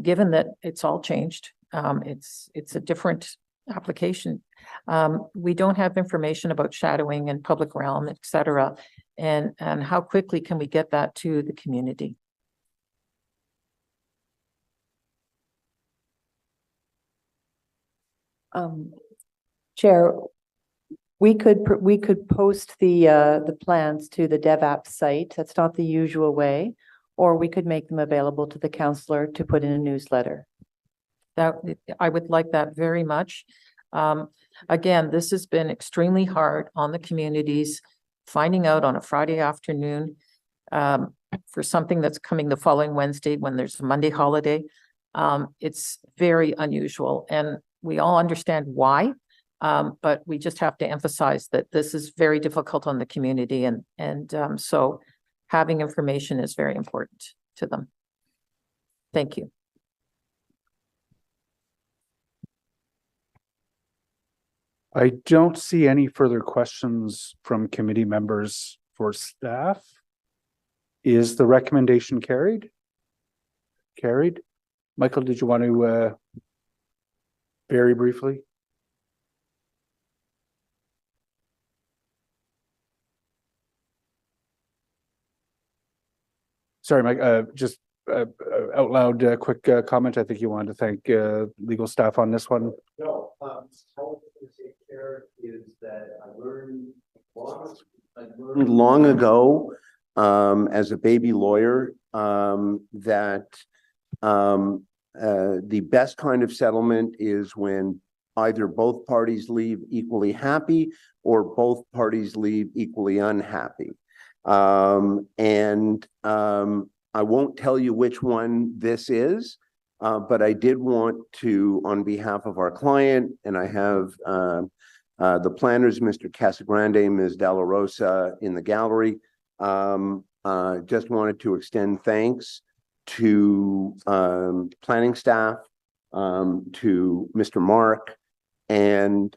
given that it's all changed, it's a different application. We don't have information about shadowing and public realm, et cetera. And how quickly can we get that to the community? Chair, we could post the plans to the DevApp site. That's not the usual way, or we could make them available to the councillor to put in a newsletter. That I would like that very much. Again, this has been extremely hard on the communities, finding out on a Friday afternoon for something that's coming the following Wednesday when there's a Monday holiday. It's very unusual, and we all understand why, but we just have to emphasize that this is very difficult on the community, and so having information is very important to them. Thank you. I don't see any further questions from committee members for staff. Is the recommendation carried? Carried. Michael, did you want to very briefly? Sorry, Mike, just out loud, quick comment. I think you wanted to thank legal staff on this one. No, all I was going to say, Chair, is that I learned long ago as a baby lawyer that the best kind of settlement is when either both parties leave equally happy or both parties leave equally unhappy. I won't tell you which one this is, but I did want to, on behalf of our client, and I have the planners, Mr. Casagrande, Ms. Della Rosa in the gallery, just wanted to extend thanks to planning staff, to Mr. Mark, and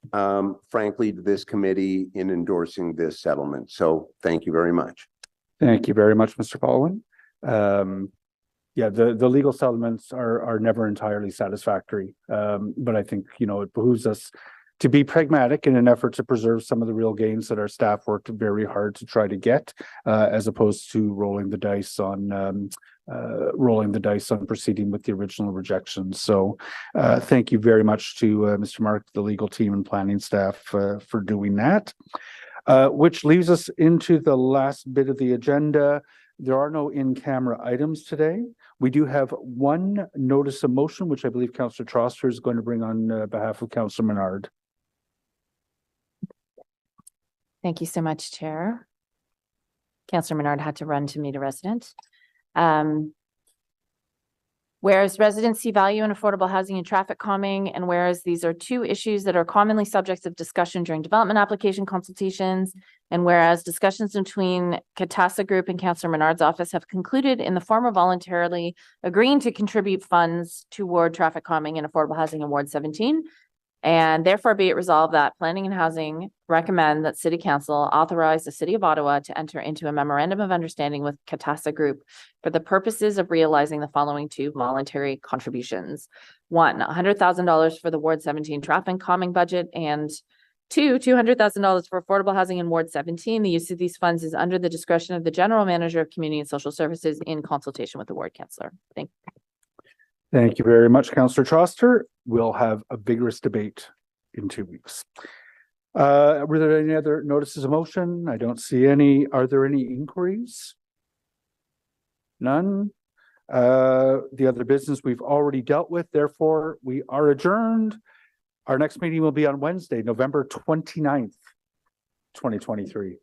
frankly, to this committee in endorsing this settlement. So thank you very much. Thank you very much, Mr. Baldwin. Yeah, the legal settlements are never entirely satisfactory, but I think, it behooves us to be pragmatic in an effort to preserve some of the real gains that our staff worked very hard to try to get, as opposed to rolling the dice on proceeding with the original rejection. So thank you very much to Mr. Mark, the legal team and planning staff for doing that. Which leaves us into the last bit of the agenda. There are no in-camera items today. We do have one notice of motion, which I believe Councillor Troster is going to bring on behalf of Councillor Menard. Thank you so much, Chair. Councillor Menard had to run to meet a resident. Whereas residents see value in affordable housing and traffic calming, and whereas these are two issues that are commonly subjects of discussion during development application consultations, and whereas discussions between Catassa Group and Councillor Menard's office have concluded in the form of voluntarily agreeing to contribute funds toward traffic calming and affordable housing in Ward 17, and therefore be it resolved that Planning and Housing recommend that City Council authorize the City of Ottawa to enter into a memorandum of understanding with Catassa Group for the purposes of realizing the following two voluntary contributions. One, $100,000 for the Ward 17 traffic calming budget, and two, $200,000 for affordable housing in Ward 17. The use of these funds is under the discretion of the General Manager of Community and Social Services in consultation with the Ward Councillor. Thank you. Thank you very much, Councillor Troster. We'll have a vigorous debate in 2 weeks. Were there any other notices of motion? I don't see any. Are there any inquiries? None. The other business we've already dealt with, therefore we are adjourned. Our next meeting will be on Wednesday, November 29th, 2023.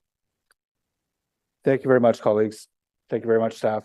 Thank you very much, colleagues. Thank you very much, staff.